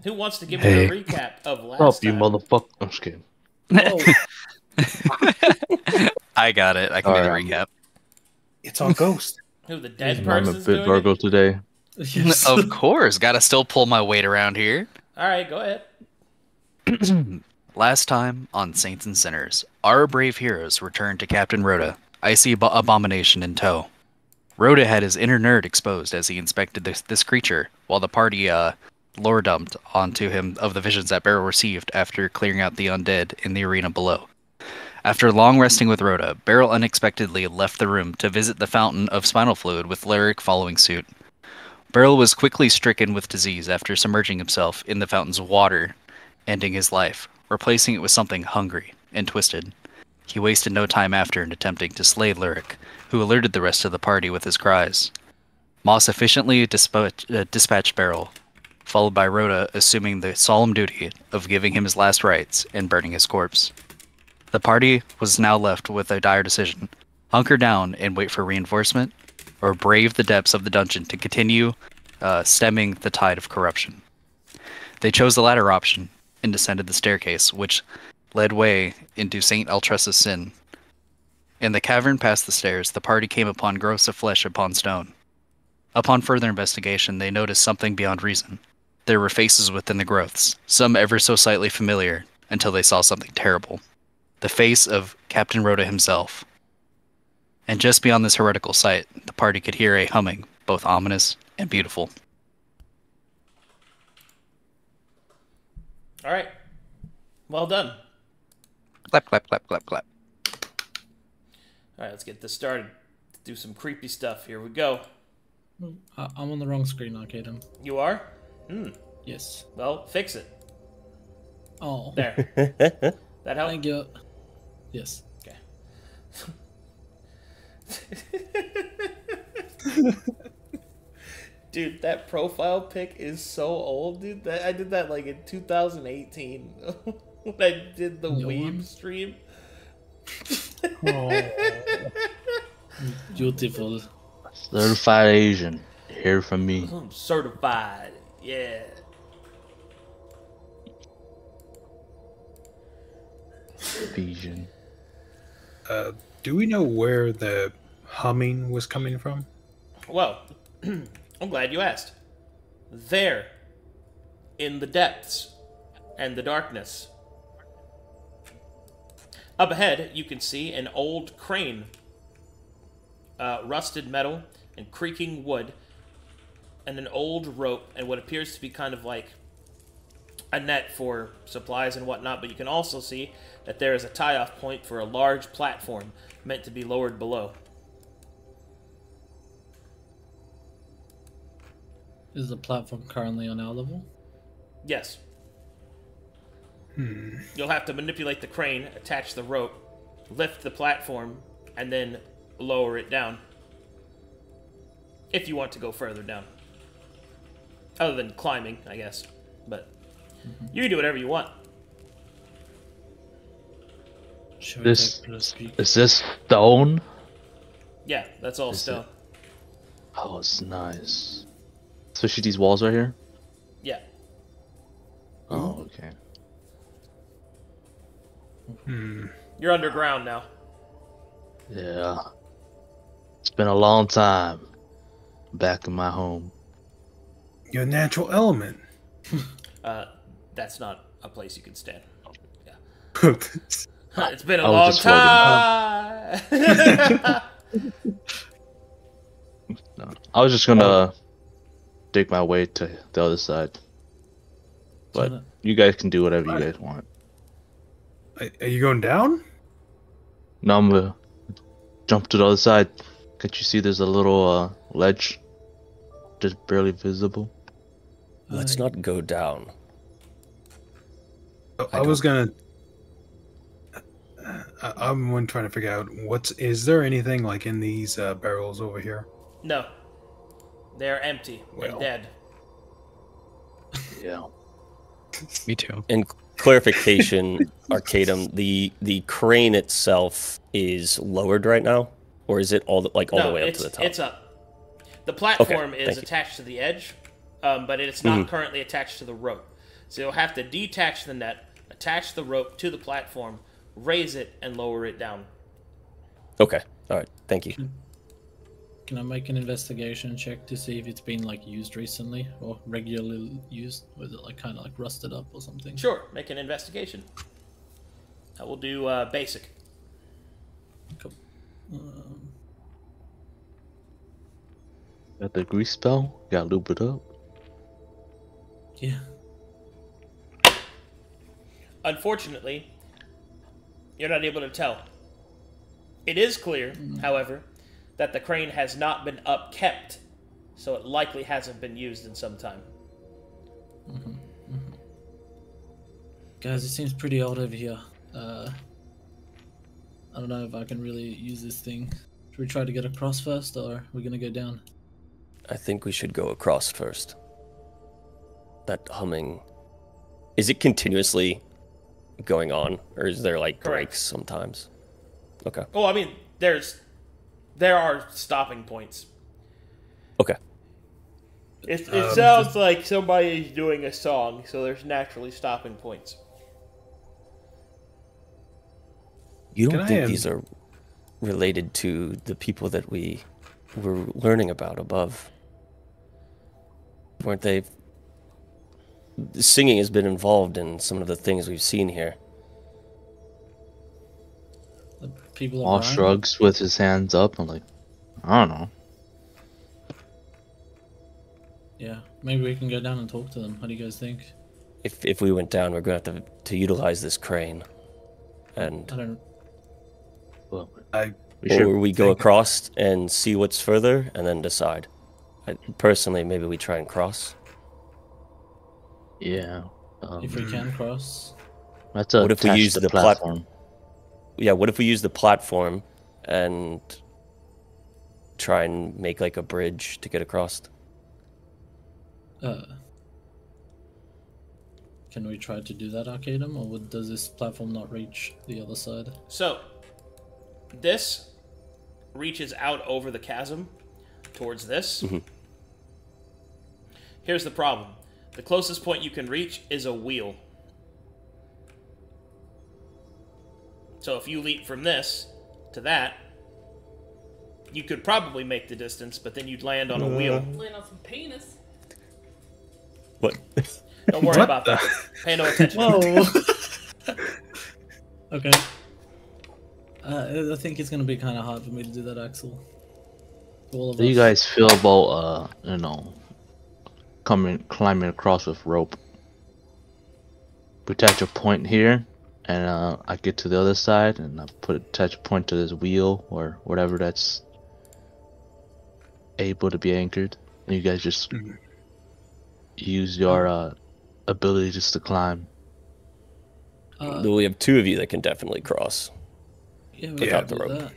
Who wants to give me a recap of last Stop, you time? motherfucker. I'm just kidding. I got it. I can do the recap. It's all Ghost. Who, the dead I'm a person's bit doing Virgo it? today. Yes. Of course, gotta still pull my weight around here. Alright, go ahead. Last time on Saints and Sinners, our brave heroes returned to Captain Rota, icy abomination in tow. Rota had his inner nerd exposed as he inspected this creature, while the party lore dumped onto him of the visions that Beryl received after clearing out the undead in the arena below. After long resting with Rota, Beryl unexpectedly left the room to visit the fountain of spinal fluid with Luric following suit. Beryl was quickly stricken with disease after submerging himself in the fountain's water, ending his life, replacing it with something hungry and twisted. He wasted no time after in attempting to slay Luric, who alerted the rest of the party with his cries. Moss efficiently dispatched Beryl, followed by Rota assuming the solemn duty of giving him his last rites and burning his corpse. The party was now left with a dire decision: hunker down and wait for reinforcement, or brave the depths of the dungeon to continue stemming the tide of corruption. They chose the latter option and descended the staircase, which led way into St. Altressa's Sin. In the cavern past the stairs, the party came upon growths of flesh upon stone. Upon further investigation, they noticed something beyond reason. There were faces within the growths, some ever so slightly familiar, until they saw something terrible. The face of Captain Rota himself. And just beyond this heretical sight, the party could hear a humming, both ominous and beautiful. Alright. Well done. Clap, clap, clap, clap, clap. Alright, let's get this started. Let's do some creepy stuff. Here we go. I'm on the wrong screen, Arcadum. You are? Yes. Well, fix it. Oh. There. That help? Thank you. Yes. Okay. Dude, that profile pic is so old, dude. I did that like in 2018 when I did the Weeb stream. Oh. Beautiful. Certified Asian. Hear from me. I'm certified. Yeah. Asian. Do we know where the humming was coming from? Well, I'm glad you asked. There, in the depths and the darkness. Up ahead, you can see an old crane. Rusted metal and creaking wood, and an old rope, and what appears to be kind of like a net for supplies and whatnot, but you can also see that there is a tie-off point for a large platform meant to be lowered below. Is the platform currently on our level? Yes. You'll have to manipulate the crane, attach the rope, lift the platform, and then lower it down. If you want to go further down. Other than climbing, I guess. But you can do whatever you want. Should we This take plus speed? is this stone? Yeah, that's all Is stone. Oh, it's nice. Especially these walls right here. Yeah. Oh, okay. You're underground now. Yeah. It's been a long time. Back in my home. Your natural element. That's not a place you can stand. Yeah. That's It's been a I long was just time. No, I was just gonna dig my way to the other side. But So you guys can do whatever you guys want. Are you going down? Now I'm gonna jump to the other side. Can't you see there's a little ledge? Just barely visible. Let's not go down. I was gonna. I'm trying to figure out is there anything like in these barrels over here? No. They're empty and dead. Yeah. Me too. And clarification, Arcadum, the crane itself is lowered right now, or is it all the way up to the top? It's up. The platform Okay, is thank you. attached to the edge, but it's not currently attached to the rope. So you'll have to detach the net, attach the rope to the platform, raise it, and lower it down. Okay. All right. Thank you. Can I make an investigation check to see if it's been like used recently or regularly used? Or is it like kind of like rusted up or something? Sure, make an investigation. I will do basic. Cool. Got the grease spell. Got to loop it up. Yeah. Unfortunately, you're not able to tell. It is clear, however, that the crane has not been upkept, so it likely hasn't been used in some time. Guys, it seems pretty old over here. I don't know if I can really use this thing. Should we try to get across first, or are we gonna go down? I think we should go across first. That humming... Is it continuously going on, or is there like Correct. breaks sometimes? Okay. Well, I mean, there are stopping points. Okay. It sounds like somebody's doing a song, so there's naturally stopping points. You don't Can I think have- these are related to the people that we were learning about above? Weren't they? Singing has been involved in some of the things we've seen here. The people All around? shrugs with his hands up. I'm like, I don't know. Yeah, maybe we can go down and talk to them. What do you guys think? If we went down, we're going to have to utilize this crane. And I don't. Well, I we should. or we go think- across and see what's further and then decide. Personally, maybe we try and cross. Yeah. If we can cross. Let's What if we attach use the the platform? Yeah, what if we use the platform and try and make like a bridge to get across? Can we try to do that, Arcadum, or does this platform not reach the other side? So, this reaches out over the chasm towards this. Here's the problem. The closest point you can reach is a wheel. So if you leap from this to that, you could probably make the distance, but then you'd land on a wheel. Land on some penis. What? Don't worry about that. Pay no attention. Whoa! Okay. I think it's gonna be kind of hard for me to do that, Axel. All of How do you us. guys feel about climbing across with rope? We attach a point here, and I get to the other side, and I attach a point to this wheel or whatever that's able to be anchored, and you guys just use your ability just to climb. We have two of you that can definitely cross. Yeah, we without can the do rope.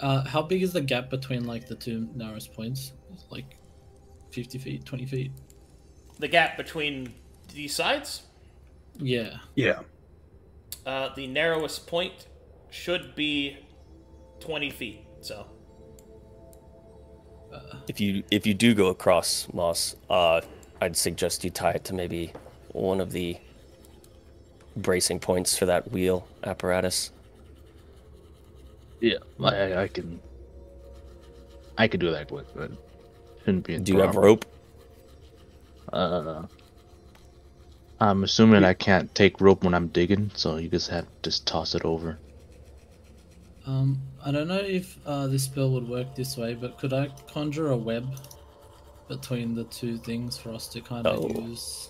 that. How big is the gap between like the two narrowest points? Like 50 feet, 20 feet? The gap between these sides, Yeah. yeah. the narrowest point should be 20 feet. So If you do go across, Moss, I'd suggest you tie it to maybe one of the bracing points for that wheel apparatus. Yeah, I can do that quick, but shouldn't be a Do you have problem. rope? I'm assuming I can't take rope when I'm digging, so you just have to just toss it over. I don't know if this spell would work this way, but could I conjure a web between the two things for us to kind of Oh. use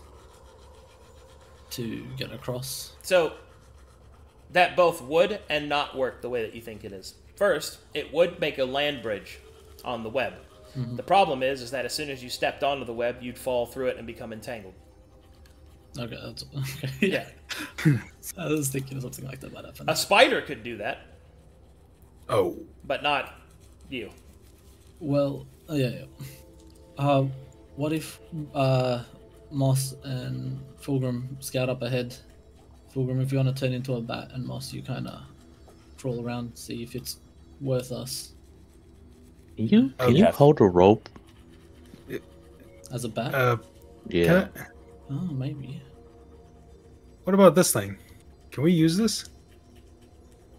to get across? So, that both would and not work the way that you think it is. First, it would make a land bridge on the web. The problem is that as soon as you stepped onto the web, you'd fall through it and become entangled. Okay, that's okay. Yeah, I was thinking something like that might happen. A spider could do that, Oh. but not you. Well, yeah. What if Moss and Fulgrim scout up ahead? Fulgrim, if you want to turn into a bat, and Moss, you kind of crawl around, see if it's worth us Can you Yeah. hold a rope? as a bat. Yeah. Can Oh, maybe. What about this thing? Can we use this?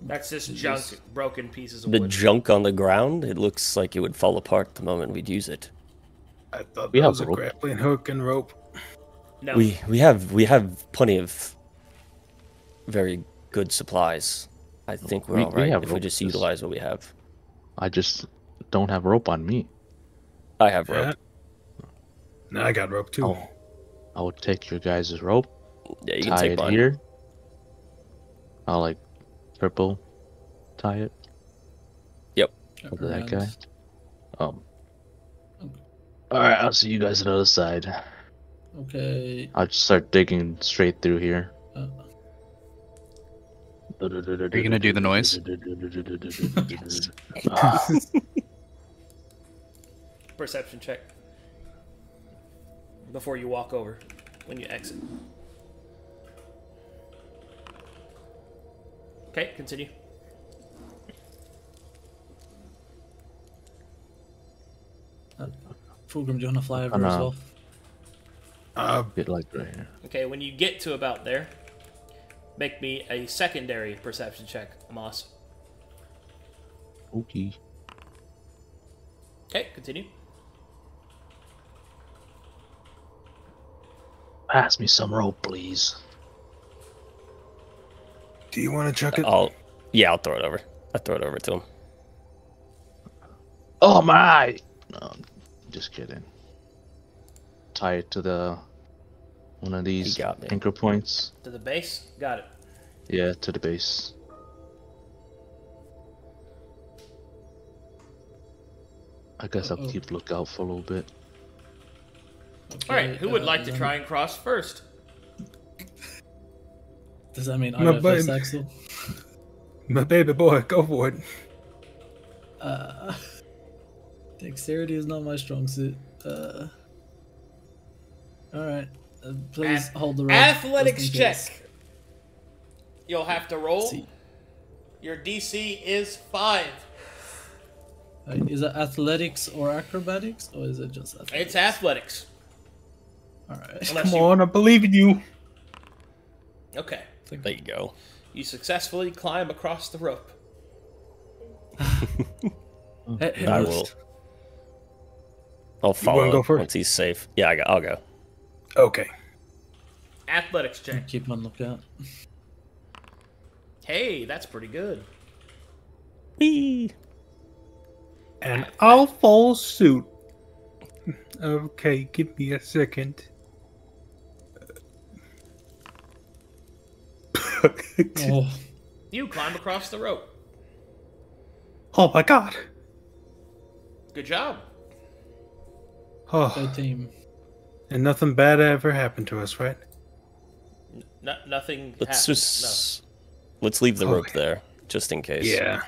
That's just junk, broken pieces of The wood. junk on the ground, it looks like it would fall apart the moment we'd use it. I thought We that have was a rope. grappling hook and rope. No. We have plenty of very good supplies. I think we're We- all we right have if we rope. just utilize what we have. I just don't have rope on me. I have Yeah. rope. No, I got rope too. Oh, I would take your guys' rope, Yeah, you can tie take it mine. here. I'll like purple tie it over that guy. All right, I'll see you guys on the other side. Okay. I'll just start digging straight through here. Uh, Are you gonna do the noise? Perception check. Before you walk over, when you exit. Okay, continue. Fulgrim, do you want to fly over no. as well? Bit like right here. Okay, when you get to about there, make me a secondary perception check, Amos. Okay. Okay, continue. Pass me some rope, please. Do you want to chuck it? I'll throw it over. I'll throw it over to him. Oh my! No, just kidding. Tie it to one of these got me. anchor points. To the base? Got it. Yeah, to the base. I guess I'll keep lookout for a little bit. Okay, Alright, who would like to then- try and cross first? Does that mean I My go first, babe. Axel? My baby boy, go for it. Dexterity is not my strong suit. Alright. Please hold the rope. Athletics just in check. case. You'll have to roll. See. Your DC is 5. Is it athletics or acrobatics, or is it just athletics? It's athletics. Alright. Unless Come on, I believe in you. Okay. There you go. You successfully climb across the rope. Hey, I look. will. I'll follow go first? once he's safe. Yeah, I'll go. Okay. Athletics check. Keep on lookout. Hey, that's pretty good. Whee! And I'll follow suit. Okay, give me a second. Oh, You climb across the rope. Oh my god. Good job. Oh, go team. and nothing bad ever happened to us, right? Nothing Let's happened. just let's leave the rope there just in case. Yeah.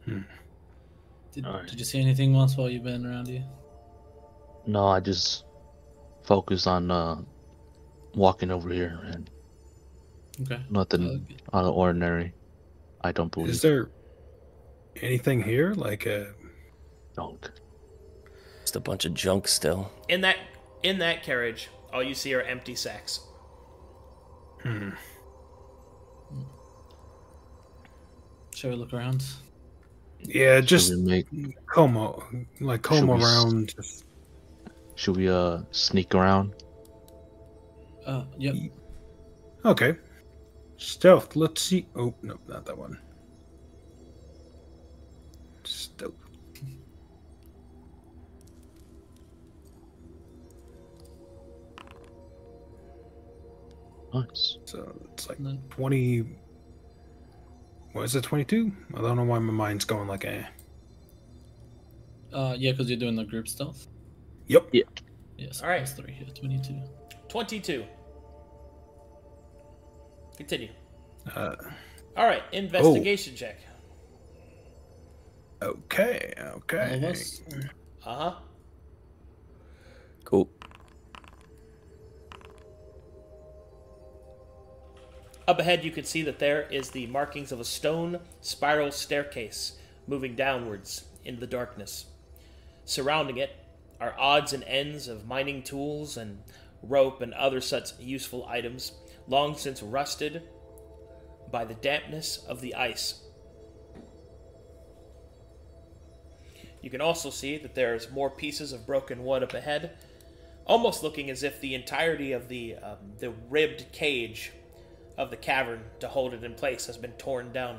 Did you see anything once while you've been around here? No, I just focus on walking over here and Okay. nothing out of ordinary. I don't believe. Is there anything here? Like a. Junk. Just a bunch of junk still. In that carriage, all you see are empty sacks. Shall we look around? Yeah, just Should we make? comb Should we around. Should we sneak around? Yep. Okay. Stealth. Let's see. Oh no, not that one. Stealth. Nice. So it's like No. 20. What is it? 22? I don't know why my mind's going like eh. Yeah, because you're doing the group stealth. Yep. Yeah. Yes. All right. Plus 3 here. 22. 22. Continue. Uh, All right, investigation check. okay. All of Okay. us. Uh-huh. Cool. Up ahead, you can see that there is the markings of a stone spiral staircase moving downwards into the darkness. Surrounding it are odds and ends of mining tools and rope, and other such useful items, long since rusted by the dampness of the ice. You can also see that there's more pieces of broken wood up ahead, almost looking as if the entirety of the ribbed cage of the cavern to hold it in place has been torn down.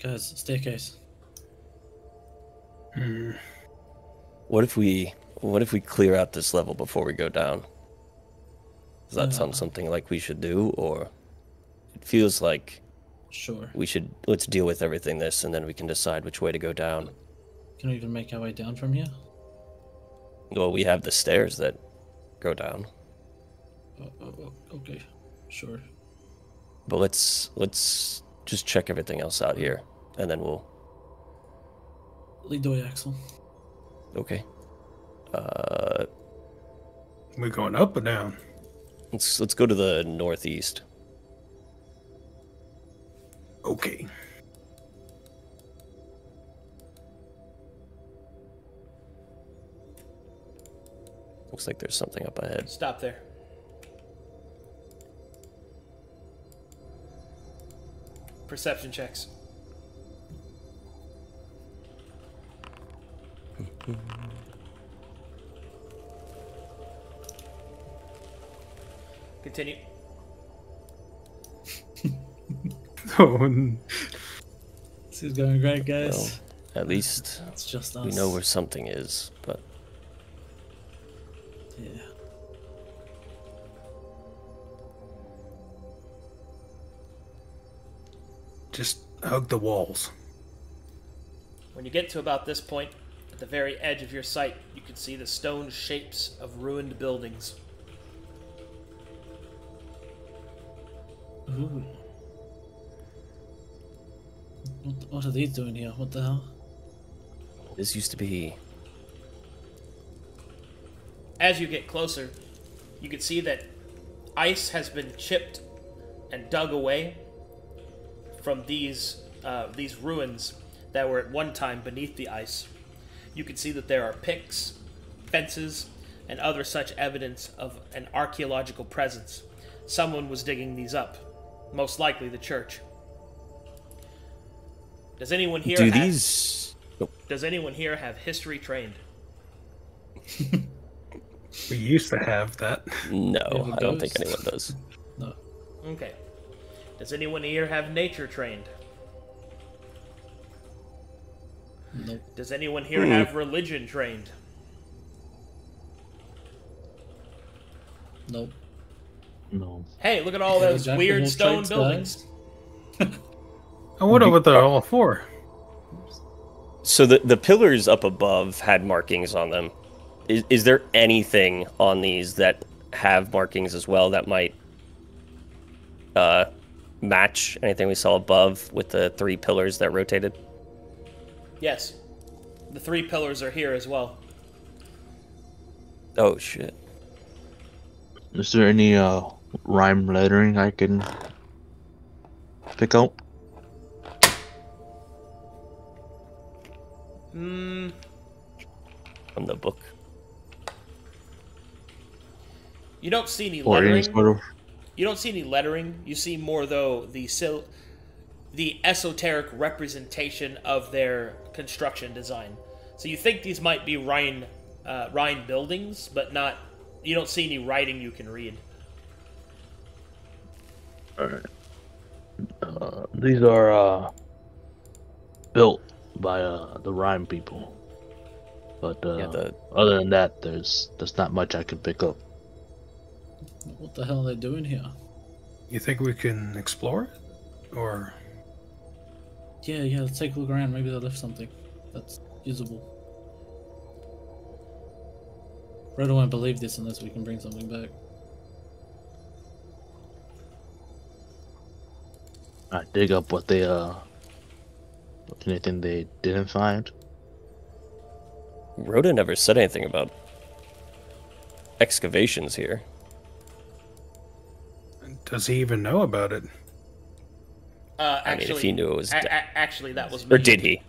Guys, staircase. What if we clear out this level before we go down? Does that sound something like we should do, or it feels like Sure. let's deal with everything this, and then we can decide which way to go down. Can we even make our way down from here? Well, we have the stairs that go down. Okay, sure. But let's just check everything else out here, and then we'll... Lead the way, Axel. Okay. We're going up or down? Let's go to the northeast. Okay. Looks like there's something up ahead. Stop there. Perception checks. Continue. This is going great, guys. Well, at least it's just us. we know where something is, but... Yeah. Just hug the walls. When you get to about this point, at the very edge of your sight, you can see the stone shapes of ruined buildings. Ooh. What are these doing here? What the hell? This used to be... As you get closer, you can see that ice has been chipped and dug away from these ruins that were at one time beneath the ice. You can see that there are picks, fences, and other such evidence of an archaeological presence. Someone was digging these up, most likely the church. Does anyone here Does anyone here have history trained? We used to have that. No, I don't think anyone does. No. Okay. Does anyone here have nature trained? Nope. Does anyone here have religion trained? Nope. No. Hey, look at all Yeah, those Jack of weird all stone trades, buildings. I wonder what they're all for. So the pillars up above had markings on them. Is there anything on these that have markings as well that might match anything we saw above with the 3 pillars that rotated? Yes. The 3 pillars are here as well. Oh, shit. Is there any rhyme lettering I can pick out? From the book. You don't see any Or any lettering. sort of... You don't see any lettering. You see more, though, the esoteric representation of their construction design. So you think these might be Rhine buildings, but not. You don't see any writing you can read. Alright. These are built by the Rhyme people. But other than that, there's not much I can pick up. What the hell are they doing here? You think we can explore it? Or... Yeah, let's take a look around. Maybe they left something that's usable. Rota won't believe this unless we can bring something back. I dig up what they anything they didn't find. Rota never said anything about excavations here. does he even know about it? Actually, I mean, if he knew it was... actually, that was me. Or did he?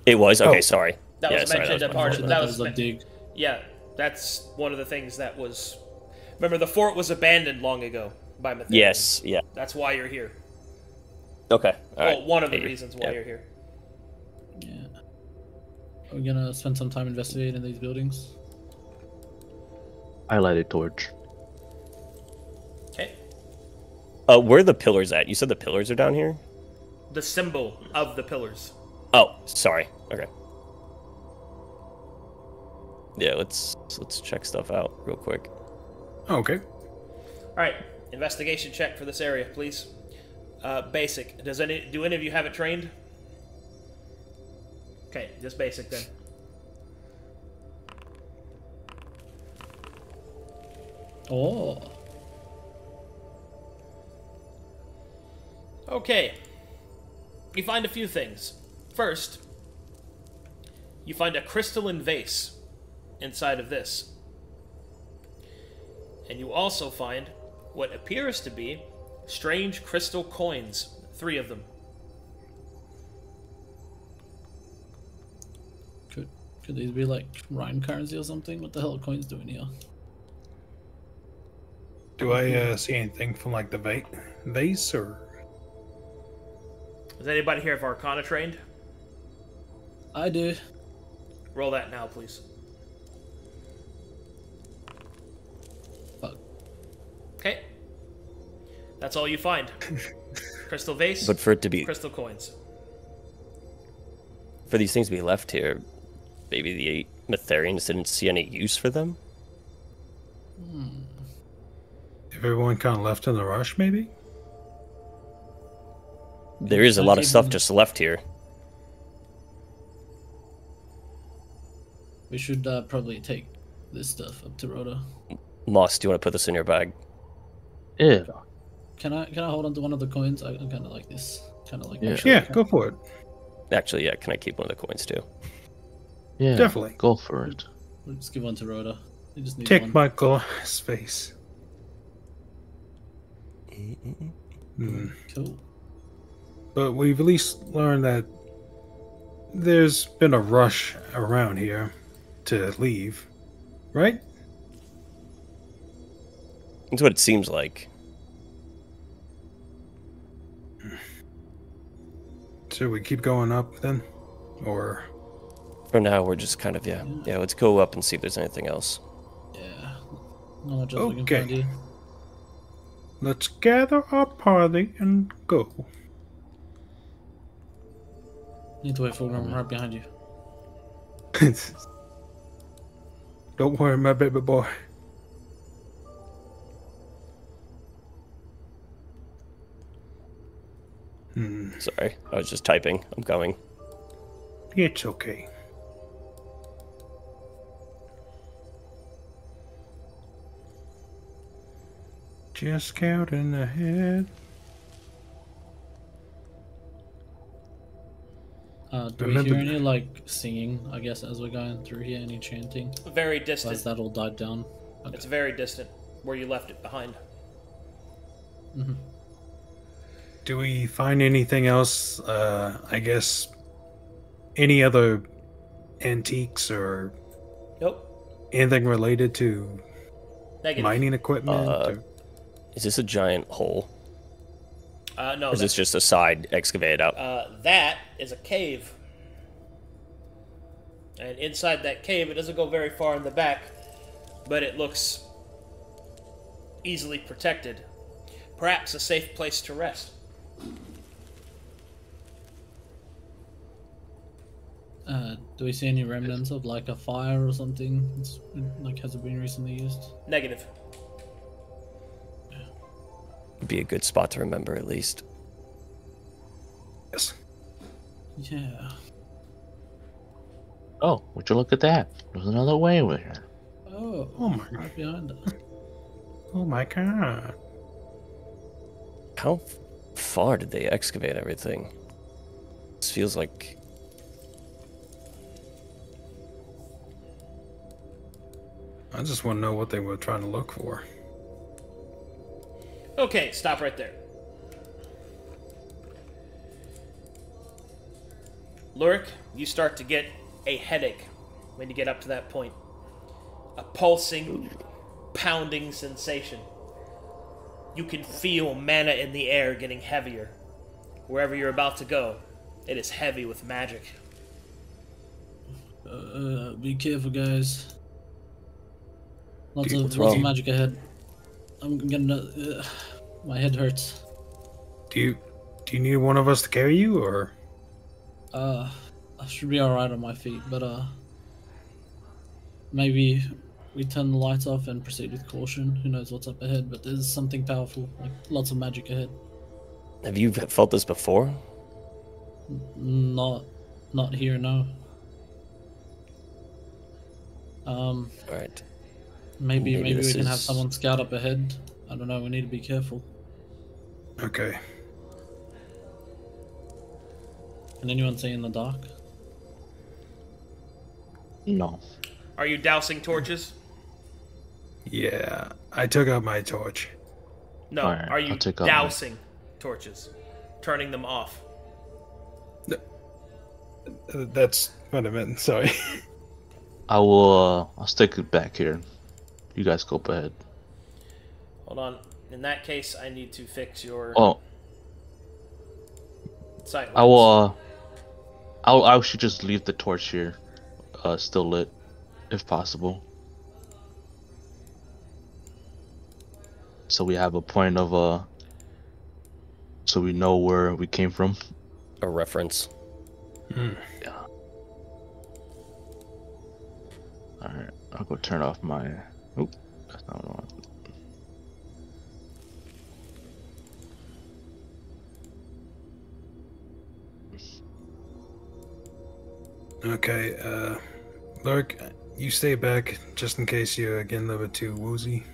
It was? Okay, Oh. sorry. That was sorry, mentioned that a was part my of... fault. That was a dig. Yeah, that's one of the things that was... Remember, the fort was abandoned long ago by Matherians. Yes, yeah. That's why you're here. Okay, all right. Well, one of the Maybe. reasons why Yeah. you're here. Yeah. Are we gonna spend some time investigating these buildings? Highlighted torch. Okay. Where are the pillars at? You said the pillars are down here? The symbol of the pillars. Oh, sorry. Okay. Yeah, let's check stuff out real quick. Okay. All right, investigation check for this area, please. Basic. Do any of you have it trained? Okay, just basic then. Oh. Okay. You find a few things. First, you find a crystalline vase inside of this. And you also find what appears to be strange crystal coins. 3 of them. Could these be like rhyme currency or something? What the hell are coins doing here? Do I see anything from like the vase or? Is anybody here of Arcana trained? I do. Roll that now, please. Fuck. Okay. That's all you find. Crystal vase, But for it to be... crystal coins. For these things to be left here, maybe the Matherians didn't see any use for them? If everyone kind of left in the rush, maybe? There is a lot of stuff just left here. We should probably take this stuff up to Rota. Moss, do you want to put this in your bag? Yeah. Can I hold on to one of the coins? I kind of like this. Kind of like Yeah. that. Yeah, go for it. Actually, yeah, can I keep one of the coins too? Yeah. Definitely. Go for it. We'll just give one to Rota. We just need Take one. my glass face. Cool. But we've at least learned that there's been a rush around here to leave, right? That's what it seems like. Should we keep going up then? Or... For now, we're just kind of, yeah, let's go up and see if there's anything else. Yeah. Not much else we can Okay. find here. let's gather our party and go. Need to wait for Fulgrim right behind you. Don't worry, my baby boy. Sorry, I was just typing. I'm going. It's okay. Just scouting ahead. Do we hear any like singing? I guess as we're going through here, any chanting? Very Or distant. has that all died down? Okay. It's very distant, where you left it behind. Mm-hmm. Do we find anything else? I guess any other antiques or Nope. anything related to Negative. mining equipment? or- Is this a giant hole? No, Or is this just a side excavated out? that is a cave. And inside that cave, it doesn't go very far in the back, but it looks easily protected. Perhaps a safe place to rest. Do we see any remnants of like a fire or something? Like, has it been recently used? Negative. Would be a good spot to remember at least. Yes. Yeah. Oh, would you look at that? There's another Waymaker. Oh my god. Right behind us. Oh my god. How far did they excavate everything? This feels like... I just want to know what they were trying to look for. Okay, stop right there. Luric, you start to get a headache when you get up to that point. A pulsing, pounding sensation. You can feel mana in the air getting heavier. Wherever you're about to go, it is heavy with magic. Be careful, guys. Lots of magic ahead. I'm gonna. My head hurts. Do you need one of us to carry you, or? I should be alright on my feet, but maybe we turn the lights off and proceed with caution. Who knows what's up ahead? But there's something powerful, like lots of magic ahead. Have you felt this before? Not here, no. Alright. Maybe we can have someone scout up ahead. I don't know, we need to be careful. Okay. Can anyone see in the dark? No. Are you dousing torches? Yeah, I took out my torch. No, Alright, are you I'll take out dousing torches? Turning them off? That's what I meant, sorry. I'll stick it back here. You guys go up ahead. Hold on. In that case, I need to fix your sight lines. I should just leave the torch here, still lit, if possible. So we have a point of so we know where we came from. A reference. Yeah. Alright, I'll go turn off my... Oop, that's not what I want. Okay, Lurk, you stay back just in case you get a little bit too woozy.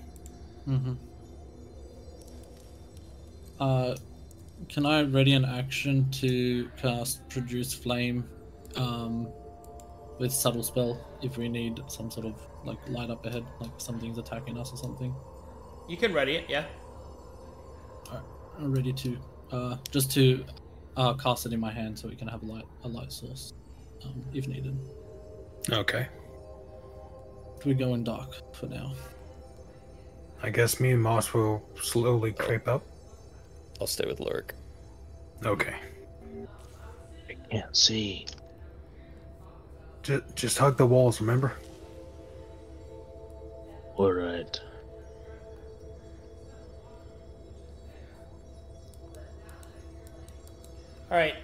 Can I ready an action to cast Produce Flame with Subtle Spell if we need some sort of like light up ahead, like something's attacking us or something? You can ready it, yeah. Alright, I'm ready to just to cast it in my hand so we can have a light source if needed. Okay. We go in dark for now. I guess me and Moss will slowly creep up. I'll stay with Luric. Okay. I can't see. Just hug the walls, remember? Alright. Alright.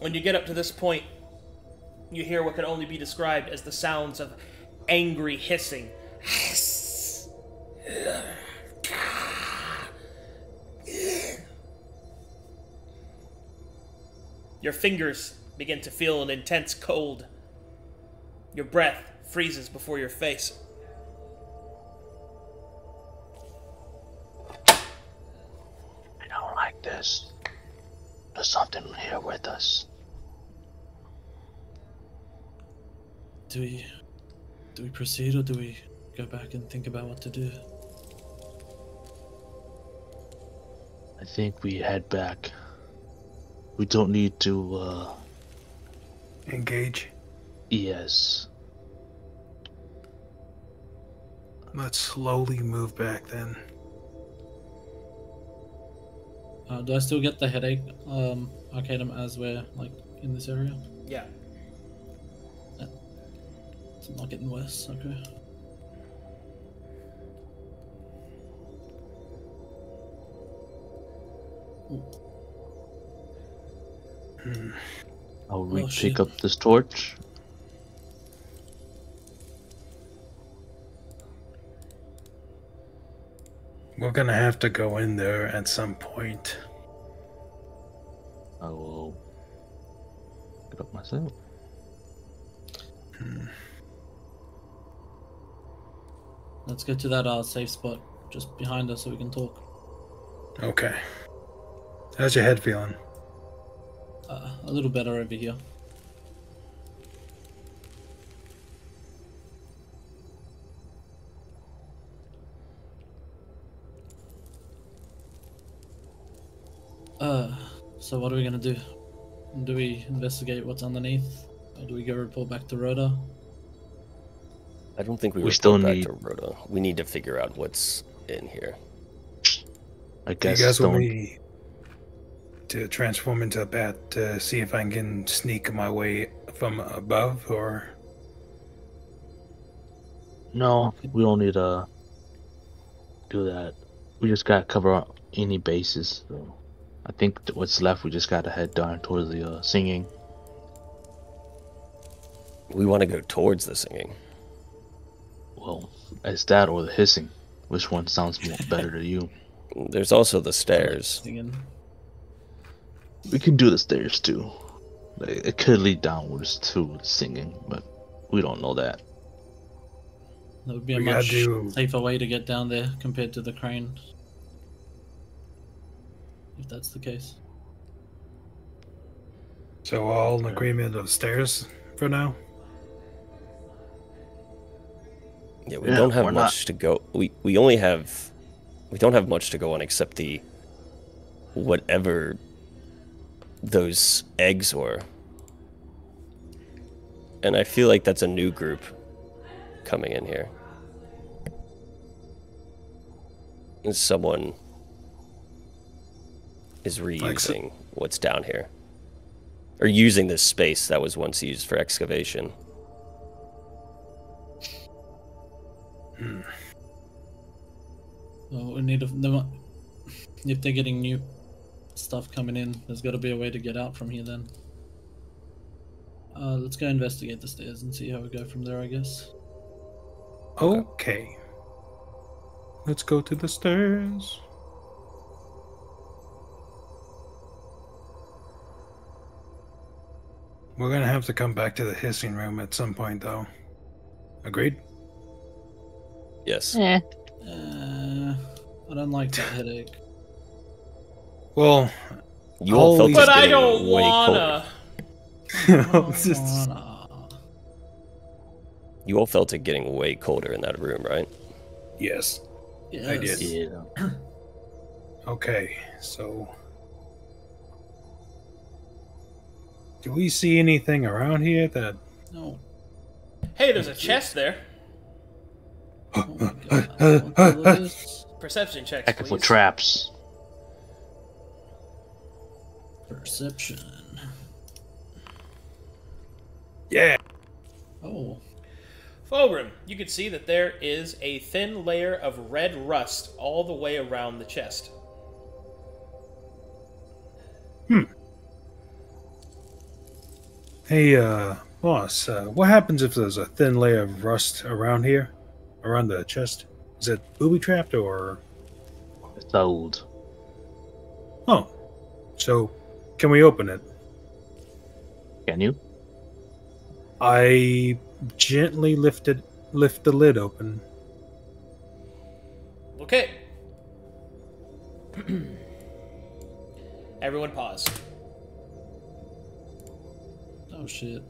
When you get up to this point, you hear what can only be described as the sounds of angry hissing. Your fingers begin to feel an intense cold. Your breath freezes before your face. I don't like this. There's something here with us. Do we proceed or do we go back and think about what to do? I think we head back. We don't need to, Engage. Yes. Let's slowly move back then. Do I still get the headache, Arcadum, as we're like in this area? Yeah. It's not getting worse, okay. I'll pick up this torch. We're gonna have to go in there at some point. I will get up myself. Let's go to that safe spot just behind us so we can talk. Okay. How's your head feeling? A little better over here. So what are we gonna do? Do we investigate what's underneath? Or do we go report back to Rota? I don't think we still report back need- to Rota. We need to figure out what's in here. I You guess guys want don't. me to transform into a bat to see if I can sneak my way from above, or... No, we don't need to do that. We just gotta cover up any bases. So I think what's left, we just gotta head down towards the singing. We want to go towards the singing. Well, it's that or the hissing. Which one sounds more better to you? There's also the stairs. Singing. We can do the stairs too. It could lead downwards to the singing, but we don't know that. That would be a We gotta much do- safer way to get down there compared to the crane. If that's the case. So all in agreement of stairs for now? Yeah, we Yeah, don't have we're much to go. We only have. We don't have much to go on except the. Whatever. Those eggs were. And I feel like that's a new group coming in here. Someone is reusing what's down here. Or using this space that was once used for excavation. Well, we need if they're getting new stuff coming in, there's got to be a way to get out from here then. Let's go investigate the stairs and see how we go from there, I guess. Okay. Let's go to the stairs. We're gonna have to come back to the hissing room at some point, though. Agreed? Yes. I don't like that headache. Well, You all felt Holy- it's But I getting don't way wanna. it's just- You all felt it getting way colder in that room, right? yes. Yes. I did. Yeah. Okay, so... Do we see anything around here that... No. Hey, there's a chest there. Oh my god. What is this? Perception checks, Checking for please. traps. Perception. Yeah! Oh. Fulgrim, you can see that there is a thin layer of red rust all the way around the chest. Hey, boss, what happens if there's a thin layer of rust around here? Around the chest? Is it booby-trapped, or... It's old. Oh. So, can we open it? Can you? I gently lift the lid open. Okay. Everyone pause. Oh shit.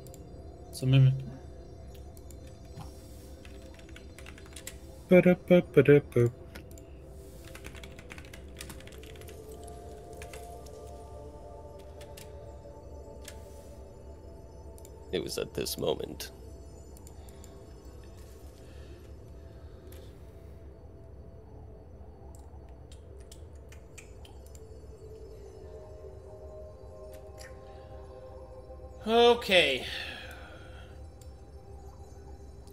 It's a mimic. Ba-da-ba-ba-da-ba. It was at this moment. Okay.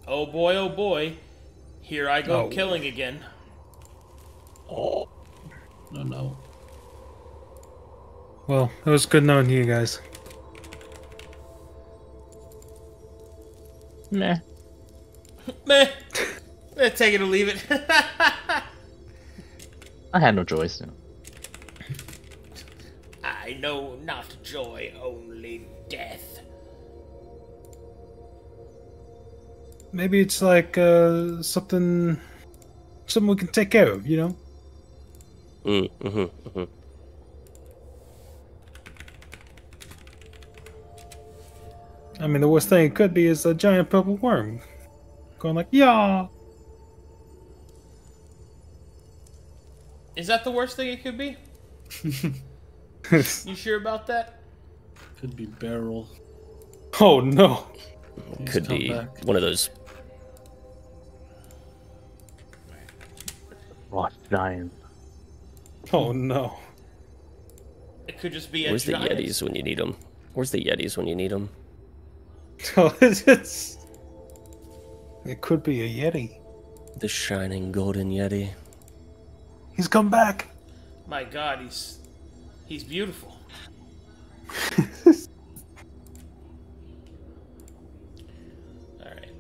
Oh boy, here I go Oh. killing again. No, no. Well, it was good knowing you guys. Meh. Meh. Take it or leave it. I had no choice. I know not joy, only death. Maybe it's like something we can take care of, you know? I mean, the worst thing it could be is a giant purple worm going like, yeah. Is that the worst thing it could be? You sure about that? Could be Beryl. Oh no. He's Could come be back. one of those. What giant? Oh no. It could just be a Where's the giant. Yetis when you need them? Where's the Yetis when you need them? Oh, it could be a Yeti. The shining golden Yeti. He's come back. My God, he's beautiful. All right.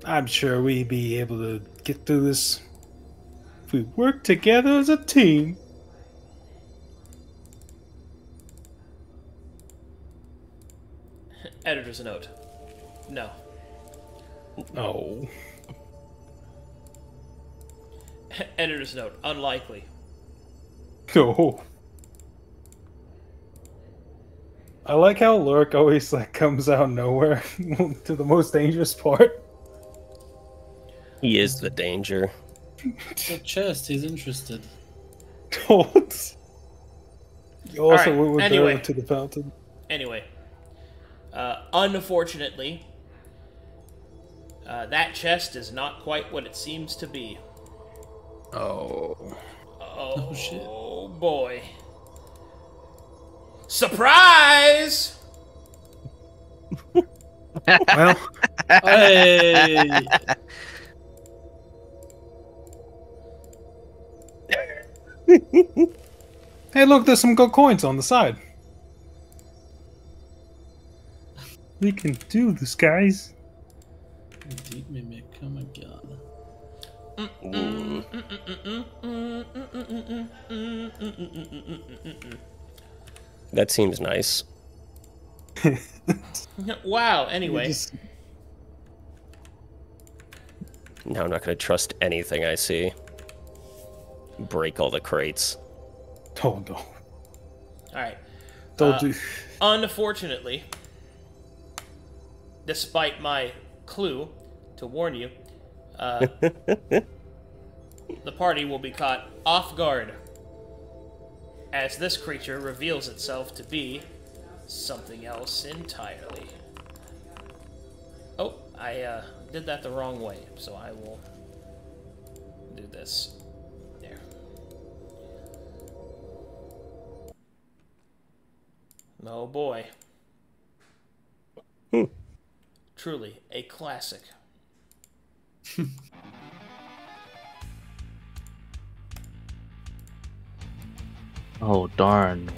I'm sure we'd be able to get through this if we work together as a team. Editor's note. No. Oh. Editor's note. Unlikely. Oh. I like how Luric always comes out of nowhere to the most dangerous part. He is the danger. The chest, he's interested. You also Alright, went with anyway. Beryl to the fountain. Anyway. Unfortunately, that chest is not quite what it seems to be. Oh. Oh, shit. Oh boy. Surprise! Well, Hey! hey, look, there's some good coins on the side. We can do this, guys. Deep mimic, oh my god. That seems nice. Wow, anyway. Now I'm not going to trust anything I see. Break all the crates. Oh no. Alright. Don't do. Unfortunately, despite my clue to warn you, the party will be caught off guard as this creature reveals itself to be something else entirely. Oh, I did that the wrong way, so I will do this. There. Oh boy. Truly a classic. Oh darn,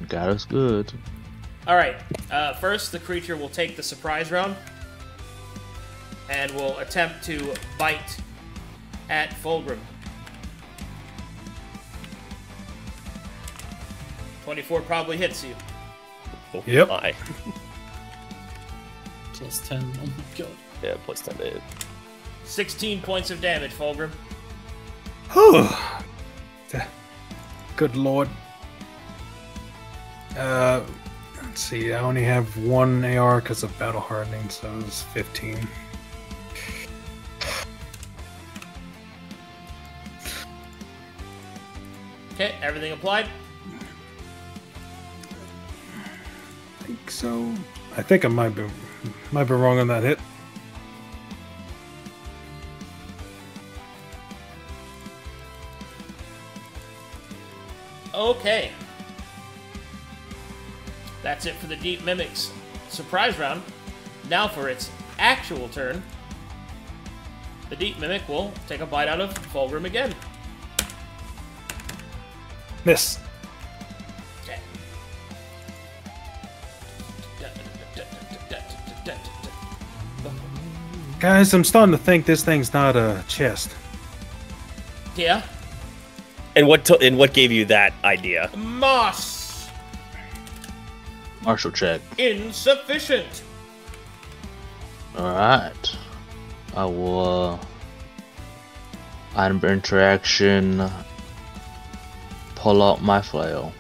got us good. Alright, first the creature will take the surprise round and will attempt to bite at Fulgrim. 24 probably hits you. Oh, Yep. my. Plus 10, oh my god. Yeah, plus 10 to hit. 16 points of damage, Fulgrim. Good lord. Let's see, I only have one AR because of battle hardening, so it's 15. Okay, everything applied? I think so. I think I might be wrong on that hit. Okay. That's it for the Deep Mimic's surprise round. Now for its actual turn, the Deep Mimic will take a bite out of Fulgrim again. Miss. Okay. Guys, I'm starting to think this thing's not a chest. Yeah. And what gave you that idea? Moss. Marshal check. Insufficient. Alright. I will item of interaction, pull out my flail.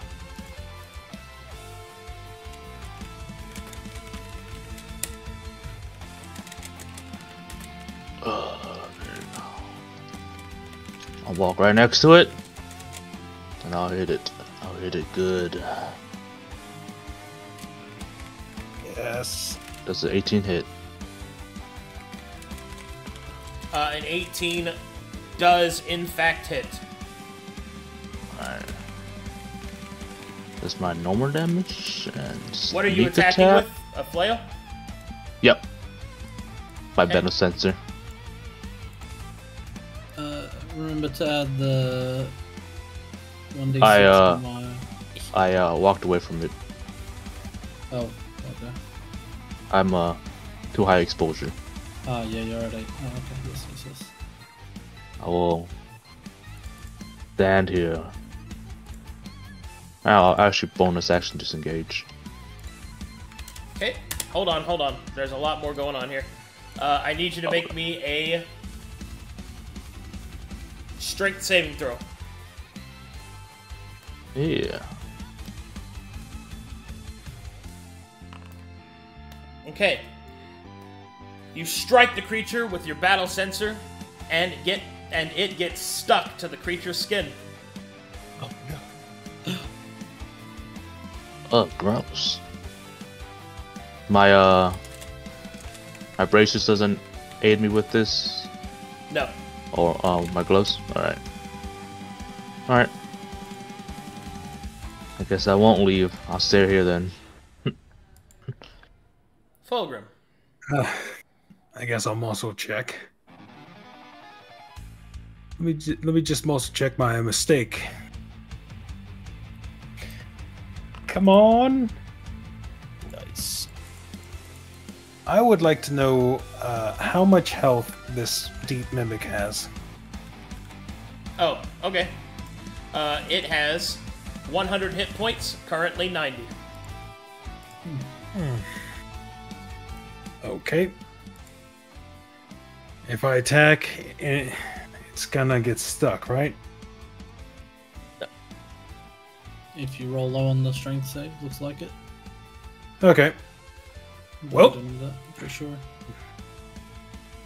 I'll walk right next to it. And I'll hit it. I'll hit it good. Yes. Does the 18 hit? An 18 does in fact hit. Alright. That's my normal damage. And What are you sneak attacking attack. with? A flail? Yep. My Okay. battle sensor. Remember to add the 1d6 I, to my... I walked away from it. Oh, okay. I'm too high exposure. Ah, yeah, you're at 8. Oh, okay, yes. I will stand here. I'll actually bonus action disengage. Okay, hold on. There's a lot more going on here. I need you to make me a strength saving throw. Yeah. Okay. You strike the creature with your battle sensor, and it gets stuck to the creature's skin. Oh, no. Oh, gross. My braces doesn't aid me with this, No. or my gloves. All right. I guess I won't leave. I'll stay here then. Fulgrim. I guess I'll muscle check. Let me just muscle check my mistake. Come on. Nice. I would like to know how much health this deep mimic has. Oh, okay. It has 100 hit points, currently 90. Okay. If I attack, it's gonna get stuck, right? If you roll low on the strength save, looks like it. Okay. Well, Do that for sure.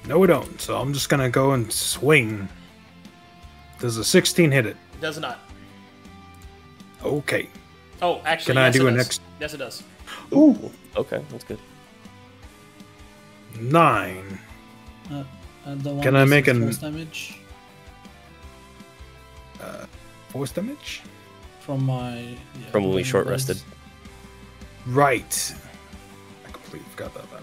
no we don't. So I'm just gonna go and swing. Does a 16 hit it? Does not. Okay. Oh, actually, Can I yes, do it an does. ex- Yes, it does. Ooh, Okay, that's good. 9. The Can I make an- force damage Force damage? from my... From when we wing short blades. rested. Right. I completely forgot about that.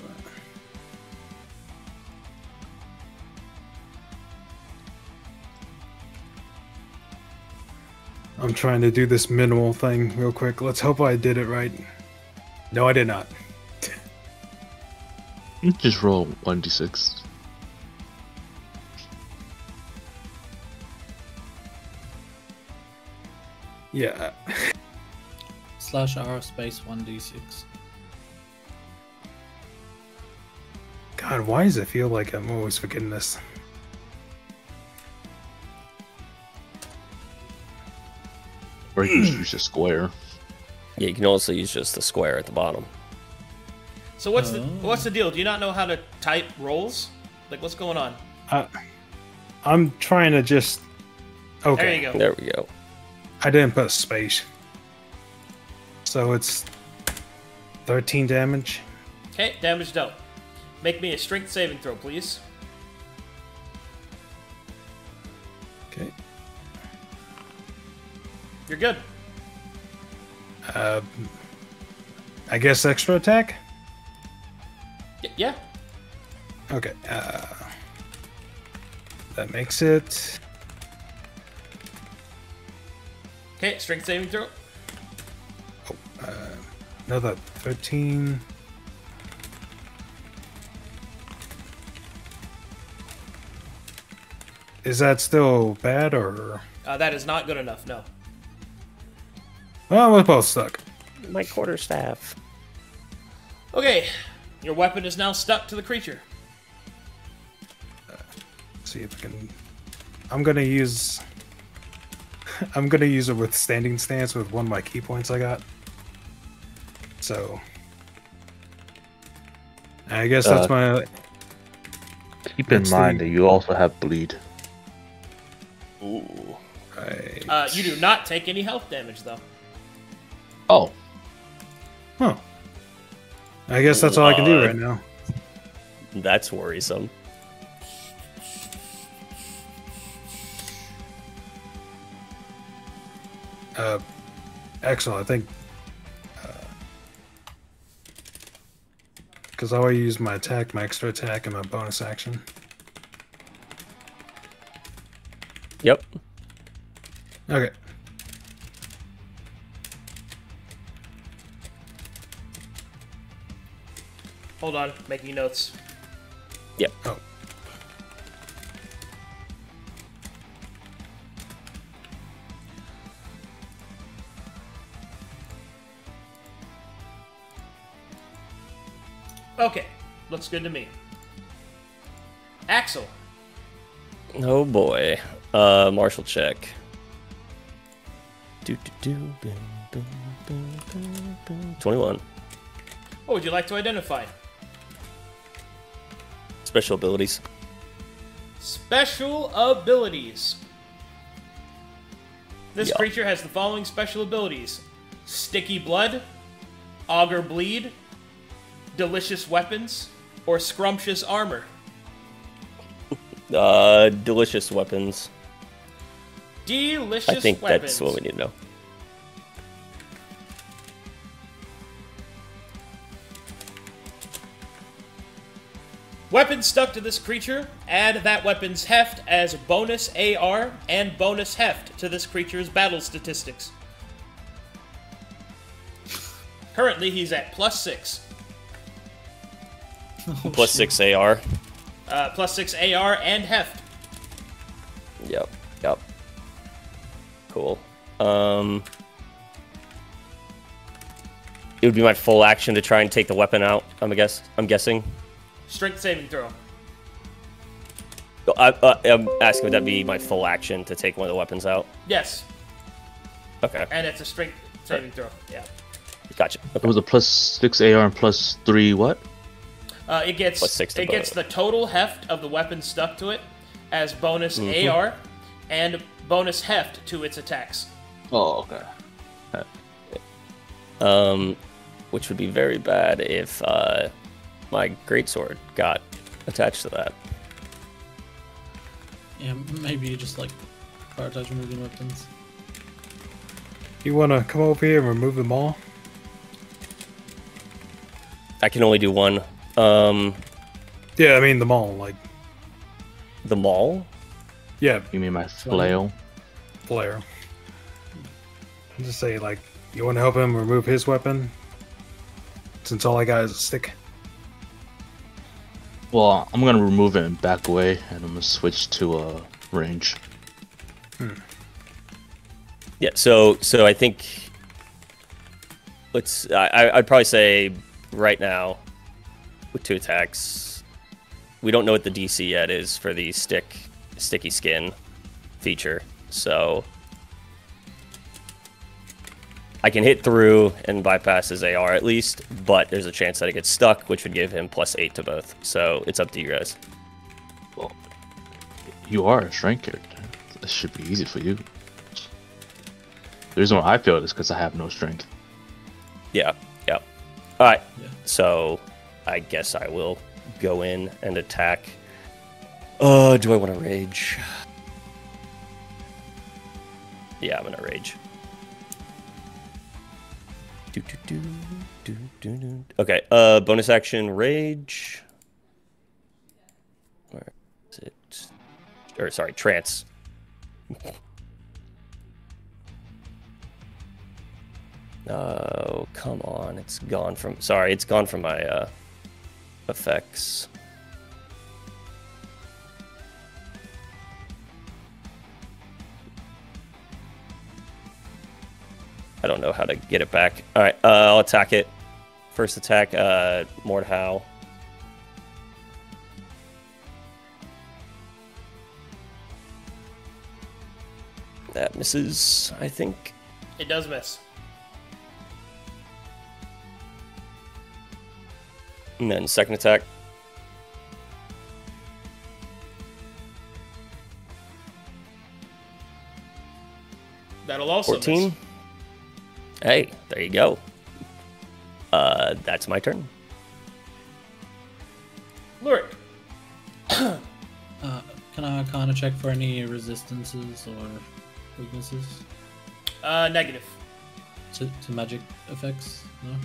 I'm trying to do this minimal thing real quick. Let's hope I did it right. No, I did not. Just roll 1d6. Yeah. /R space 1d6. God, why does it feel like I'm always forgetting this? Or you can just use a square. Yeah, you can also use just the square at the bottom. So what's the deal? Do you not know how to type rolls? Like, what's going on? I'm trying to just... Okay. There you go. There we go. I didn't put a space. So it's 13 damage. Okay, damage dealt. Make me a strength saving throw, please. Okay. You're good. I guess extra attack? Yeah. Okay. That makes it... Okay, strength saving throw. Another 13. Is that still bad, or... That is not good enough, no. Oh, we're both stuck. My quarterstaff. Okay, your weapon is now stuck to the creature. See if I can... I'm gonna use a withstanding stance with one of my key points I got. So... I guess that's my... Keep in That's mind the- that you also have bleed. Ooh. Right. You do not take any health damage, though. Oh. Huh. I guess that's all I can do right now. That's worrisome. Axel, I think... Because I always use my attack, my extra attack, and my bonus action. Yep. Okay. Hold on, making notes. Yep. Oh. Okay, looks good to me. Axel. Oh boy. Martial check. 21. What would you like to identify? Special abilities. Special abilities. This Yeah. creature has the following special abilities: Sticky Blood, Augur Bleed, Delicious Weapons, or Scrumptious Armor. Delicious weapons. Delicious I think weapons. that's what we need to know. Weapons stuck to this creature, add that weapon's heft as bonus AR and bonus heft to this creature's battle statistics. Currently, he's at +6. Plus 6 AR. +6 AR and heft. Yep. Cool. It would be my full action to try and take the weapon out, I'm guessing. Strength saving throw. I'm asking, would that be my full action to take one of the weapons out? Yes, Okay. and it's a strength saving throw. Yeah. Gotcha. It was a +6 AR and +3 what? It gets +6 to it gets both. the total heft of the weapon stuck to it as bonus AR and bonus heft to its attacks. Oh, okay. Which would be very bad if my greatsword got attached to that. Yeah, maybe you just like prioritize removing weapons. You want to come over here and remove them all? I can only do one. Yeah, I mean them all. Like, The maul? yeah, You mean my flail? flare. Just say like, you want to help him remove his weapon? Since all I got is a stick. Well, I'm gonna remove it and back away, and I'm gonna switch to range. Yeah, so I think I'd probably say right now with 2 attacks, we don't know what the DC yet is for the sticky skin feature, so I can hit through and bypass his AR at least, but there's a chance that it gets stuck, which would give him +8 to both. So it's up to you guys. Well, you are a strength character. This should be easy for you. The reason why I failed is because I have no strength. Yeah. All right. Yeah. So I guess I will go in and attack. Do I want to rage? Yeah, I'm gonna rage. Okay, bonus action rage. Where is it? Or sorry, trance. Oh, come on. It's gone from my effects. I don't know how to get it back. All right, I'll attack it. First attack, Mordhau. That misses, I think. It does miss. And then second attack. That'll also 14. miss. Hey, there you go. That's my turn. Luric. Can I kind of check for any resistances or weaknesses Negative. to magic effects? No?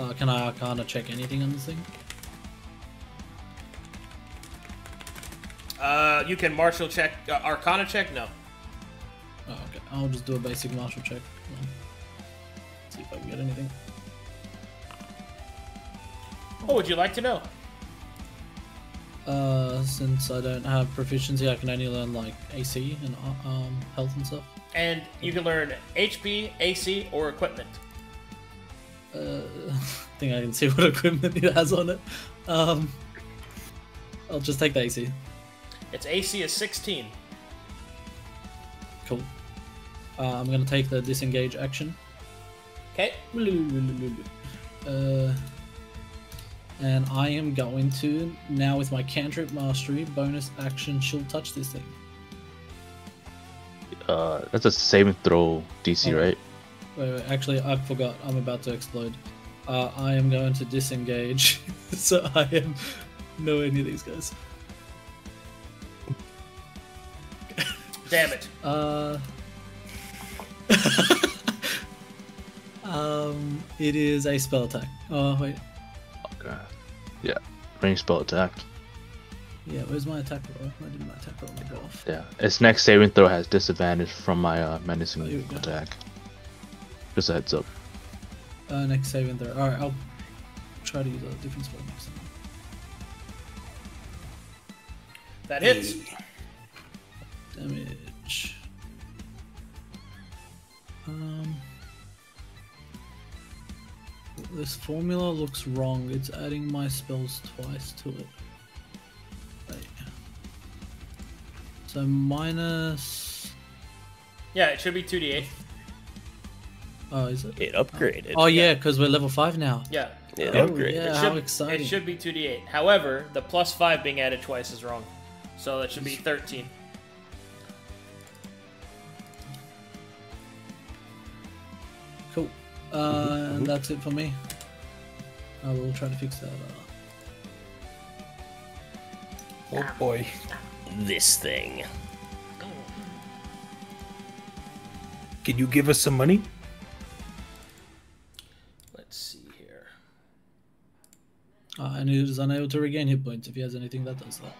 Okay. Can I kind of check anything on this thing? You can martial check, Arcana check? No. Oh, okay. I'll just do a basic martial check. See if I can get anything. What would you like to know? Since I don't have proficiency, I can only learn like AC and health and stuff. And you can learn HP, AC, or equipment. I think I can see what equipment it has on it. I'll just take the AC. Its AC is 16. Cool. I'm gonna take the disengage action. Okay. And I am going to, now with my cantrip mastery, bonus action shield touch this thing. That's a saving throw DC, right? Wait, actually, I forgot. I'm about to explode. I am going to disengage, so I am no any of these guys. Damn it. It is a spell attack. Oh wait. Okay. Yeah. Range spell attack. Yeah, where's my attack roll? I did my attack roll go off. Yeah. Its next saving throw has disadvantage from my menacing here we go. attack. Just a heads up. Next saving throw. Alright, I'll try to use a different spell next time. That hits. Damage. This formula looks wrong. It's adding my spells twice to it. Wait. So minus... Yeah, it should be 2d8. Oh, is it? It upgraded. Oh yeah, because we're level 5 now. Yeah. It Oh, upgraded. yeah. It How should, exciting. It should be 2d8. However, the plus 5 being added twice is wrong. So that should be 13. Cool. And that's it for me. I will try to fix that. Oh boy. This thing. Can you give us some money? Let's see here. And he is unable to regain hit points if he has anything that does that.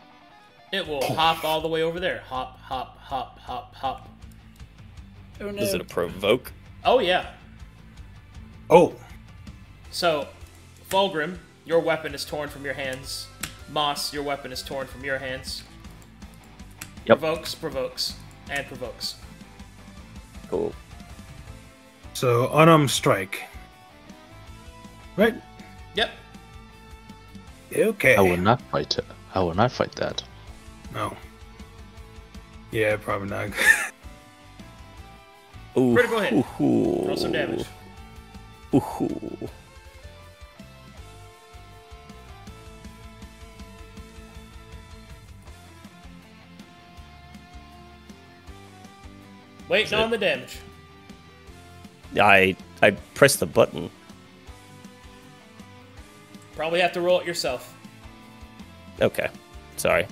It will hop all the way over there. Hop, hop, hop, hop, hop. Oh no. Is it a provoke? Oh, yeah. Oh. So, Fulgrim, your weapon is torn from your hands. Moss, your weapon is torn from your hands. Yep. Provokes, and provokes. Cool. So unarmed strike. Right? Yep. Okay. I will not fight it. I will not fight that. No. Yeah, probably not. Ooh. Critical hit. Ooh. Roll some damage. Ooh. Waiting on the damage. I pressed the button. Probably have to roll it yourself. Okay. Sorry.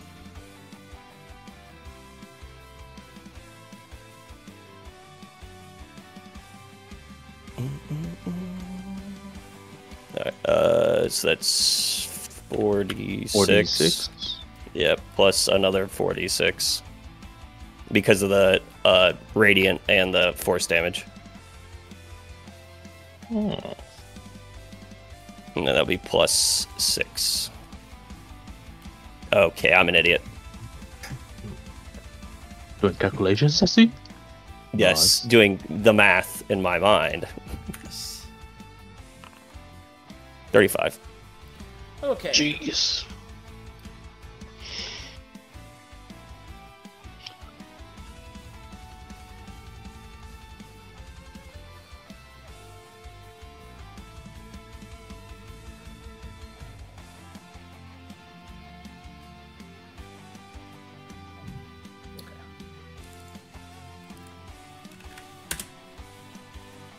Alright, so that's 46. 46. Yeah, plus another 46. Because of the radiant and the force damage. Oh. And then that'll be plus 6. Okay, I'm an idiot. Doing calculations, I see. Yes, doing the math in my mind. 35. Okay. Jeez.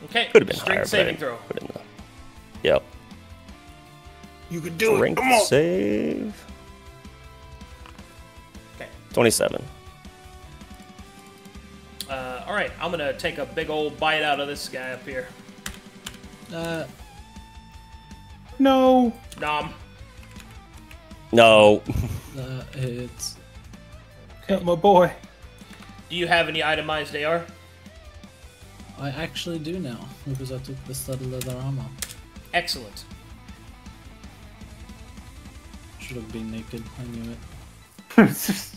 Okay. Could have been Strength higher. saving but I throw. put in the... Yep. You can do Strength it. Come on. save. Okay. 27. All right. I'm gonna take a big old bite out of this guy up here. No. Nom. No. Hits. Got my boy. Do you have any itemized AR? I actually do now, because I took the studded leather armor. Excellent. Should have been naked, I knew it.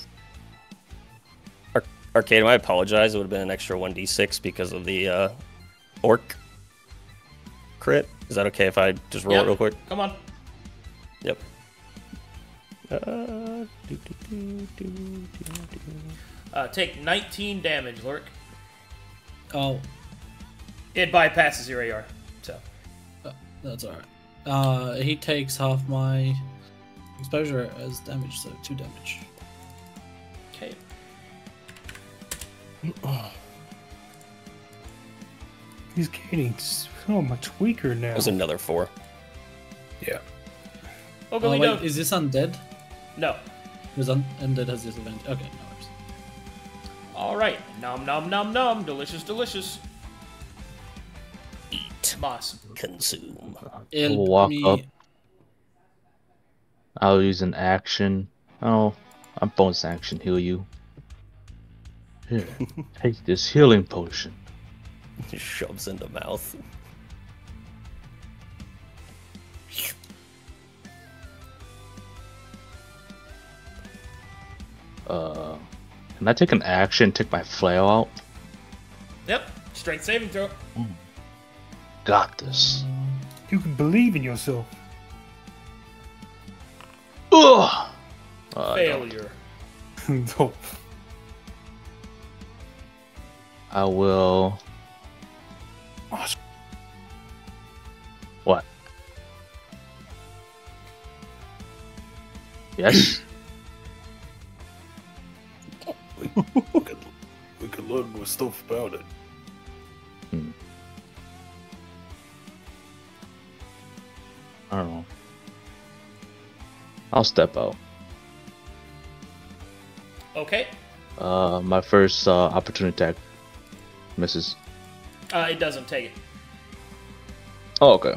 Arcadum, I apologize. It would have been an extra 1d6 because of the orc crit. Is that okay if I just roll it real quick? Come on. Yep. Take 19 damage, Luric. Oh, It bypasses your AR, so. that's alright. He takes half my exposure as damage, so 2 damage. Okay. He's getting so much weaker now. That was another 4. Yeah. Oh, Oh, we wait, don't. is this undead? No. Because undead has disadvantage. Okay, no worries. All right. Nom nom nom nom. Delicious, delicious. Eat. Boss. Consume. Help Walk me. up. I'll use an action. Oh, I'm bonus action heal you. Here, take this healing potion. Just shoves into mouth. Can I take an action, take my flail out? Yep. Strength saving throw. Got this. You can believe in yourself. Ugh! Failure. Oh, I will. What? Yes? we could learn more stuff about it. I don't know. I'll step out. Okay. My first opportunity attack misses. It doesn't take it. Oh, okay.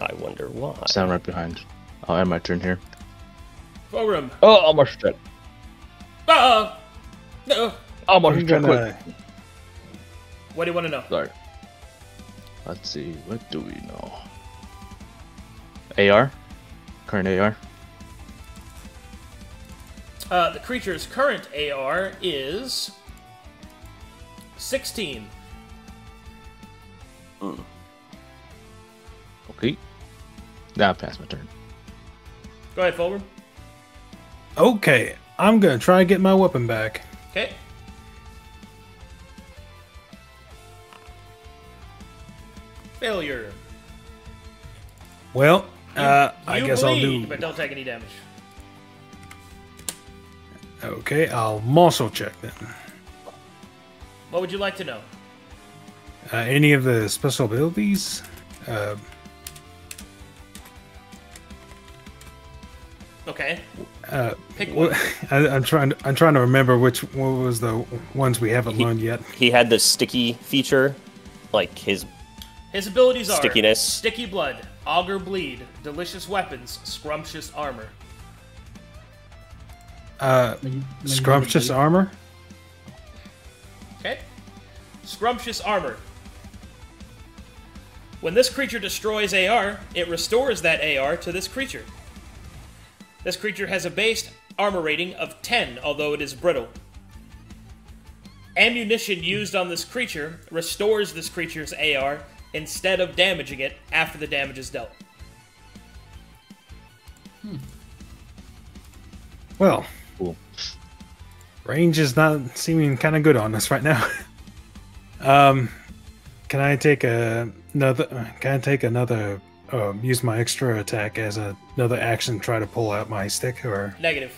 I wonder why. Stand right behind. I'll end my turn here. Fulgrim. Oh, almost check. No. Almost I'm check. gonna. What do you want to know? Sorry. Let's see. What do we know? AR? Current AR? The creature's current AR is 16. Okay. Now I pass my turn. Go ahead, Fulgrim. Okay, I'm gonna try and get my weapon back. Okay. Failure. Well, You I guess I'll bleed, do. but don't take any damage. Okay, I'll muscle check then. What would you like to know? Any of the special abilities? Okay. Pick What, one. I'm trying to remember what was the ones we haven't learned yet. He had the sticky feature, like his His abilities are Stickiness. Sticky Blood, Augur Bleed, Delicious Weapons, Scrumptious Armor. Scrumptious armor. Okay. Scrumptious Armor. When this creature destroys AR, it restores that AR to this creature. This creature has a base armor rating of 10, although it is brittle. Ammunition used on this creature restores this creature's AR instead of damaging it after the damage is dealt. Well, Cool. range is not seeming kind of good on us right now. Can I take another? Can I take another? Use my extra attack as another action. Try to pull out my stick, or Negative.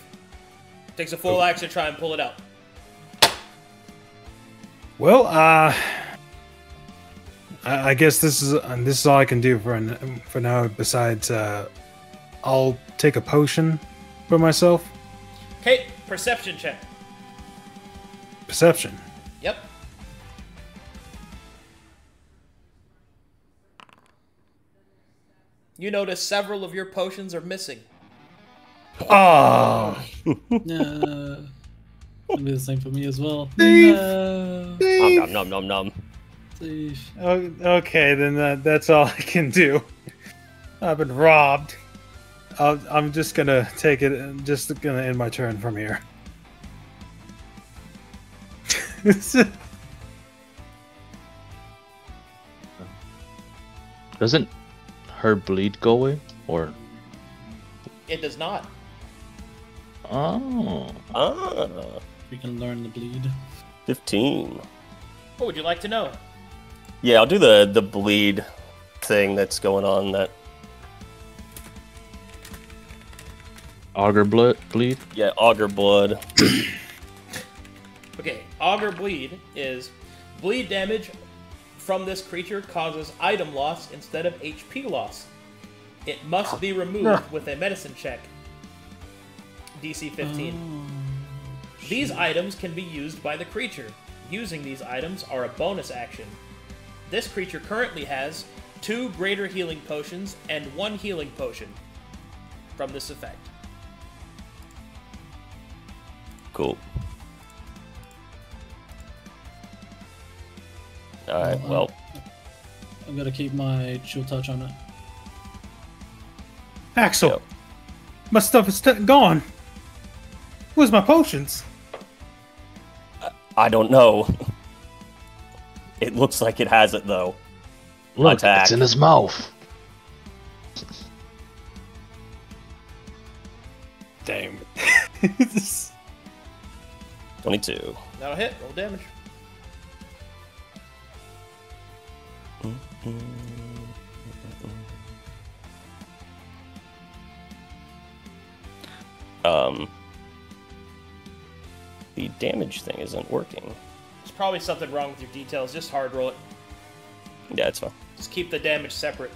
Takes a full action to try and pull it out. Well, I guess this is all I can do for now. Besides, I'll take a potion for myself. Okay, perception check. Perception. Yep. You notice several of your potions are missing. Oh. It'll be the same for me as well. Thief! No. Nom nom nom nom. Thief. Okay, then that's all I can do. I've been robbed. I'm just gonna take it. Just gonna end my turn from here. Doesn't her bleed go away, or? It does not. Oh. We can learn the bleed. 15. What would you like to know? Yeah, I'll do the bleed thing that's going on. That. Auger bleed? Yeah, auger blood. Okay, auger bleed is bleed damage from this creature causes item loss instead of HP loss. It must be removed with a medicine check. DC 15. These items can be used by the creature. Using these items are a bonus action. This creature currently has 2 greater healing potions and 1 healing potion from this effect. Cool. Alright, well. I'm gonna keep my chill touch on it. Axel, Yep. my stuff is gone. Where's my potions? I don't know. It looks like it has it, though. Look, Attack. it's in his mouth. Damn. 22. That'll hit. Roll damage. The damage thing isn't working. There's probably something wrong with your details. Just hard roll it. Yeah, it's fine. Just keep the damage separate.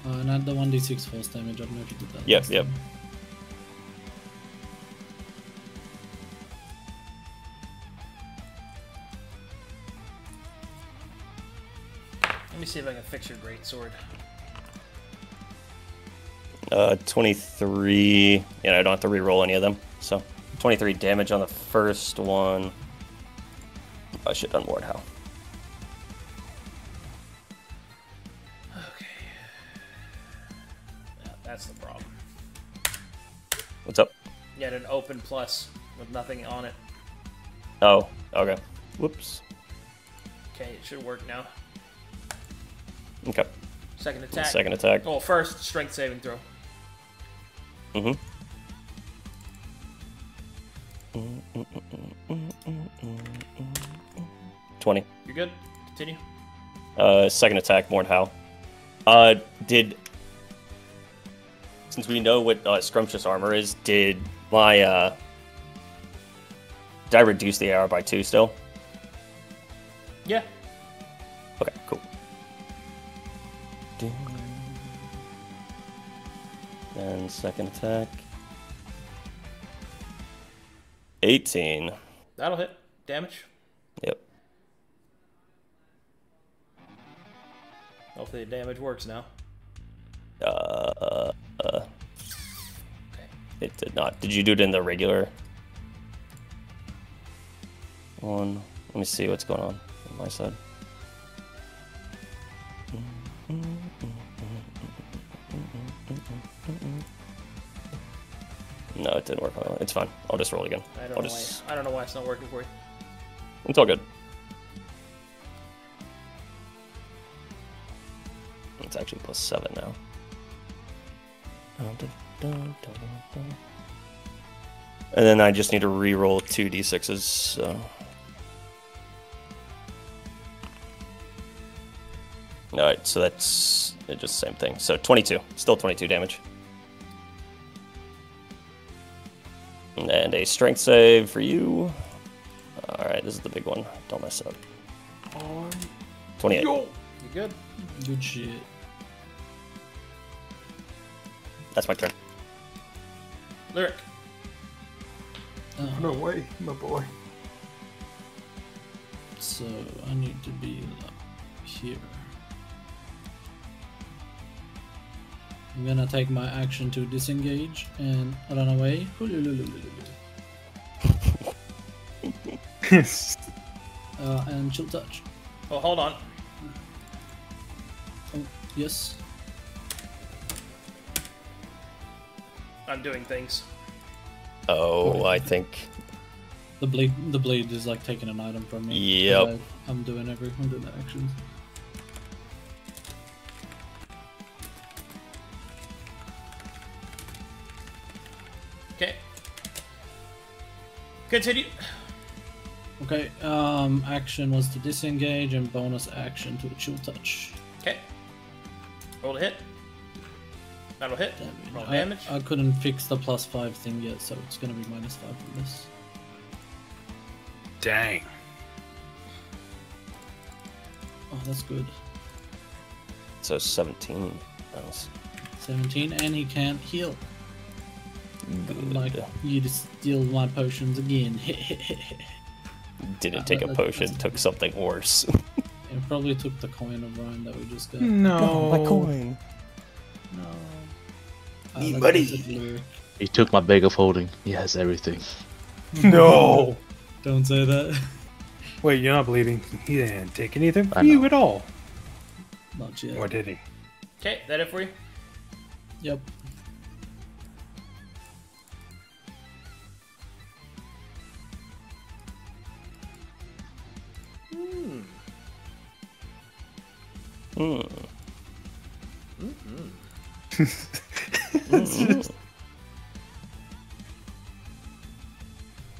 And add the 1d6 force damage. I don't know if you did that. Yep, last yep. time. Let me see if I can fix your greatsword. 23. Yeah, I don't have to re-roll any of them. So, 23 damage on the first one. I should have done more how. Okay. Yeah, that's the problem. What's up? You had an open plus with nothing on it. Oh, okay. Whoops. Okay, it should work now. Okay. Second attack. Second attack. Oh, first, strength saving throw. Mm-hmm. 20. You're good? Continue. Second attack, more how. Since we know what scrumptious armor is, did I reduce the AR by 2 still? Yeah. Okay, cool. And second attack. 18. That'll hit. Damage. Yep. Hopefully the damage works now. Okay. It did not. Did you do it in the regular one? Let me see what's going on my side. No, it didn't work. It's fine. I'll just roll again. I don't know why it's not working for you. It's all good. It's actually +7 now. And then I just need to re-roll 2 d6s. So. Alright, so that's just the same thing. So 22. Still 22 damage. And a strength save for you. Alright, this is the big one. Don't mess up. 28. You good? Good shit. That's my turn. Lyric. No way, my boy. So I need to be here. I'm gonna take my action to disengage and run away. And chill touch. Oh, hold on. Oh, yes. I'm doing things. Oh, I think. The blade is like taking an item from me. Yep. I'm doing the actions. Okay. Continue. Okay, action was to disengage and bonus action to chill touch. Okay. Roll to hit. That'll hit. Roll damage. I couldn't fix the +5 thing yet, so it's gonna be -5 from this. Dang. Oh, that's good. So 17. 17, and he can't heal. Good. Like, you just steal my potions again. Didn't take a potion, took something worse. It probably took the coin of Ryan that we just got. No. my coin. No. Me Let's money. visit Luric. He took my bag of holding. He has everything. No. Don't say that. Wait, you're not bleeding. He didn't take anything I from you know. at all. Not yet. Or did he? Okay, that it for you? Yep.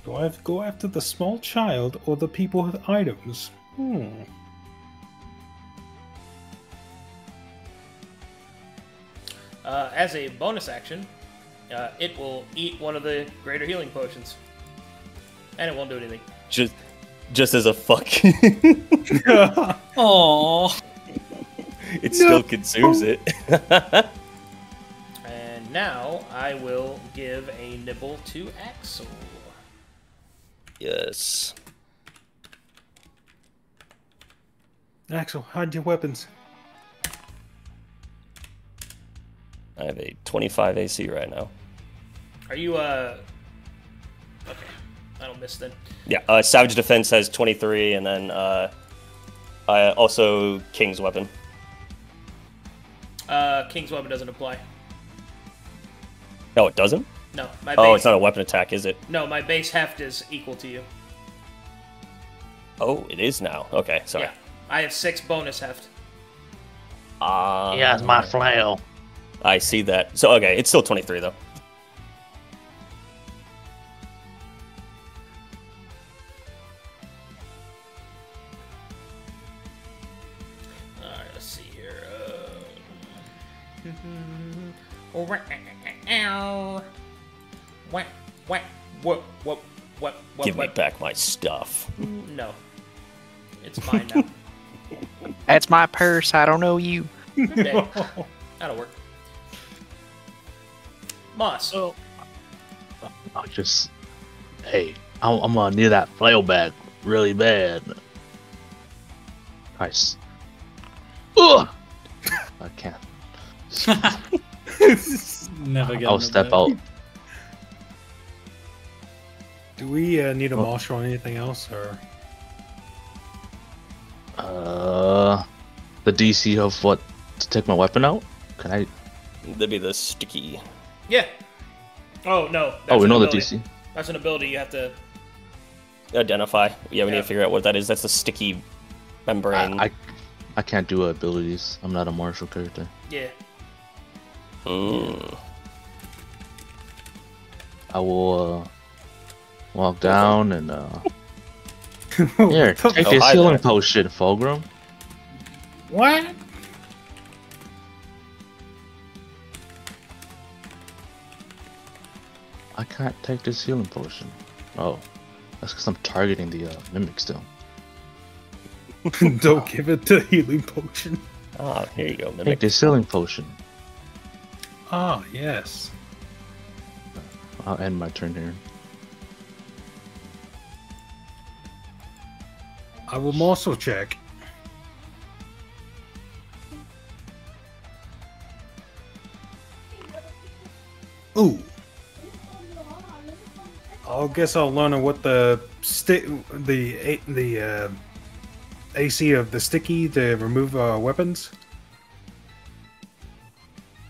Do I have to go after the small child or the people with items? As a bonus action, it will eat one of the greater healing potions. And it won't do anything. Just as a fuck. Aww. It still consumes it. And now I will give a nibble to Axel. Yes. Axel, hide your weapons. I have a 25 AC right now. Are you, okay. I don't miss then. Yeah, Savage Defense has 23, and then I also King's Weapon. King's Weapon doesn't apply. No, it doesn't? No, my base... Oh, it's not a weapon attack, is it? No, my base heft is equal to you. Oh, it is now. Okay, sorry. Yeah, I have 6 bonus heft. He has my flail. I see that. So, okay, it's still 23, though. Alright, let's see here. Give me back my stuff. No. It's mine now. That's my purse. I don't know you. Good day. That'll work. Moss. I'll just... Hey, I'm gonna need that flail back really bad. Nice. Ugh! I can't. Never get I'll step out. Do we need a marshal or anything else, or? The DC of what to take my weapon out? Can I? That'd be the sticky. Yeah. Oh, no. Oh, we an know the ability. DC. That's an ability you have to... Identify. Yeah, we need Yeah. to figure out what that is. That's the sticky membrane. I can't do abilities. I'm not a martial character. Yeah. I will walk down and here, take this hi healing there. potion, Fulgrim. What? I can't take this healing potion. Oh, that's because I'm targeting the mimic still. Don't give it the healing potion. Ah, here you go, Take Mimic. this healing potion. Ah, yes. I'll end my turn here. I will also check. Ooh. I guess I'll learn what the AC of the sticky to remove weapons.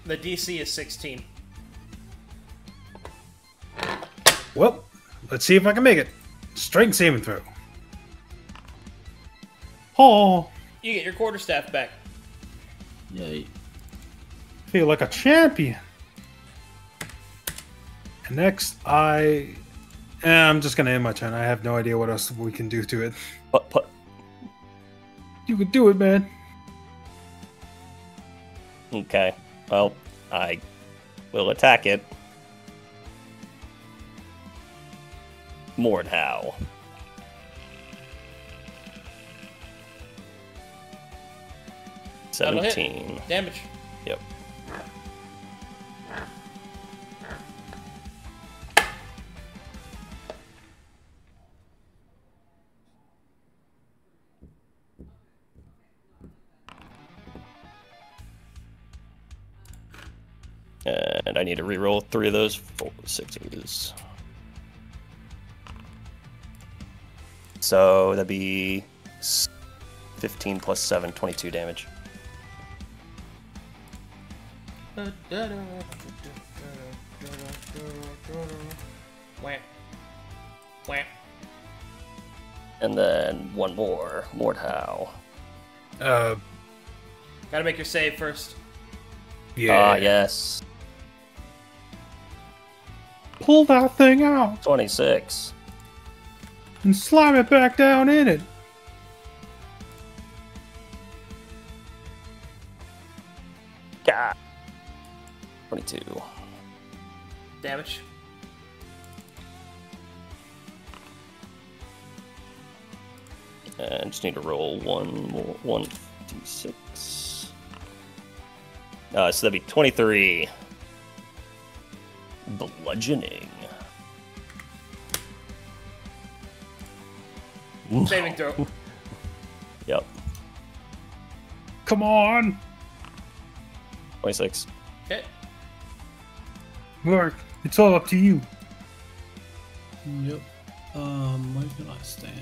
The DC is 16. Well, let's see if I can make it. Strength saving throw. Oh, You get your quarterstaff back. Yay. feel like a champion. And next, I'm just gonna end my turn. I have no idea what else we can do to it. Put. You could do it, man. Okay. Well, I will attack it. Mordhau. That'll hit. 17. Damage. Yep. And I need to reroll 3 of those 4 6s. So that'd be 15 plus 7, 22 damage. Wham. Wham. And then one more. Mordhau. Uh, Gotta make your save first. yeah. Ah, yes. Pull that thing out 26. and slam it back down in it. God. 22. Damage. And just need to roll 1d6. So that'd be 23. Bludgeoning. Saving throw. Yep. Come on, 26. Okay. Mark. It's all up to you. Yep. Where can I stand?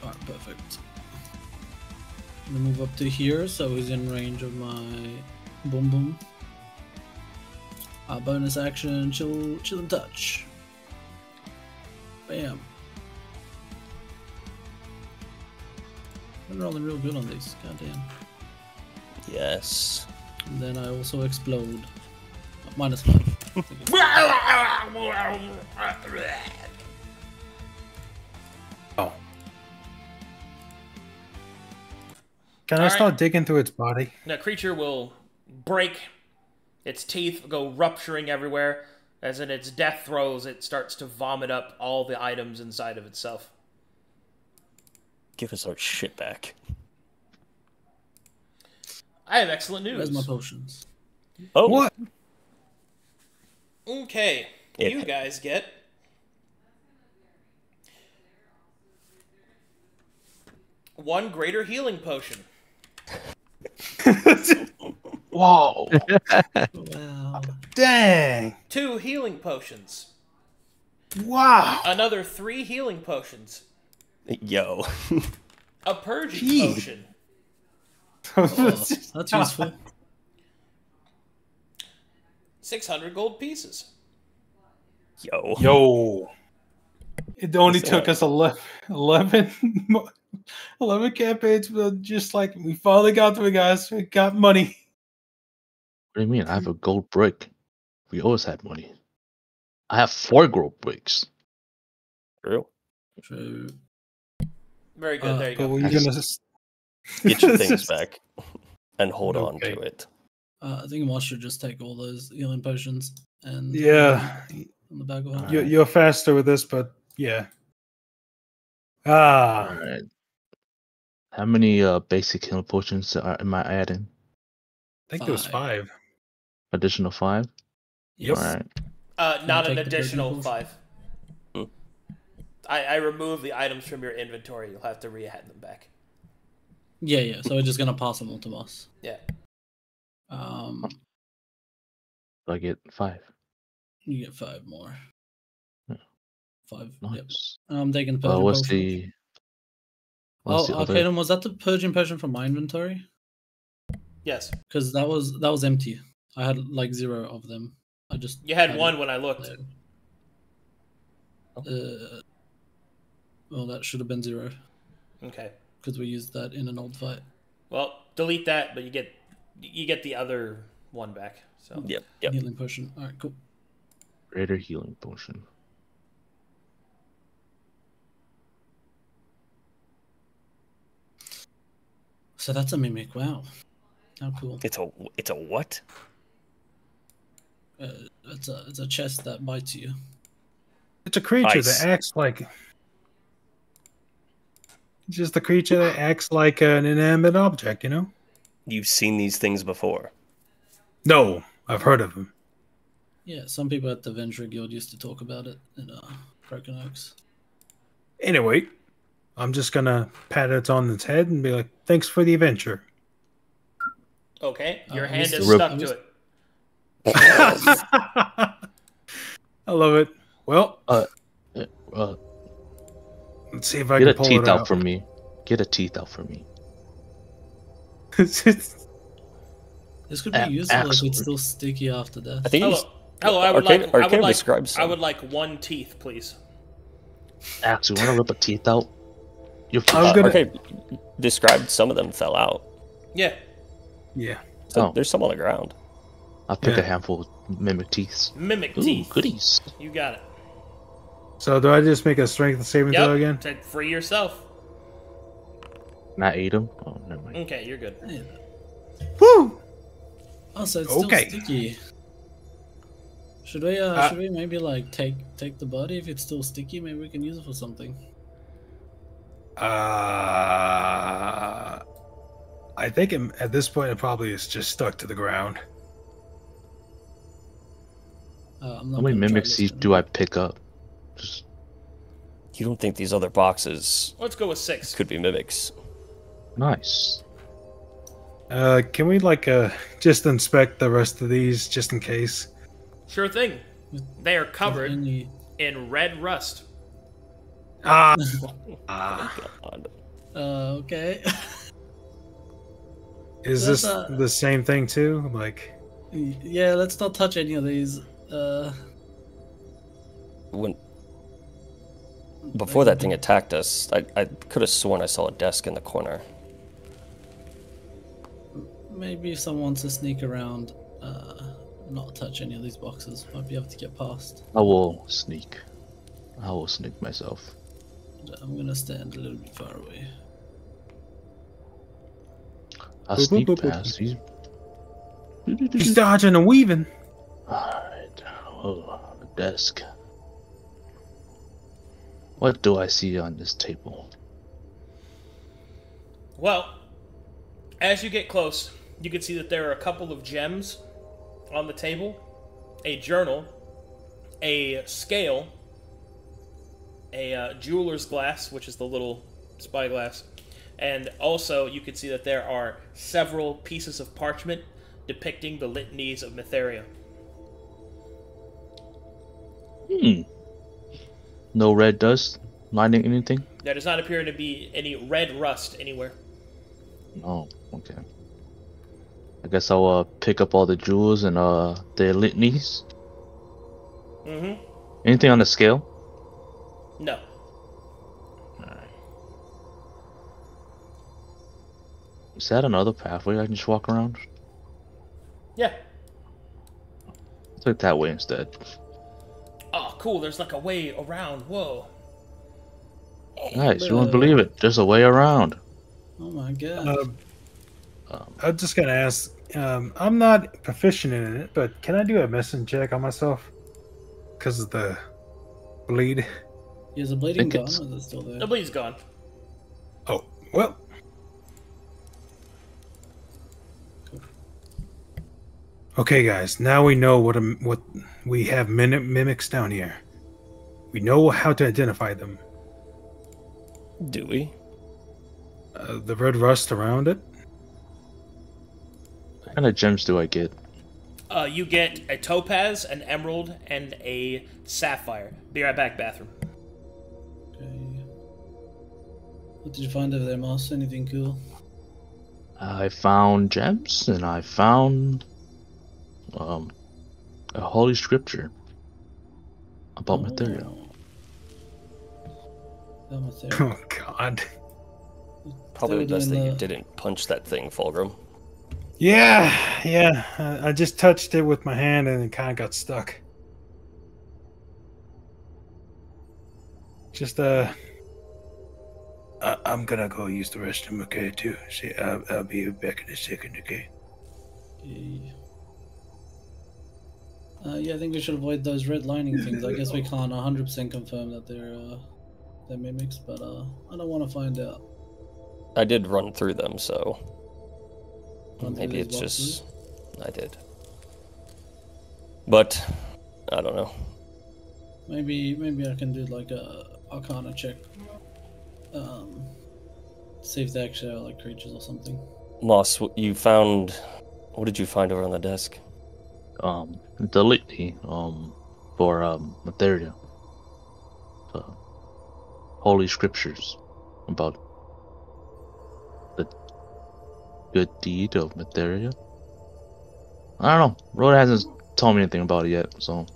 Alright, perfect. I'm gonna move up to here, so he's in range of my boom boom. Bonus action, chill and touch. Bam. I'm rolling real good on these, goddamn. Yes. And then I also explode. -5. Oh. Can I Alright. start digging through its body? The creature will break. Its teeth go rupturing everywhere. As in its death throes, it starts to vomit up all the items inside of itself. Give us our shit back. I have excellent news. Where's my potions? Oh. What? Okay, Yeah. you guys get one greater healing potion, Whoa! Wow. Dang! 2 healing potions, Wow! another 3 healing potions, Yo. a purging Gee. potion, Oh, that's useful. 600 gold pieces. Yo. Yo! It only What's took that? us 11 campaigns, but just like we finally got to it, guys. We got money. What do you mean? I have a gold brick. We always had money. I have 4 gold bricks. True. True. Very good, there you But go. were you gonna Get your things back and hold on Okay. to it. I think Moss should just take all those healing potions and Yeah, on the bag of holding. you're faster with this, but yeah. Ah, Alright. How many basic healing potions am I adding? I think there was 5. Additional 5? Yes. Alright. Not Can an I take the additional potion? 5. I removed the items from your inventory. You'll have to re-add them back. Yeah. So we're just gonna pass them on to Moss. Yeah. I get 5. You get 5 more. Yeah. 5. Nice. Yep. I'm taking the purging What's potion. the... What's the other... Arcadum, was that the purging potion from my inventory? Yes. Because that was empty. I had like 0 of them. You had 1 when I looked. Well, that should have been 0. Okay. Because we used that in an old fight. Well, delete that, but you get the other one back. So. Yep. Healing potion. All right, cool. Greater healing potion. So that's a mimic. Wow. How cool. It's a what? It's a chest that bites you. it's a creature Ice. that acts like... It's just a creature that acts like an inanimate object, you know? You've seen these things before. No, I've heard of them. Yeah, some people at the Venture Guild used to talk about it in Broken Oaks. Anyway, I'm just gonna pat it on its head and be like, thanks for the adventure. Okay. Your I'm hand still- is stuck I'm to just- it. I love it. Well, let's see if I Get can a pull teeth it out out. for me. Get a teeth out for me. This could be useful if Axel. it's still sticky after death. I think he's... Hello. I would Arcadum like describes I some. would like 1 teeth, please. Axel, you wanna rip a teeth out? You're I'm gonna- Arcade described some of them fell out. Yeah. Yeah. So Oh. there's some on the ground. I'll pick Yeah. a handful of mimic teeth. Mimic Ooh, teeth. goodies. You got it. So do I just make a strength saving throw again? To free yourself. Not eat them? Oh, never mind. Okay, you're good. Yeah. Woo! Oh, so it's Okay. still sticky. Should we maybe like take the body if it's still sticky? Maybe we can use it for something. I think at this point it probably is just stuck to the ground. I'm not How many gonna try mimic this teeth one. do I pick up? Just You don't think these other boxes Let's go with 6. could be mimics? nice. Can we just inspect the rest of these just in case? Sure thing. They are covered Any- in red rust. God. Okay. Is That's, this the same thing too? Like, Yeah, let's not touch any of these. Before that thing attacked us, I could have sworn I saw a desk in the corner. Maybe if someone wants to sneak around, not touch any of these boxes, might be able to get past. I will sneak. I will sneak myself. I'm gonna stand a little bit far away. I'll Boop, sneak boop, boop, boop. past you. he's dodging and weaving. Alright. Oh, the desk. What do I see on this table? Well, as you get close, you can see that there are a couple of gems on the table, a journal, a scale, a jeweler's glass, which is the little spyglass, and also you can see that there are several pieces of parchment depicting the litanies of Mytheria. No red dust lining anything? There does not appear to be any red rust anywhere. Oh, okay. I guess I'll pick up all the jewels and the litanies. Mm-hmm. Anything on the scale? No. Alright. Is that another pathway I can just walk around? Yeah. Let's take that way instead. Oh, cool. There's like a way around. Whoa. Nice, you won't believe it. There's a way around. Oh my god. I'm just gonna ask. I'm not proficient in it, but can I do a medicine check on myself? Because of the bleed. Is the bleeding gone, or is it still there? The bleed's gone. Oh well. Okay, guys. Now we know what we have mimics down here. We know how to identify them. Do we? The red rust around it. What kind of gems do I get? You get a topaz, an emerald, and a sapphire. Be right back, bathroom. Okay. What did you find over there, Moss? Anything cool? I found gems, and I found a holy scripture about material. Oh God. Probably the best that you didn't punch that thing, Fulgrim. Yeah. I just touched it with my hand and it kind of got stuck. Just I'm gonna go use the restroom, okay? Too. See, I'll be back in a second, okay? Yeah, I think we should avoid those red lining things. I guess we can't 100% confirm that they're mimics, but I don't want to find out. I did run through them, so maybe it's boxes? just I did. But I don't know. Maybe I can do like a Arcana check. See if they actually are like creatures or something. Moss, you found. What did you find over on the desk? The litany for material. The holy scriptures about the good deed of material. I don't know. Rota hasn't told me anything about it yet, so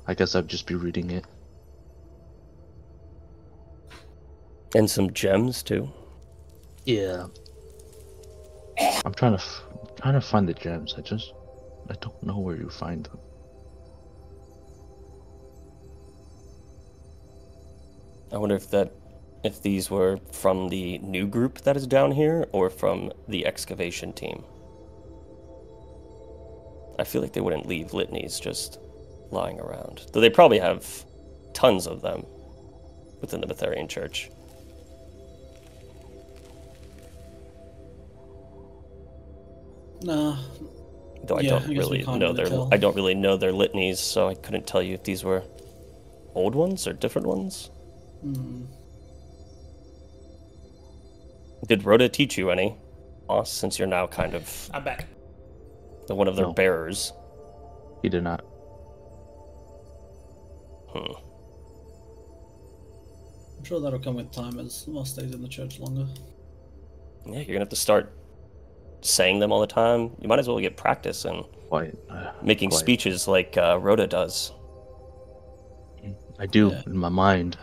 I guess I'd just be reading it. And some gems too. Yeah. I'm trying to find the gems. I don't know where you find them. I wonder if these were from the new group that is down here or from the excavation team. I feel like they wouldn't leave litanies just lying around. Though they probably have tons of them within the Betharian Church. Nah. Though I don't really know their litanies, so I couldn't tell you if these were old ones or different ones. Did Rota teach you any, Moss, since you're now kind of I'm back. One of their bearers? He did not. I'm sure that'll come with time as Moss stays in the church longer. Yeah, you're gonna have to start saying them all the time. You might as well get practice and making speeches like Rota does. I do in my mind.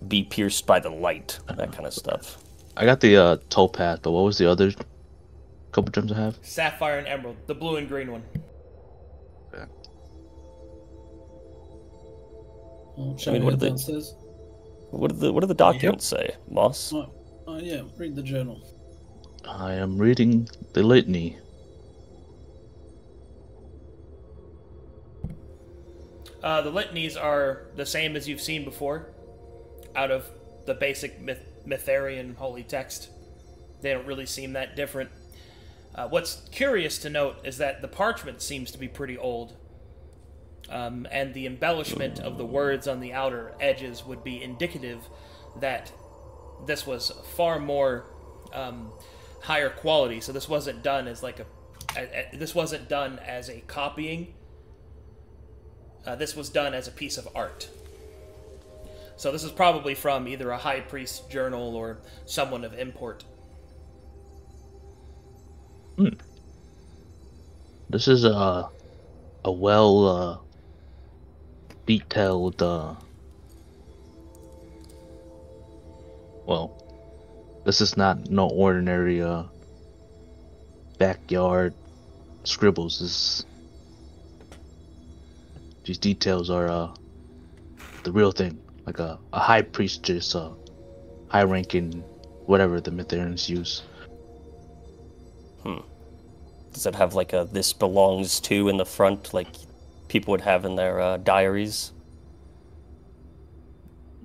Be pierced by the light, that kind of stuff. I got the topaz, but what was the other couple gems I have? Sapphire and emerald, the blue and green one. Okay. Well, I mean, what do the documents say, Moss? Yeah, read the journal. I am reading the litany. The litanies are the same as you've seen before, out of the basic Mytharian holy text. They don't really seem that different. What's curious to note is that the parchment seems to be pretty old, and the embellishment of the words on the outer edges would be indicative that this was far more higher quality. So this wasn't done as like this wasn't done as a copying. This was done as a piece of art. So this is probably from either a high priest's journal or someone of import. This is a well detailed well, this is not no ordinary backyard scribbles. These details are the real thing, like a high priestess, high ranking, whatever the Mytharians use. Does it have like a "this belongs to" in the front, like people would have in their diaries?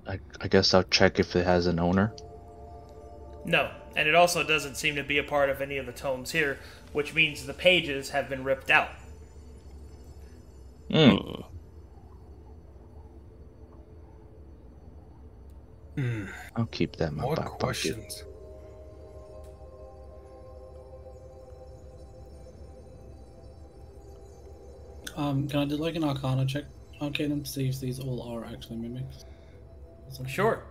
I guess I'll check if it has an owner. No, and it also doesn't seem to be a part of any of the tomes here, which means the pages have been ripped out. I'll keep that in my More back pocket. questions. Can I do like an Arcana check, Arcadum, to see if these all are actually mimics? Sure.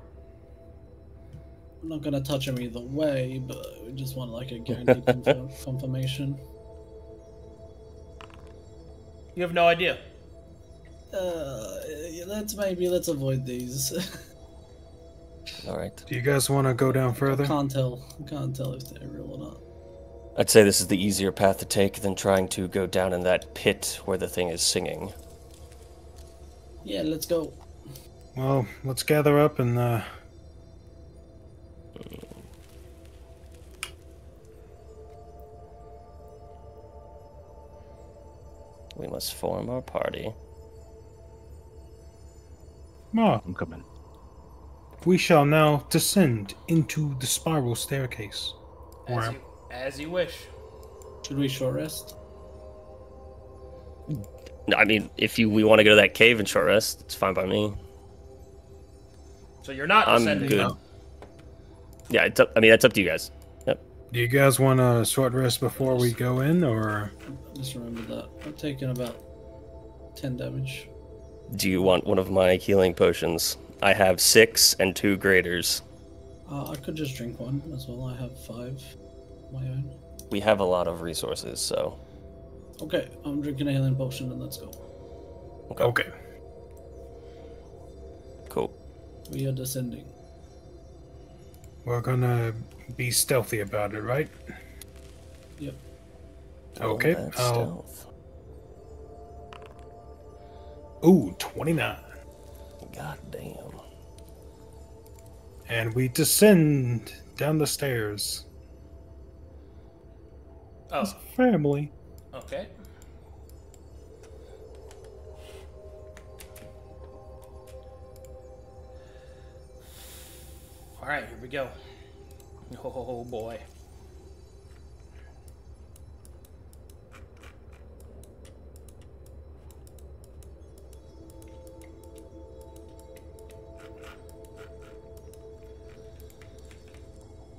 I'm not gonna touch them either way, but we just want like a guaranteed confirmation. You have no idea. Let's avoid these. All right. Do you guys want to go down further? Can't tell if they're real or not. I'd say this is the easier path to take than trying to go down in that pit where the thing is singing. Yeah, let's go. Well, let's gather up and We must form our party. I'm coming. We shall now descend into the spiral staircase. As you wish. Should we short rest? No, I mean, if we want to go to that cave and short rest, it's fine by me. So you're not I'm descending. good. No? Yeah, that's up to you guys. Yep. Do you guys want a short rest before we go in, or? Just remember that. I'm taking about 10 damage. Do you want one of my healing potions? I have 6 and 2 graders. I could just drink one as well. I have 5 of my own. We have a lot of resources, so... Okay, I'm drinking a healing potion and let's go. Okay. Cool. We are descending. We're gonna be stealthy about it, right? Yep. Okay. Oh, that's stealth. Ooh, 29. God damn. And we descend down the stairs. Oh. As a family. Okay. Alright, here we go. Oh boy.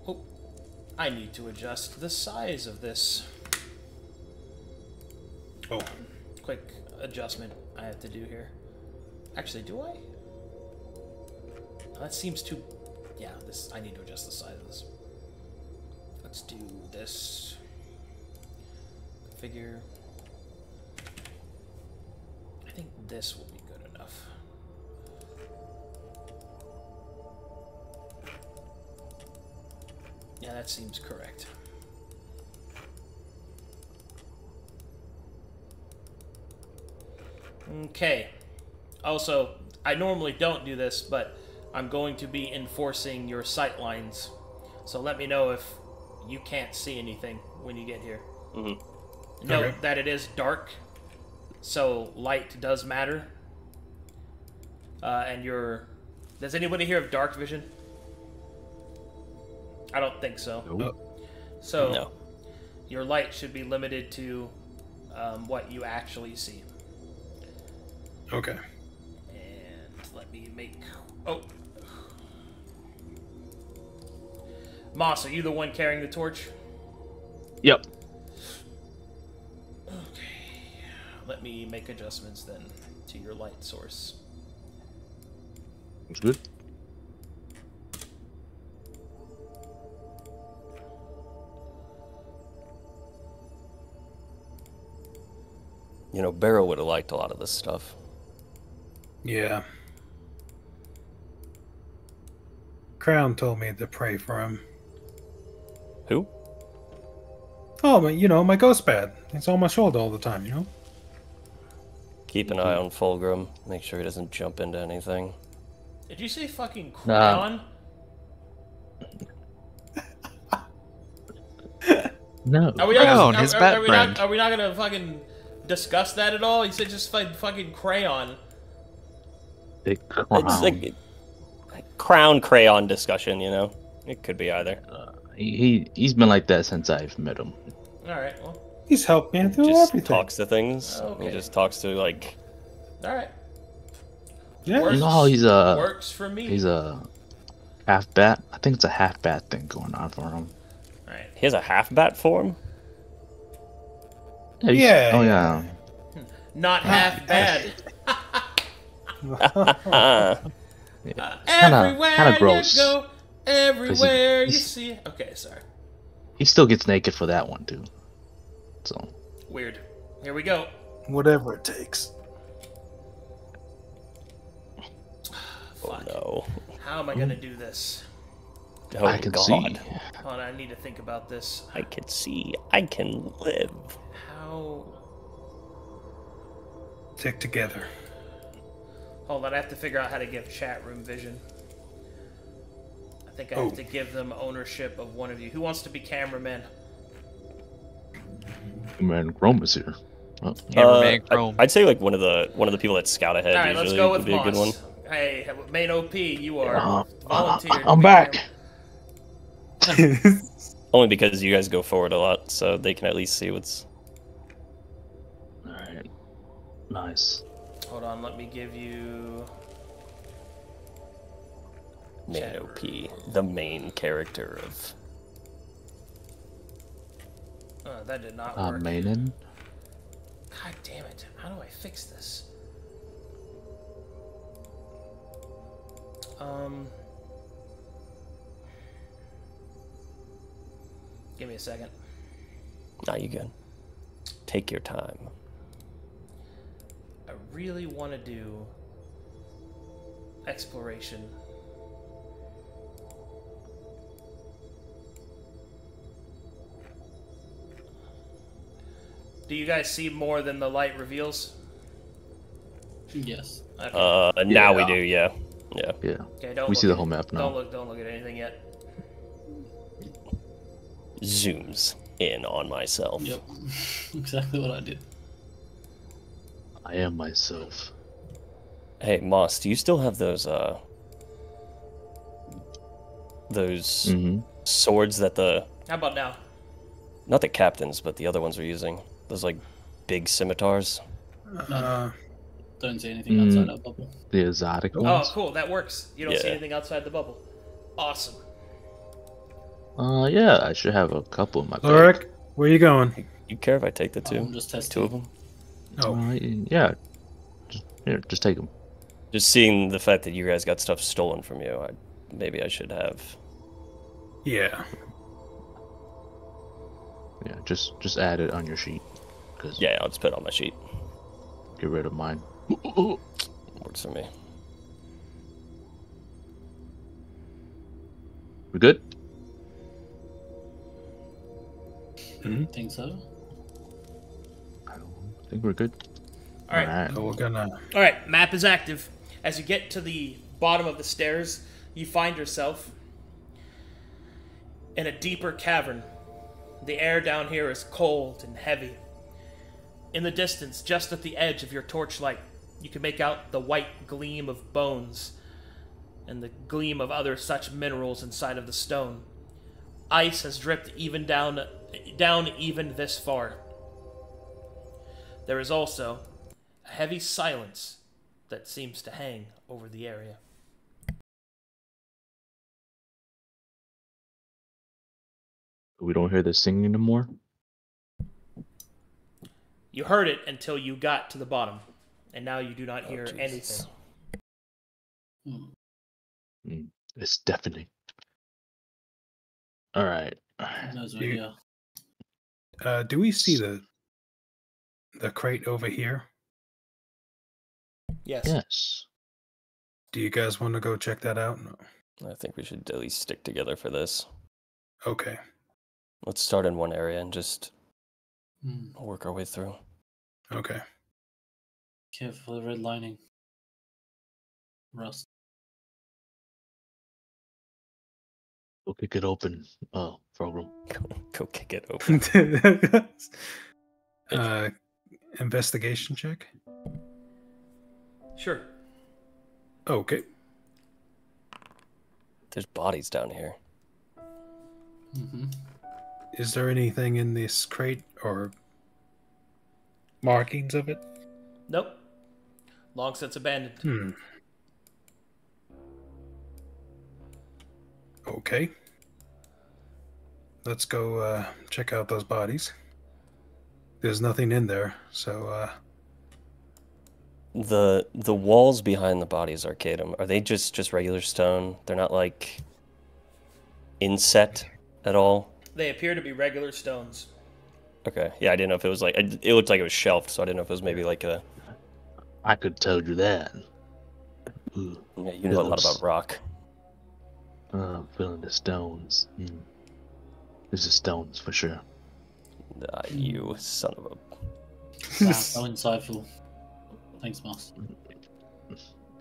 Oh, I need to adjust the size of this. Oh. Quick adjustment I have to do here. Actually, do I? That seems too... Yeah, this. I need to adjust the size of this. Let's do this. Configure. I think this will be good enough. Yeah, that seems correct. Okay. Also, I normally don't do this, but I'm going to be enforcing your sight lines. So let me know if you can't see anything when you get here. Mm-hmm. Note that it is dark, so light does matter. And your... Does anybody here have dark vision? I don't think so. Nope. So, no. Your light should be limited to what you actually see. Okay. And let me make... Oh. Moss, are you the one carrying the torch? Yep. Okay. Let me make adjustments then to your light source. That's good. You know, Beryl would have liked a lot of this stuff. Yeah. Crown told me to pray for him. Who? Oh, my ghost pad. It's on my shoulder all the time, you know? Keep an eye on Fulgrim. Make sure he doesn't jump into anything. Did you say fucking Crown? No. Are we Crayon, not, his bat friend. are we not gonna fucking discuss that at all? He said just fucking crayon. Big crown. It's like crown crayon discussion, you know? It could be either. He's been like that since I've met him. Alright, well. He's helped me through Just everything. talks to things. Okay. He just talks to, like... Alright. Yeah. Works, You know how works for me. he's a half bat? I think it's a half bat thing going on for him. Alright. He has a half-bat form? Yeah. Oh yeah. Not half bad. Kinda Everywhere gross. you go, everywhere you he's- see. Okay, sorry. He still gets naked for that one too. So Weird. Here we go. Whatever it takes. Oh, Fuck. no. How am I gonna do this? Oh, I can God. see. Hold on, I need to think about this. I can see. I can live. How? Stick together. Hold on, I have to figure out how to give chat room vision. I think I have to give them ownership of one of you. Who wants to be cameraman? Man, Chrome is here. Oh, Cameraman Chrome. I'd say like one of the people that scout ahead All right, usually let's go would with be a good one. Moss. Hey, main OP, you are volunteered. I'm back. Only because you guys go forward a lot, so they can at least see what's. All right. Nice. Hold on, let me give you. IMainOP, the main character of. That did not work. Mainin. God damn it! How do I fix this? Give me a second. Nah, you good. Take your time. I really want to do exploration. Do you guys see more than the light reveals? Yes. Okay. Now we do, yeah. Yeah. Yeah. Okay, don't We look see the at- whole map now. Don't look at anything yet. Zooms in on myself. Yep. Exactly what I did. I am myself. Hey, Moss, do you still have those Mm-hmm. swords that How about now? not the captains, but the other ones were using? Those like big scimitars? Don't see anything outside that bubble. The exotic Oh, ones. cool. That works. You don't see Yeah. anything outside the bubble. Awesome. Yeah, I should have a couple in my bag. Luric, where you going? You care if I take the two? I'm just Two testing. of them? Yeah. Just take them. Just seeing the fact that you guys got stuff stolen from you, maybe I should have. Yeah. Yeah, just add it on your sheet. Cause Yeah, I'll just put it on my sheet. get rid of mine. Works for me. We good? Think so. I think we're good. All right. So we're gonna. All right. Map is active. As you get to the bottom of the stairs, you find yourself in a deeper cavern. The air down here is cold and heavy. In the distance, just at the edge of your torchlight, you can make out the white gleam of bones and the gleam of other such minerals inside of the stone. Ice has dripped even down even this far. There is also a heavy silence that seems to hang over the area. We don't hear the singing anymore. You heard it until you got to the bottom, and now you do not hear Jesus. anything. It's deafening. All right. Knows You- where we are. Do we see the crate over here? Yes. Yes. Do you guys want to go check that out? No. I think we should at least stick together for this. Okay. Let's start in one area and just Hmm. work our way through. Okay. Careful, the red lining. Rust. Go kick it open, Fulgrim. Go kick it open. Investigation check. Sure. Okay. There's bodies down here. Mm-hmm. Is there anything in this crate or markings of it? Nope. Long since abandoned. Okay. Let's go check out those bodies. There's nothing in there, so The walls behind the bodies, Arcadum, are they just regular stone? They're not like inset at all? They appear to be regular stones. Okay. Yeah, I didn't know if it was like it looked like it was shelved, so I didn't know if it was maybe like a. I could tell you that. Ooh, Yeah, you know a lot about rock. I'm feeling the stones. This is stones for sure. You son of a. Wow, so insightful. Thanks, Moss.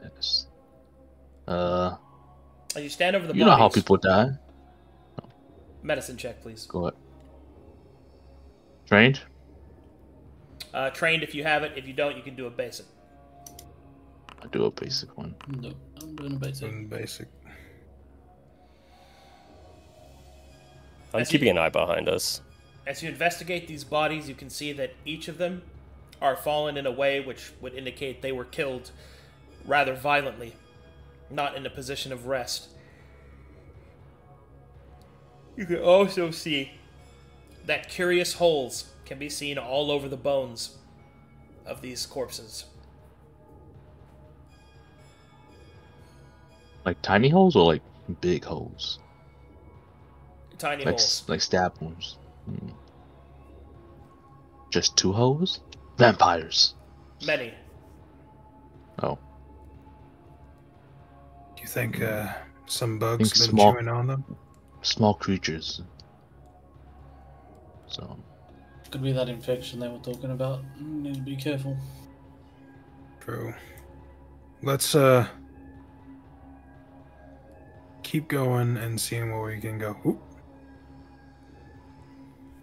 Yes. As you stand over the You bodies. know how people die. Medicine check, please. Go ahead. Trained? Trained if you have it. If you don't, you can do a basic. I do a basic one. No, I'm doing a basic. basic. I'm keeping an eye behind us. As you investigate these bodies, you can see that each of them are fallen in a way which would indicate they were killed rather violently, not in a position of rest. You can also see that curious holes can be seen all over the bones of these corpses. Like tiny holes or like big holes? Tiny Like holes. like stab wounds. Just 2 holes? Vampires. Many. Oh. Do you think some bugs Think been chewing on them? Small creatures. So Could be that infection they were talking about. Need to be careful. True. Let's keep going and seeing where we can go. Oop.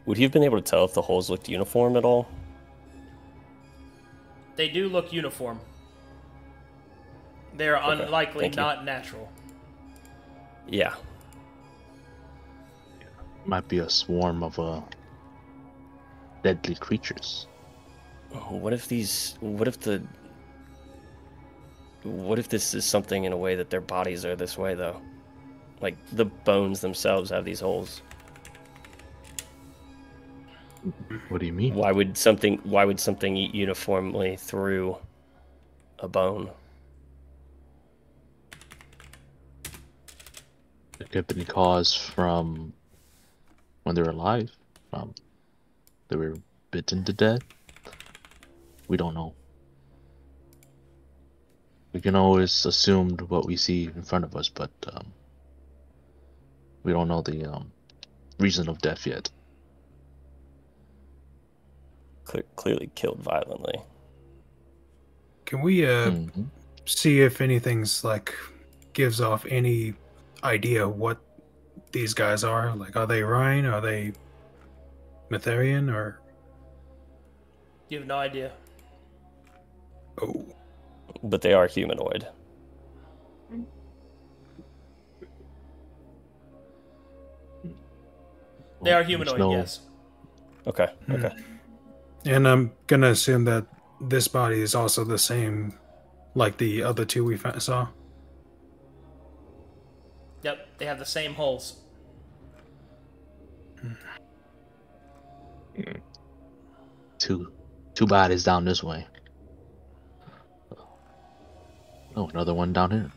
Would he have been able to tell if the holes looked uniform at all? They do look uniform. They are Okay, unlikely thank you. not natural. Yeah. might be a swarm of deadly creatures. Oh, what if this is something in a way that their bodies are this way though? Like the bones themselves have these holes. What do you mean? Why would something eat uniformly through a bone? It could have been caused from when they were alive. They were bitten to death. We don't know. We can always assume what we see in front of us, but we don't know the reason of death yet. Clearly killed violently. Can we see if anything's like gives off any idea what these guys are? Like, are they Rhine? Are they Metherian? Or You have no idea. oh, But they are humanoid. They are humanoid, no- yes. Okay. Okay. and I'm gonna assume that this body is also the same, like the other two we saw. Yep, they have the same holes. Two bodies down this way. Oh, another one down here.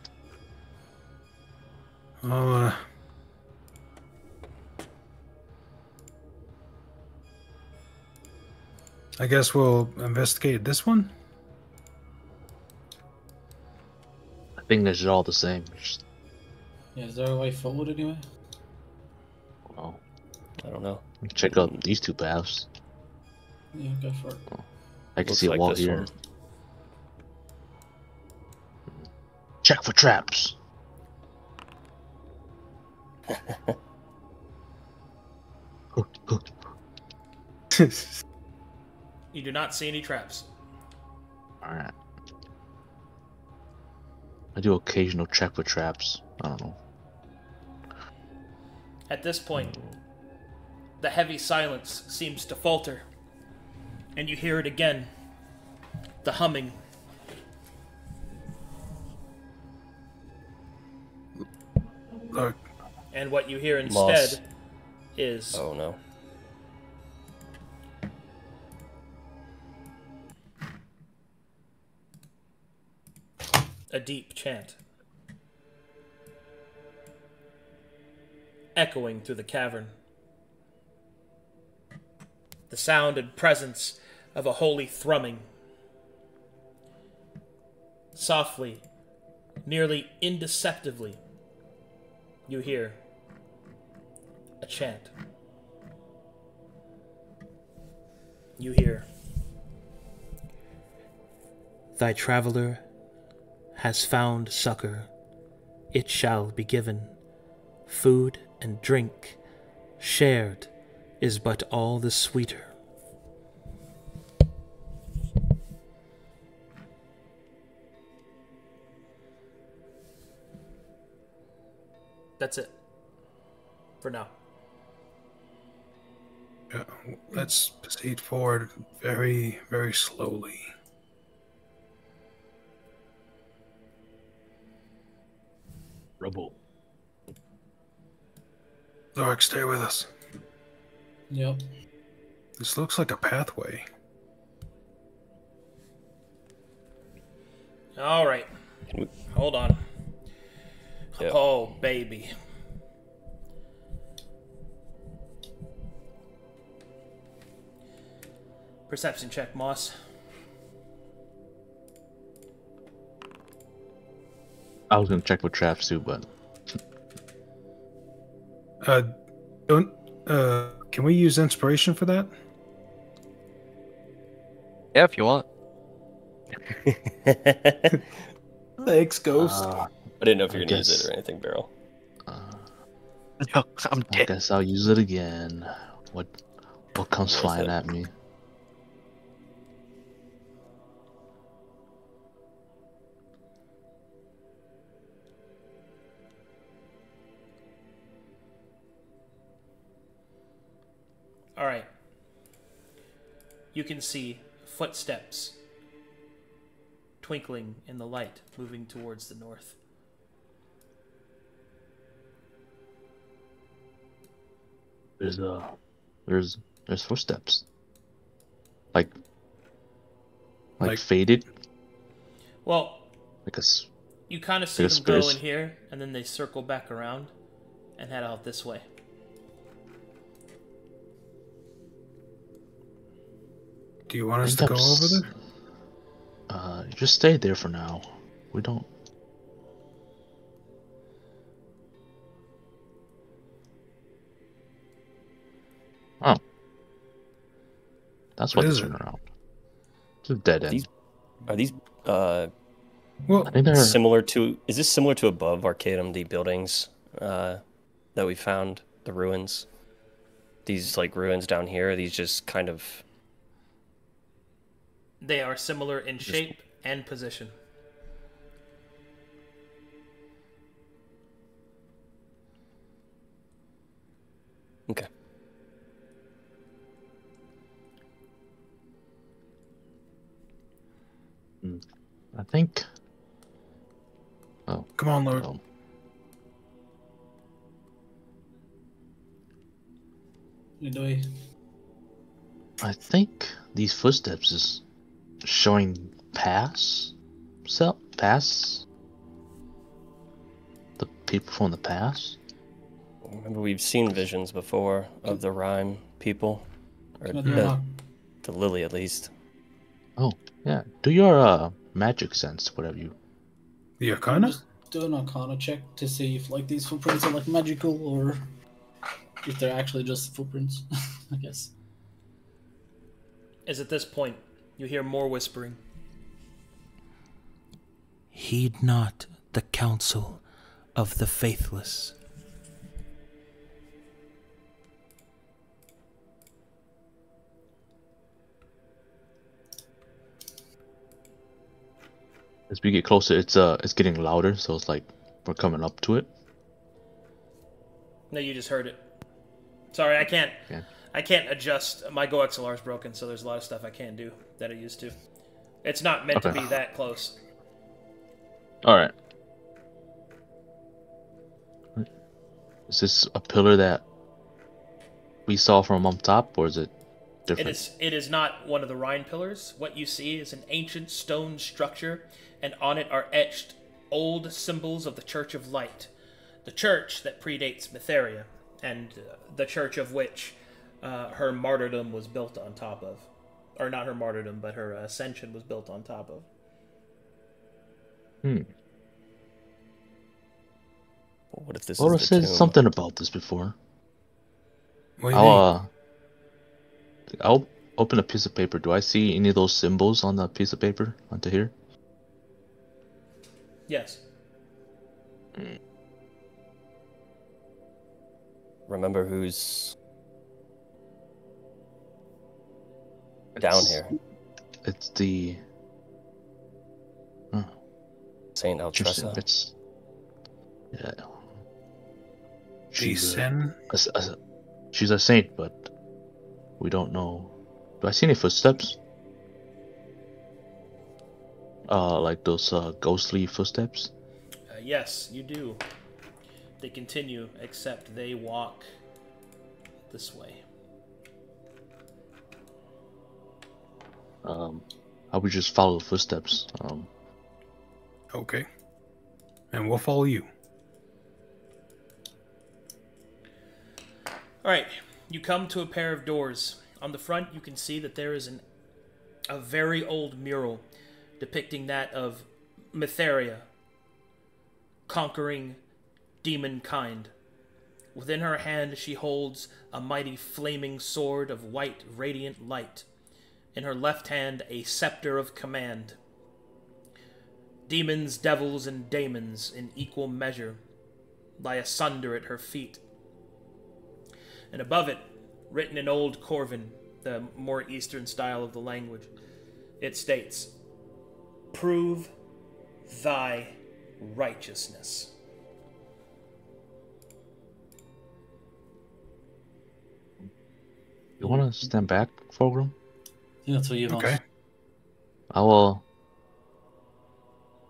Oh, I guess we'll investigate this one. I think they're all the same. Just, Yeah, is there a way forward anyway? well, I don't know. check out these two paths. Yeah, go for it. I can Looks see a like wall this here. one. Check for traps. You do not see any traps. Alright. I do occasional check for traps. I don't know. At this point, the heavy silence seems to falter, and you hear it again. The humming. Look. And what you hear instead is... Oh, no. a deep chant, echoing through the cavern. The sound and presence of a holy thrumming. Softly, nearly imperceptibly, you hear a chant. You hear, "Thy traveler has found succor. It shall be given. Food and drink shared is but all the sweeter." That's it. For now. Yeah, let's proceed forward very, very slowly. Rubble. Luric, stay with us. Yep. This looks like a pathway. All right. Hold on. Yep. Oh, baby. Perception check, Moss. I was gonna check for traps too, but can we use inspiration for that? Yeah, if you want. Thanks, Ghost. I didn't know if you were I going to use guess- it or anything, Beryl. No, I'm I dead. guess I'll use it again. What comes What is flying it? at me? All right. You can see footsteps twinkling in the light, moving towards the north. There's footsteps. Like Like- faded. Well, Like a s- you kind of see Like a them go spears? in here, and then they circle back around and head out this way. Do you want us think to go I'm over s- there? Just stay there for now. We don't. Oh. That's What what is they it? turn around. It's a dead end. Are these Well, I think they're similar to... Is this similar to above Arcadum, the buildings that we found, the ruins? These, like, ruins down here, are these just kind of... They are similar in shape and position. Okay. I think. Oh. come on, Lord. Oh. Do we? I think these footsteps is showing past the people from the past. Remember, we've seen visions before of the Rhyme people. Or Can I do an the Lily, at least. Oh, yeah. Do your magic sense, whatever you. The Arcana? Just do an Arcana check to see if like these footprints are like magical or if they're actually just footprints. I guess. As at this point, you hear more whispering. "Heed not the counsel of the faithless." As we get closer, it's getting louder, so it's like we're coming up to it. No, you just heard it. Sorry, I can't. Yeah. I can't adjust. My Go XLR is broken, so there's a lot of stuff I can't do that I used to. It's not meant to be that close. All right. Is this a pillar that we saw from up top, or is it different? It is not one of the Rhine pillars. What you see is an ancient stone structure, and on it are etched old symbols of the Church of Light, the church that predates Mytheria, and the church of which her martyrdom was built on top of. Or not her martyrdom, but her ascension was built on top of. What if this Laura is the said tomb? something about this before. What do you mean? I'll open a piece of paper. Do I see any of those symbols on the piece of paper onto here? Yes. Remember who's down here? It's the Saint Altressa. It's yeah. She's she's a saint, but we don't know. Do I see any footsteps? Like those ghostly footsteps? Yes, you do. They continue, except they walk this way. I would just follow the footsteps. Okay. And we'll follow you. Alright, you come to a pair of doors. On the front, you can see that there is a very old mural depicting that of Mytheria conquering demon kind. Within her hand, she holds a mighty flaming sword of white, radiant light. In her left hand, a scepter of command. Demons, devils, and daemons, in equal measure, lie asunder at her feet. And above it, written in Old Corvan, the more eastern style of the language, it states, "Prove thy righteousness." You want to stand back, Fulgrim? Yeah, that's what you've Okay. asked. I will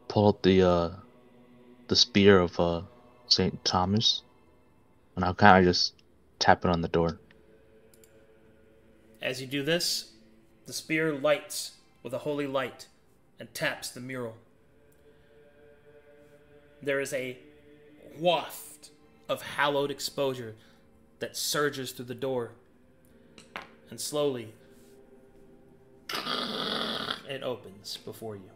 pull out the spear of Saint Thomas, and I'll kind of just tap it on the door. As you do this, the spear lights with a holy light and taps the mural. There is a waft of hallowed exposure that surges through the door, and slowly it opens before you.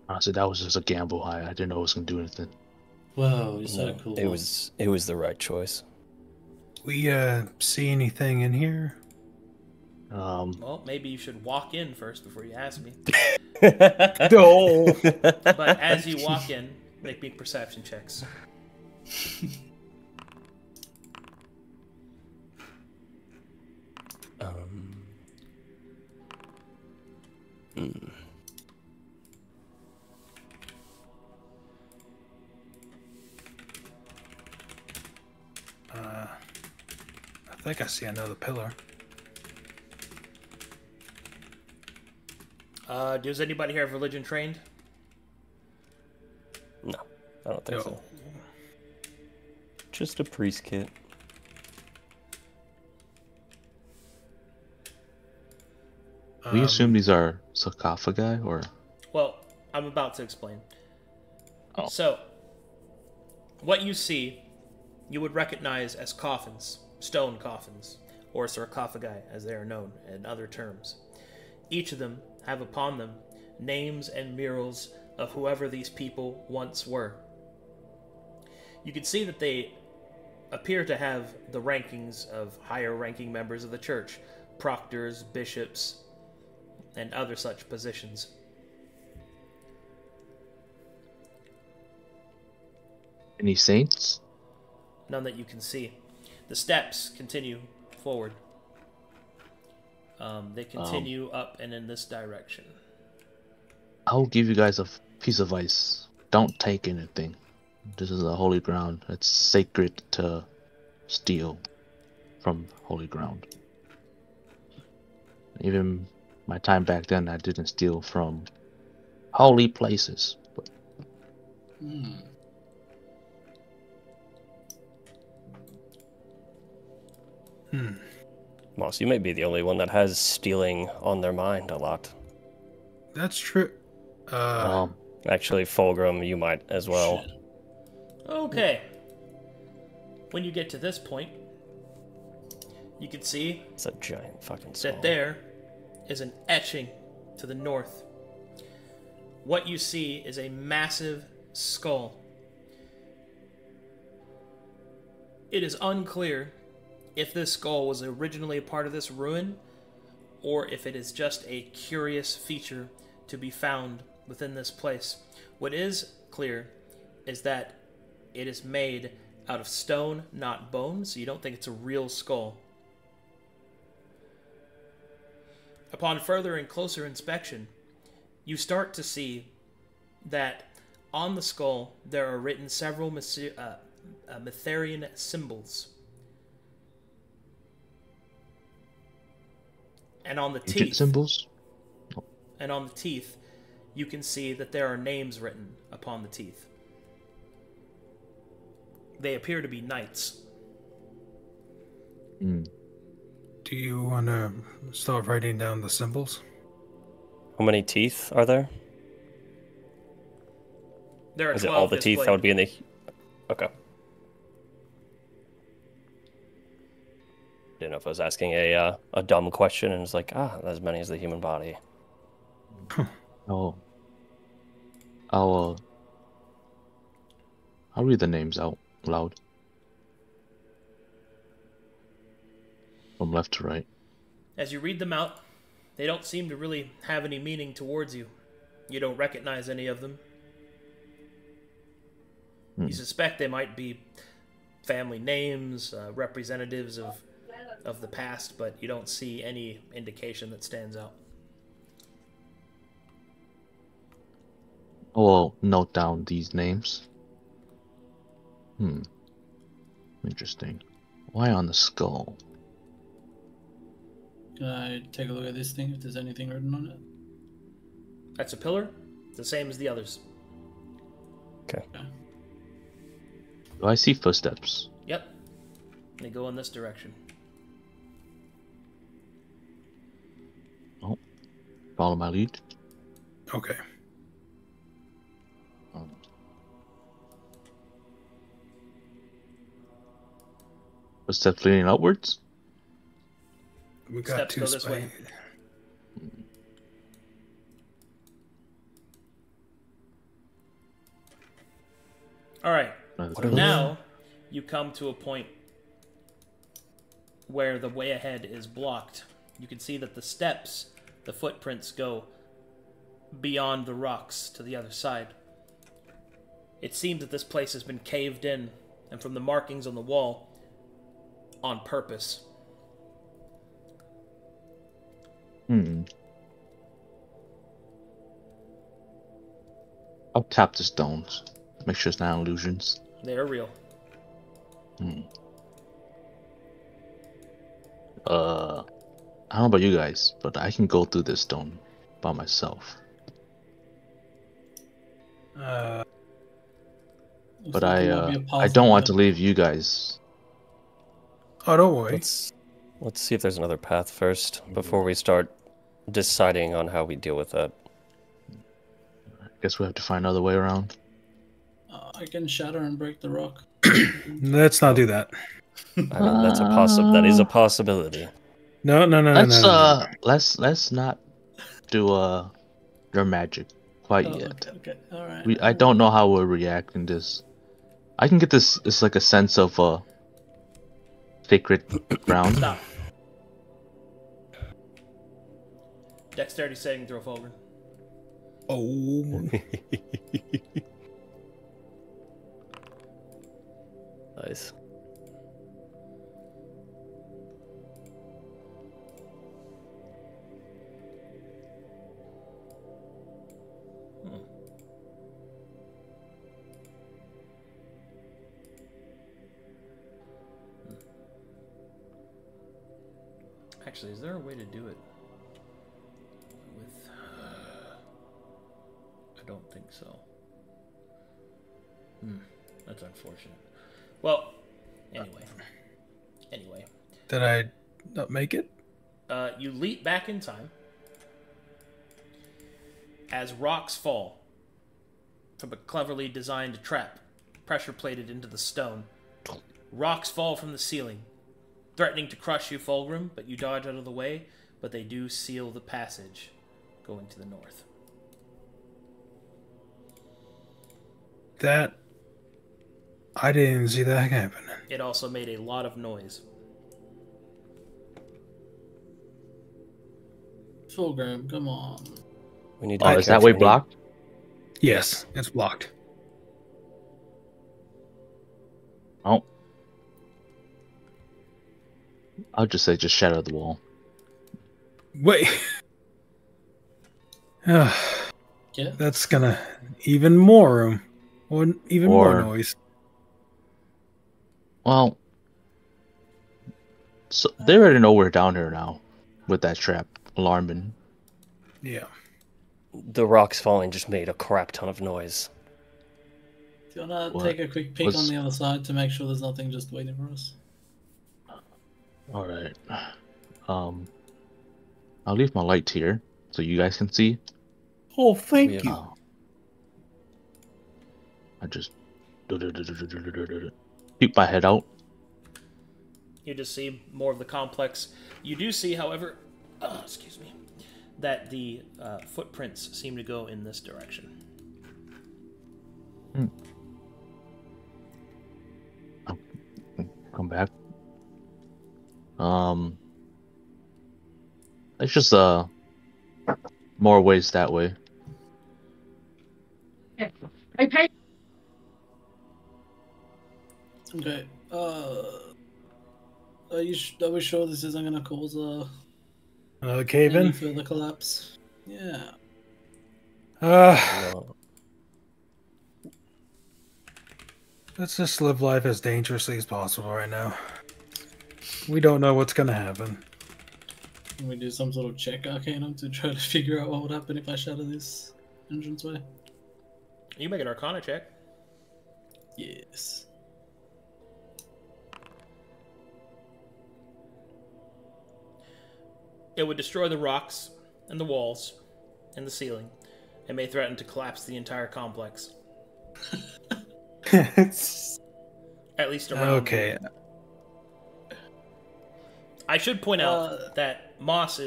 Honestly, that was just a gamble. I didn't know it was gonna do anything. Whoa, you're so No, cool. it was the right choice. We see anything in here? Well, maybe you should walk in first before you ask me. No. But as you walk in, make me perception checks. I think I see another pillar. Does anybody here have religion trained? No, I don't think No. so. Just a priest kit. We assume these are sarcophagi, or Well, I'm about to explain. Oh. So, what you see, you would recognize as coffins, stone coffins, or sarcophagi as they are known in other terms. Each of them have upon them names and murals of whoever these people once were. You can see that they appear to have the rankings of higher ranking members of the church, proctors, bishops, and other such positions. any saints? None that you can see. The steps continue forward. They continue up and in this direction. I'll give you guys a piece of advice. Don't take anything. This is a holy ground. It's sacred to steal from holy ground. Even my time back then, I didn't steal from holy places. But... Moss, you may be the only one that has stealing on their mind a lot. That's true. Actually, Fulgrim, you might as well. Okay. When you get to this point, you can see It's a giant fucking skull. that there is an etching to the north. What you see is a massive skull. It is unclear if this skull was originally a part of this ruin, or if it is just a curious feature to be found within this place. What is clear is that it is made out of stone, not bone, so you don't think it's a real skull. Upon further and closer inspection, you start to see that on the skull there are written several Mytharian symbols. And on the teeth, symbols? and on the teeth, you can see that there are names written upon the teeth. They appear to be knights. Do you want to start writing down the symbols? How many teeth are there? There are Is it 12 all the teeth displayed. that would be in the... Okay. Didn't know if I was asking a dumb question, and it's like, as many as the human body. Oh. I'll read the names out loud. From left to right. As you read them out, they don't seem to really have any meaning towards you. You don't recognize any of them. You suspect they might be family names, representatives of the past, but you don't see any indication that stands out. I'll note down these names. Interesting. Why on the skull? Can I take a look at this thing if there's anything written on it? That's a pillar. It's the same as the others. Okay. Do I see footsteps? Yep. They go in this direction. Oh. Follow my lead. Okay. Footsteps leading upwards? We got Steps two go this way. All right. Now you come to a point where the way ahead is blocked. You can see that the steps, the footprints go beyond the rocks to the other side. It seems that this place has been caved in, and from the markings on the wall, on purpose. I'll tap the stones. Make sure it's not illusions. They are real. I don't know about you guys, but I can go through this stone by myself. But I don't want to leave you guys. Oh, don't worry. Let's see if there's another path first before we start deciding on how we deal with that. I guess we have to find another way around. I can shatter and break the rock. Let's not do that. I mean, that's that is a possibility. No. Let's not do your magic quite yet. Okay. All right. I don't know how we'll react in this. I can get this. It's like a sense of sacred ground. Stop. Dexterity saving throw, Fulgrim. Oh. Nice. Actually, is there a way to do it with... I don't think so. That's unfortunate. Well, anyway. Did I not make it? You leap back in time as rocks fall from a cleverly designed trap, pressure plated into the stone. Rocks fall from the ceiling, threatening to crush you, Fulgrim, but you dodge out of the way, but they do seal the passage going to the north. That... I didn't even see that happen. It also made a lot of noise. Fulgrim, come on. We need. Oh, is that way blocked? Yes, it's blocked. Oh. I'll just say just shatter the wall. Wait. Yeah. That's gonna... even more room. Or even more noise. Well, so they already know we're down here now with that trap alarming. Yeah. The rocks falling just made a crap ton of noise. Do you want to take a quick peek on the other side to make sure there's nothing just waiting for us? All right. I'll leave my light here so you guys can see. Oh, thank you. I just peek my head out. You just see more of the complex. You do see, however, excuse me, that the footprints seem to go in this direction. I'll come back. It's just more ways that way. Okay. Are we sure this isn't gonna cause a cave-in? any further collapse? Yeah. Let's just live life as dangerously as possible right now. We don't know what's gonna happen. Can we do some sort of check Arcadum to try to figure out what would happen if I shatter this entranceway? You make an Arcana check. Yes. It would destroy the rocks and the walls and the ceiling. It may threaten to collapse the entire complex. At least around. Okay. I should point out that Moss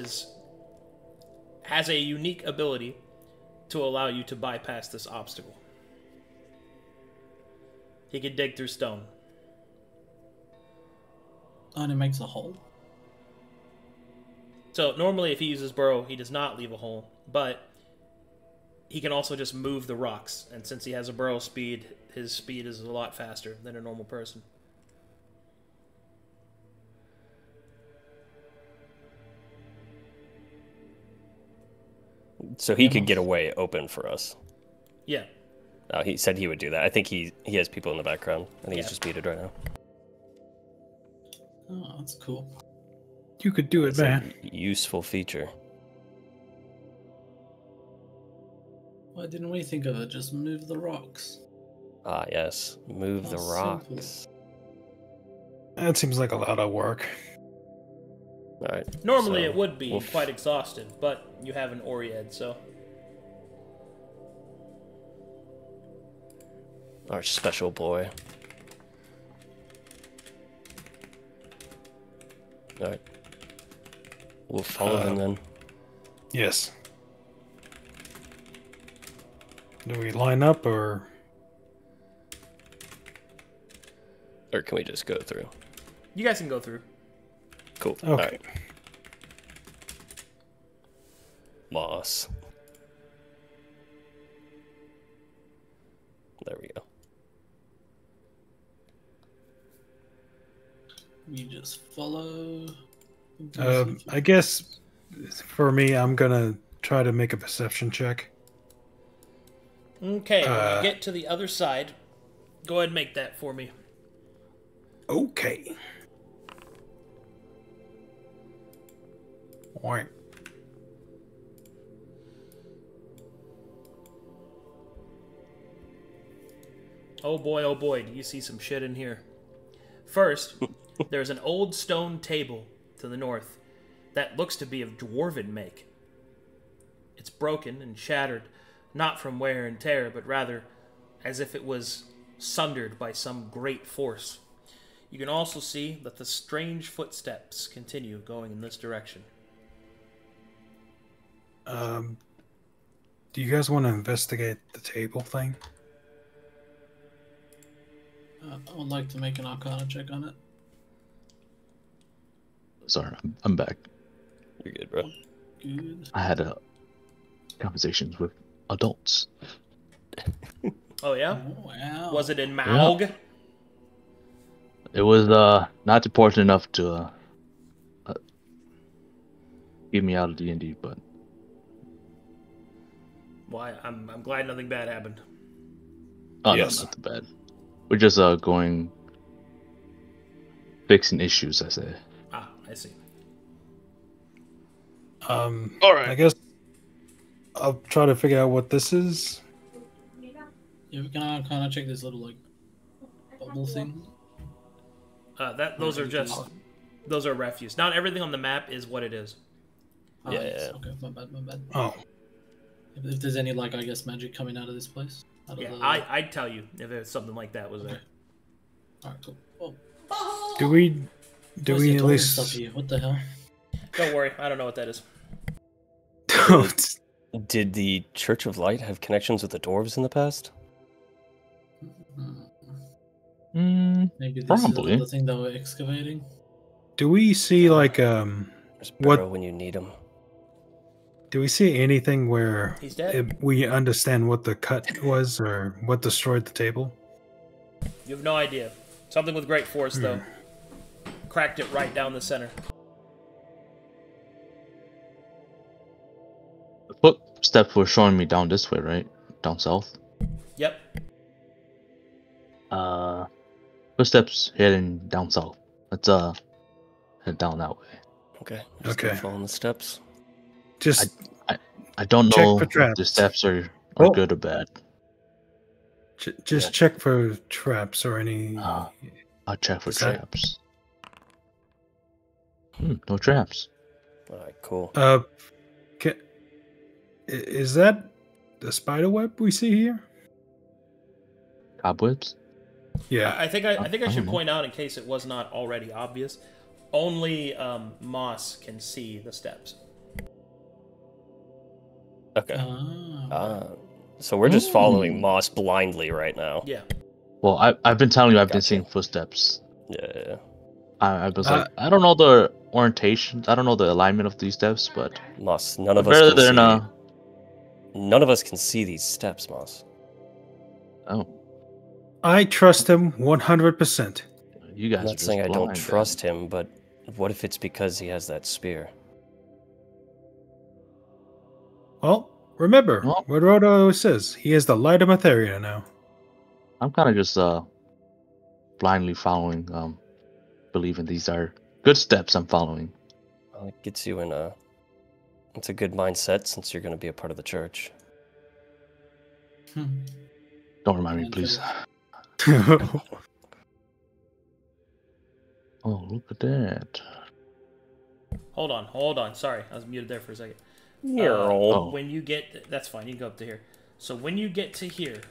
has a unique ability to allow you to bypass this obstacle. He can dig through stone. And it makes a hole? So normally if he uses burrow, he does not leave a hole, but he can also just move the rocks, and since he has a burrow speed, his speed is a lot faster than a normal person. So he could get away open for us. Yeah. He said he would do that. I think he has people in the background. I think he's just muted right now. Oh, that's cool. You could do it, It's man. a useful feature. Why didn't we think of it? Just move the rocks. Ah, yes. Move the Simple. rocks. That seems like a lot of work. All right. Normally so it would be we'll quite exhaustive, but you have an Oriad, so... Our special boy. All right. We'll follow him then. Yes. Do we line up or... Or can we just go through? You guys can go through. Cool. Okay. All right. Moss. There we go. You just follow. I guess for me, I'm gonna try to make a perception check. Okay, when you get to the other side, go ahead and make that for me. Okay. Oink. Oh boy, do you see some shit in here. First, there's an old stone table to the north that looks to be of dwarven make. It's broken and shattered, not from wear and tear, but rather as if it was sundered by some great force. You can also see that the strange footsteps continue going in this direction. Do you guys want to investigate the table thing? I would like to make an Arcana check on it. Sorry, I'm back. You're good, bro. Good. I had conversations with adults. Oh yeah? Oh, wow. Was it in Maug? Yeah. It was not important enough to get me out of D&D, but Why, I'm glad nothing bad happened. oh Yes. no, not too bad. We're just going fixing issues, I say. Ah, I see. All right. I guess I'll try to figure out what this is. Yeah, we can Arcana check this little like bubble thing. Those are just those are refuse. Not everything on the map is what it is. Yeah, Yes. yeah. Okay, my bad. Oh, If there's any like I guess magic coming out of this place. Yeah, I'd tell you if there's something like that was there. Alright, cool. Oh, do we why is at there dwarven least? stuff here? What the hell? Don't worry, I don't know what that is. Did the Church of Light have connections with the dwarves in the past? Maybe this Probably. is the thing that we're excavating. Do we see like There's What- Beryl when you need him. Do we see anything where He's dead. we understand what the cut was or what destroyed the table? You have no idea. Something with great force, though. Cracked it right down the center. The footsteps were showing me down this way, right? Down south. Yep. Footsteps heading down south. Let's head down that way. Okay. Just Okay. keep following the steps. Just I don't Check know for if traps. the steps are Oh. good or bad. just check for traps or any. I'll check for Is that- traps. No traps. Alright, cool. Is that the spider web we see here? Cobwebs? Yeah. I think I don't should know. point out, in case it was not already obvious, only Moss can see the steps. Okay. Ah. So we're just following Moss blindly right now. Yeah. Well, I've been telling you I've been Gotcha. seeing footsteps. Yeah. I was like, I don't know the orientation, I don't know the alignment of these steps, but Moss, none of us better can than see. None of us can see these steps, Moss. oh, I trust him 100%. you guys I'm are not just saying I don't blind, trust him, but what if it's because he has that spear? Well, remember Well- what Rota always says. He is the light of Materia now. I'm kind of just blindly following, believing these are good steps I'm following. Well, it gets you in it's a good mindset since you're going to be a part of the church. Don't remind me, please. Oh, look at that. Hold on. Sorry, I was muted there for a second. Oh. When you get... That's fine, you can go up to here. So when you get to here...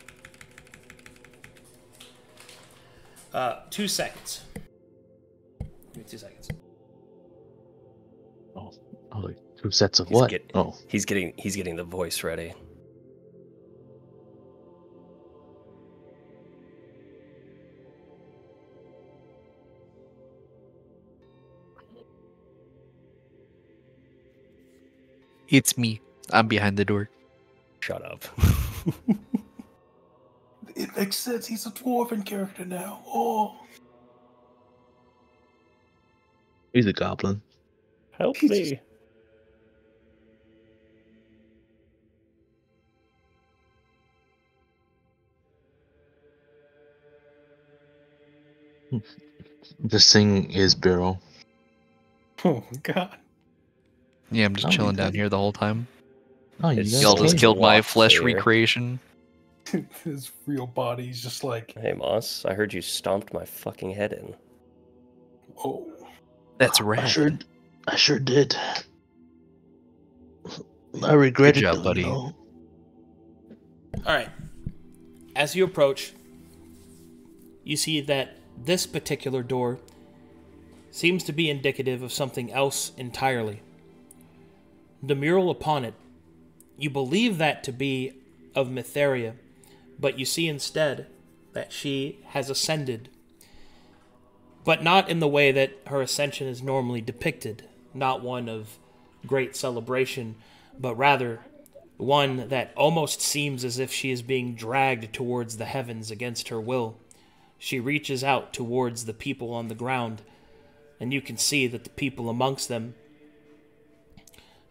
2 seconds. Give me 2 seconds. Oh, like 2 sets of He's what? get- Oh, He's getting the voice ready. It's me. I'm behind the door. Shut up. It makes sense. He's a dwarven character now. Oh. he's a goblin. Help me. This thing is Beryl. Oh, God. Yeah, I'm just chilling down here the whole time. Oh, you It's guys Y'all just came. killed my walk flesh here. recreation. His real body's just like, Hey, Moss, I heard you stomped my fucking head in. oh. That's I rad. sure did. I regret Good it, job, though, buddy. you know? All right. As you approach, you see that this particular door seems to be indicative of something else entirely. The mural upon it, you believe that to be of Mytheria, but you see instead that she has ascended. But not in the way that her ascension is normally depicted, not one of great celebration, but rather one that almost seems as if she is being dragged towards the heavens against her will. She reaches out towards the people on the ground, and you can see that the people amongst them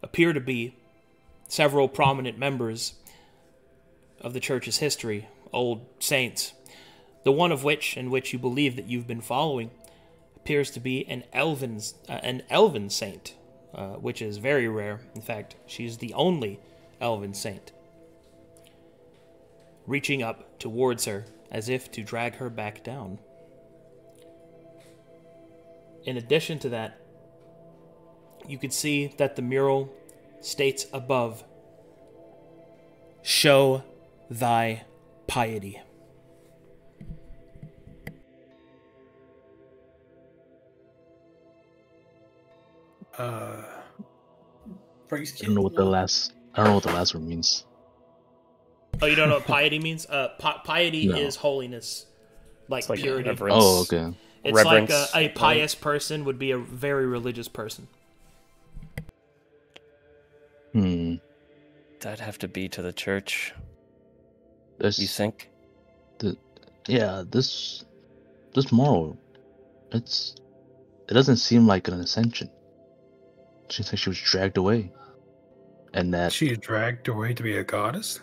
appear to be several prominent members of the church's history, old saints. The one of which, in which you believe that you've been following, appears to be an elven saint, which is very rare. In fact, she's the only elven saint. Reaching up towards her as if to drag her back down. In addition to that, you could see that the mural states above, "Show thy piety." Priest I don't know kid, what the last one means. Oh, you don't know what piety means? Piety No. is holiness, like It's like purity. reverence. Oh, okay. It's Reverence, like a pious person would be a very religious person. Hmm. That'd have to be to the church, This, you think? this moral, it doesn't seem like an ascension. It seems like she was dragged away. And that, She dragged away to be a goddess?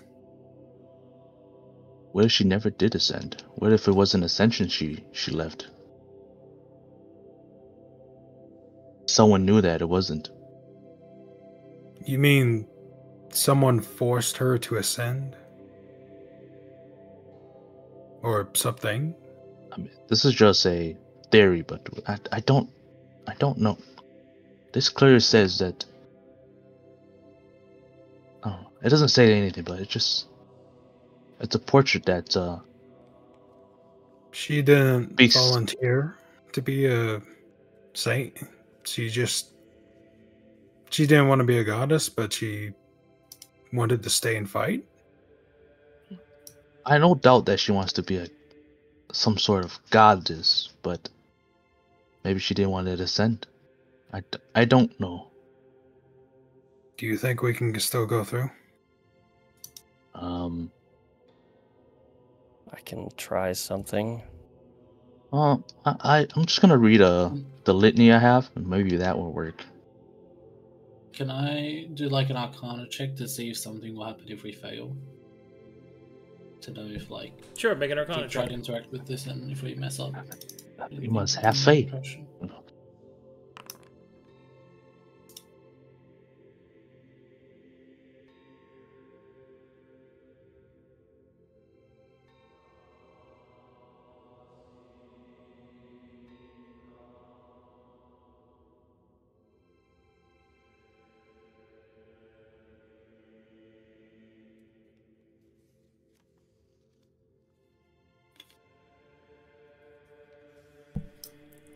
what if she never did ascend? What if it was an ascension she left? Someone knew that it wasn't. You mean someone forced her to ascend? Or something? I mean, this is just a theory, but I don't know. This clearly says that. Oh, it doesn't say anything, but it's a portrait that She didn't Beast. volunteer to be a saint. She didn't want to be a goddess, but she wanted to stay and fight. I no doubt that she wants to be some sort of goddess, but maybe she didn't want to ascend. I don't know. Do you think we can still go through? Um. I can try something. I'm just gonna read the litany I have, and maybe that will work. Can I do like an Arcana check to see if something will happen if we fail? To know if like Sure, make an we Arcana try check. to interact with this and if we mess up. You must have faith.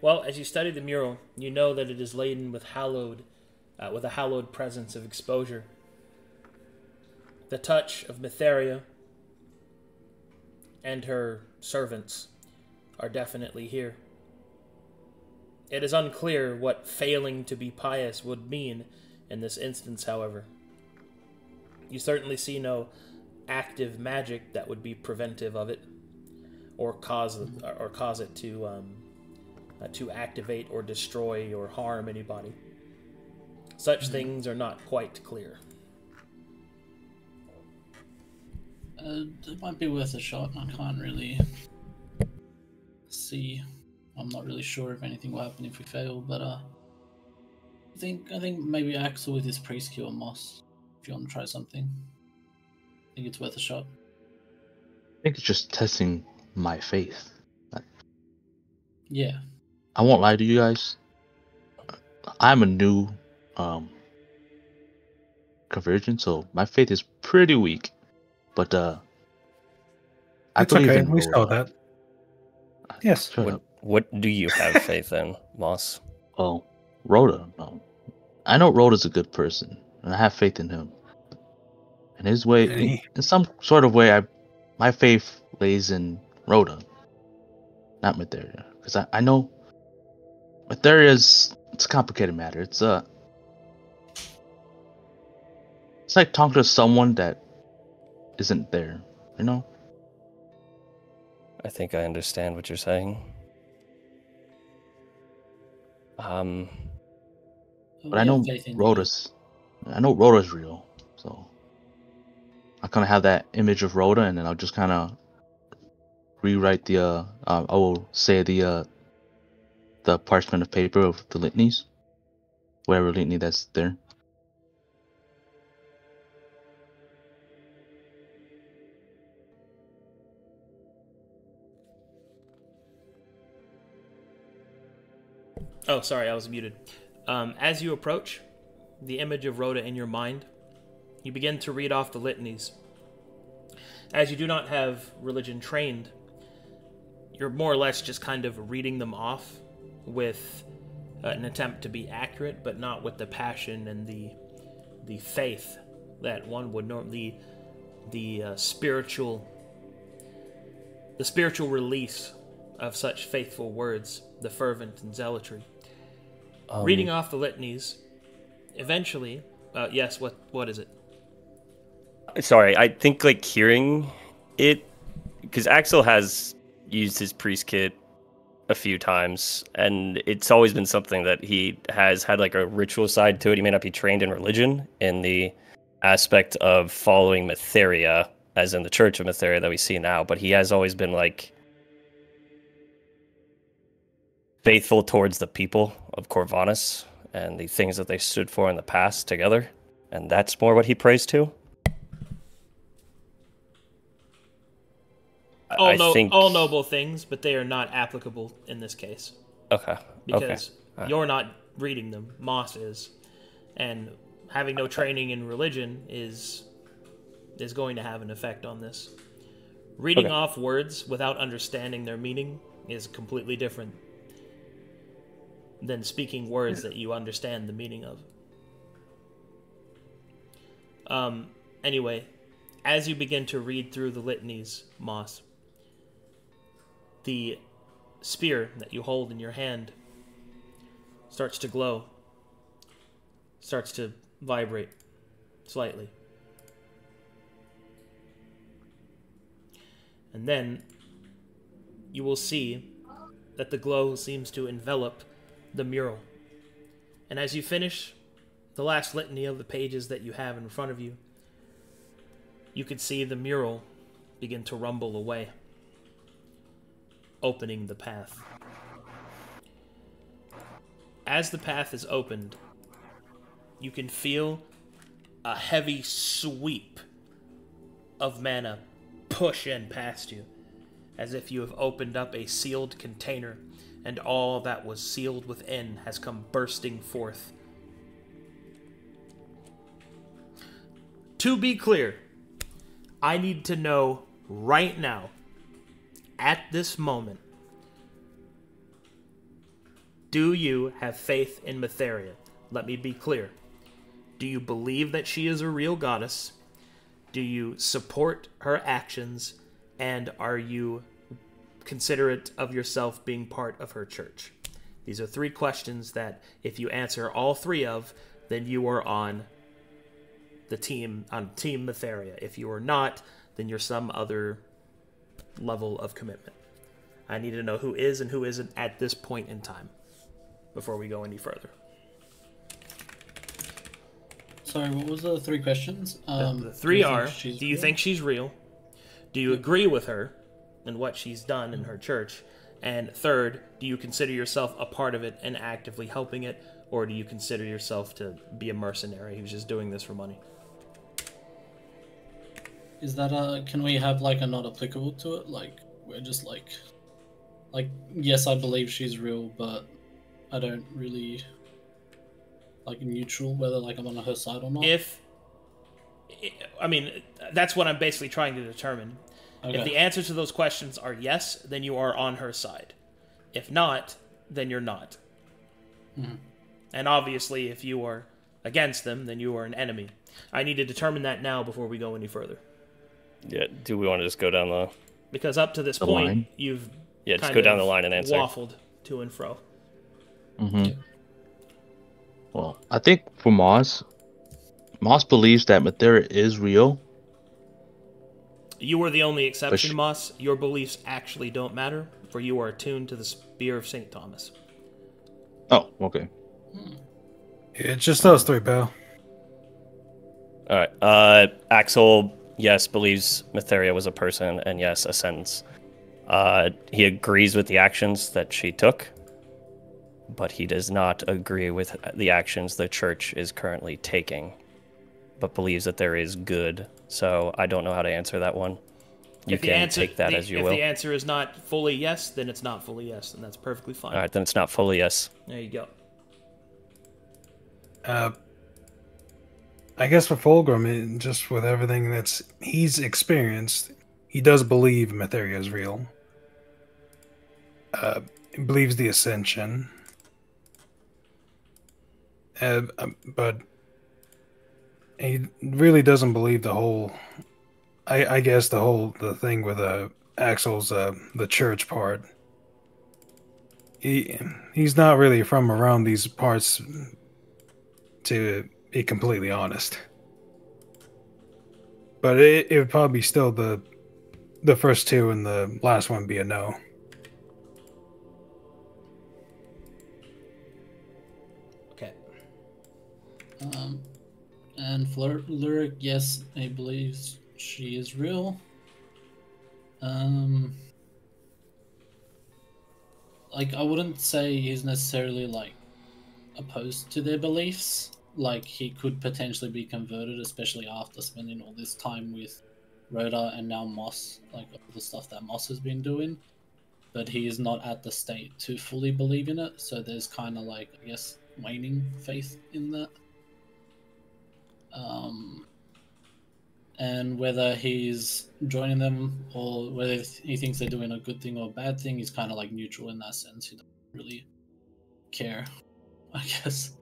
Well, as you study the mural, you know that it is laden with a hallowed presence of exposure. The touch of Mytheria and her servants are definitely here. It is unclear what failing to be pious would mean in this instance, however. You certainly see no active magic that would be preventive of it, or cause it to activate or destroy or harm anybody. Such things are not quite clear. It might be worth a shot. I can't really see. I'm not really sure if anything will happen if we fail, but I think maybe Axel with his priest cure Moss. If you want to try something, I think it's worth a shot. I think it's just testing my faith. Yeah. I won't lie to you guys. I'm a new conversion, so my faith is pretty weak. But I It's believe okay. in We Rota. saw that. Yes. Shut up. What do you have faith in, Moss? Oh, Rota. I know Rota's a good person, and I have faith in him. In his way, in some sort of way, my faith lays in Rota, not Matheria. Because I know Matheria's it's a complicated matter. It's like talking to someone that isn't there, you know? I think I understand what you're saying. But I know Rota's real, so I kind of have that image of Rota, and then I'll just kind of rewrite the I will say the parchment of paper of the litanies, whatever litany that's there. Oh, sorry, I was muted. As you approach the image of Rota in your mind, you begin to read off the litanies. As you do not have religion trained, you're more or less just kind of reading them off with an attempt to be accurate, but not with the passion and the faith that one would normally, the spiritual release of such faithful words, the fervent and zealotry. Reading off the litanies, eventually, yes, what is it? Sorry, I think like hearing it, because Axel has used his priest kit a few times, and it's always been something that he has had like a ritual side to it. He may not be trained in religion in the aspect of following Matheria, as in the Church of Matheria that we see now, but he has always been like faithful towards the people of Corvinus and the things that they stood for in the past together, and that's more what he prays to. All noble things, but they are not applicable in this case. Okay. Because you're not reading them, Moss is, and having no training in religion is going to have an effect on this. Reading off words without understanding their meaning is completely different than speaking words that you understand the meaning of. Anyway, as you begin to read through the litanies, Moss, the spear that you hold in your hand starts to glow, starts to vibrate slightly. And then you will see that the glow seems to envelop the mural. And as you finish the last litany of the pages that you have in front of you, you could see the mural begin to rumble away, opening the path. As the path is opened, you can feel a heavy sweep of mana push in past you, as if you have opened up a sealed container and all that was sealed within has come bursting forth. To be clear, I need to know right now, at this moment, do you have faith in Matheria? Let me be clear. Do you believe that she is a real goddess? Do you support her actions? And are you considerate of yourself being part of her church? These are 3 questions that if you answer all 3 of, then you are on the team, on Team Matheria. If you are not, then you're some other level of commitment. I need to know who is and who isn't at this point in time before we go any further. Sorry, what was the 3 questions? The 3 are, do you think she's real? Do you agree with her and what she's done in her church? And third, do you consider yourself a part of it and actively helping it? Or do you consider yourself to be a mercenary who's just doing this for money? Is that can we have like a not applicable to it? Like we're just like yes, I believe she's real, but I don't really like neutral whether like I'm on her side or not. I mean, that's what I'm basically trying to determine. Okay. If the answer to those questions are yes, then you are on her side. If not, then you're not. Mm-hmm. And obviously, if you are against them, then you are an enemy. I need to determine that now before we go any further. Yeah, do we want to just go down the... Because up to this point, line? you've just go down the line and answer. Waffled to and fro. Mm-hmm. Yeah. Well, I think for Moss believes that Mathera is real. You were the only exception, Moss. Your beliefs actually don't matter, for you are attuned to the Spear of St. Thomas. Oh, okay. Yeah, it's just those three, pal. Alright, Axel, yes, believes Matheria was a person, and yes, a sentence. He agrees with the actions that she took, but he does not agree with the actions the church is currently taking, but believes that there is good. So I don't know how to answer that one. You can take that as you will. If the answer is not fully yes, then it's not fully yes, and that's perfectly fine. All right, then it's not fully yes. There you go. I guess for Fulgrim, just with everything he's experienced, he does believe Matheria is real. He believes the Ascension. But he really doesn't believe the whole... I guess the thing with Axel's the church part. He's not really from around these parts, to be completely honest. But it would probably be still the first two and the last one be a no. Okay. And for Luric, yes, he believes she is real. Like, I wouldn't say he's necessarily, like, opposed to their beliefs. Like, he could potentially be converted, especially after spending all this time with Rota and now Moss, like, all the stuff that Moss has been doing. But he is not at the state to fully believe in it, so there's kind of, like, I guess, waning faith in that. And whether he's joining them or whether he thinks they're doing a good thing or a bad thing, he's kind of like neutral in that sense. He doesn't really care, I guess.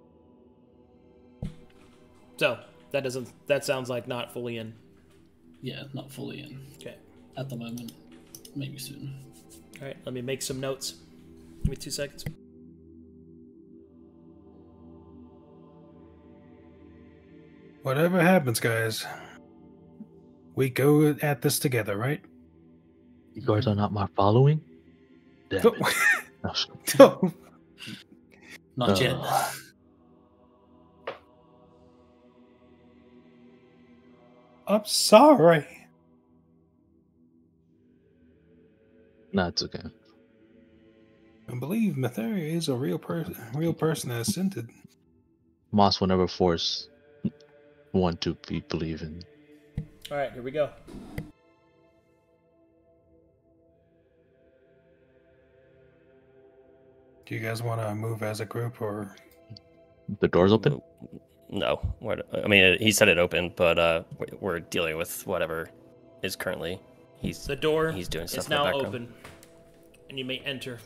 So that sounds like not fully in. Yeah, not fully in. Okay. At the moment, maybe soon. All right, let me make some notes. Give me 2 seconds. Whatever happens, guys, we go at this together, right? You guys are not my following? Damn it. No. Not yet. I'm sorry. No, it's okay. I believe Matheria is a real person that ascended. Moss will never force one to believe in. All right, here we go. Do you guys want to move as a group or? The door's open? No. I mean, he said it open, but we're dealing with whatever is currently. The door he's doing stuff is in the now background. open, and you may enter.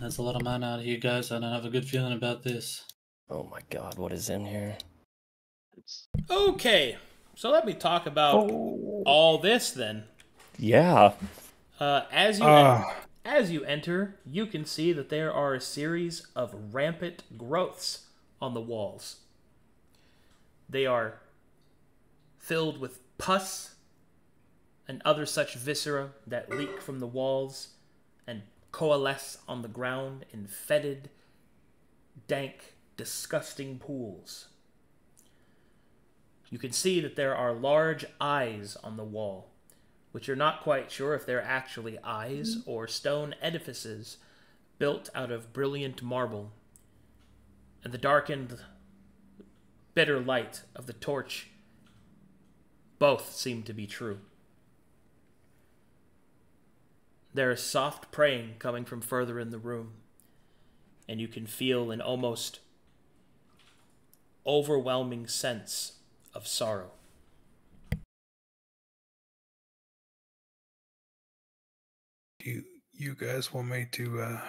There's a lot of man out here, guys. I don't have a good feeling about this. Oh my god, what is in here? Okay, so let me talk about all this then. Yeah. As you enter, you can see that there are a series of rampant growths on the walls. They are filled with pus and other such viscera that leak from the walls and coalesce on the ground in fetid, dank, disgusting pools. You can see that there are large eyes on the wall, which you're not quite sure if they're actually eyes or stone edifices built out of brilliant marble. And the darkened, bitter light of the torch both seem to be true. There is soft praying coming from further in the room, and you can feel an almost overwhelming sense of sorrow. You guys want me to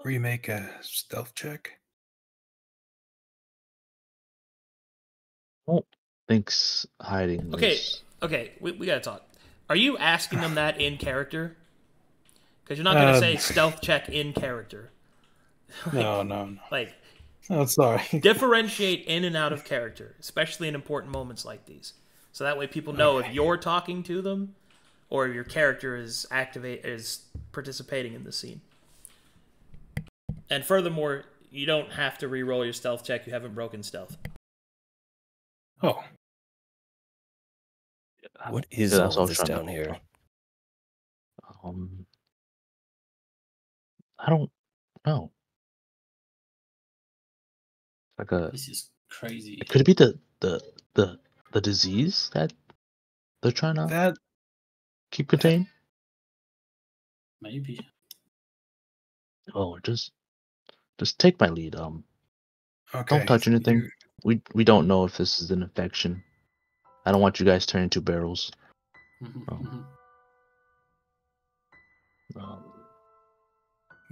remake a stealth check? I don't think's hiding. Okay, we gotta talk. Are you asking them that in character? Because you're not gonna say stealth check in character. No. Like, oh, sorry. differentiate in and out of character, especially in important moments like these. So that way people know if you're talking to them or your character is participating in the scene. And furthermore, you don't have to re-roll your stealth check. You haven't broken stealth. Oh. What is all of this down here? I don't know. This is crazy. Could it be the disease that they're trying to keep contained? Maybe. Oh, just take my lead. Okay. Don't touch anything. We don't know if this is an infection. I don't want you guys turning into barrels.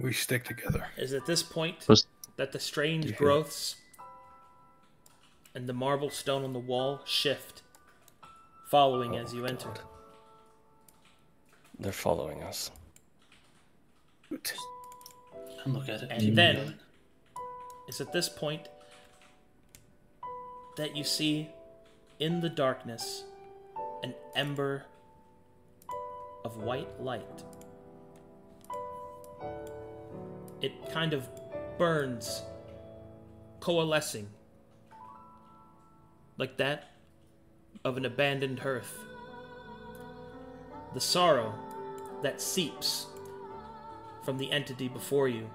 We stick together. Is at this point that the strange growths and the marble stone on the wall shift, following as you enter. They're following us. And look at it. And then, it's at this point that you see, in the darkness, an ember of white light. It kind of burns, coalescing, like that of an abandoned hearth. The sorrow that seeps from the entity before you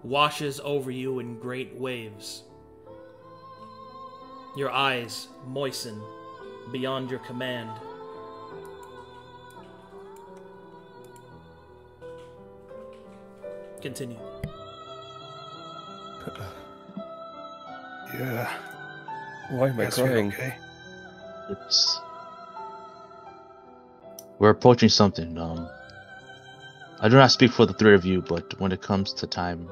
washes over you in great waves. Your eyes moisten beyond your command. Continue. Yeah. Why am I crying? Okay. We're approaching something. I do not speak for the three of you, but when it comes to time,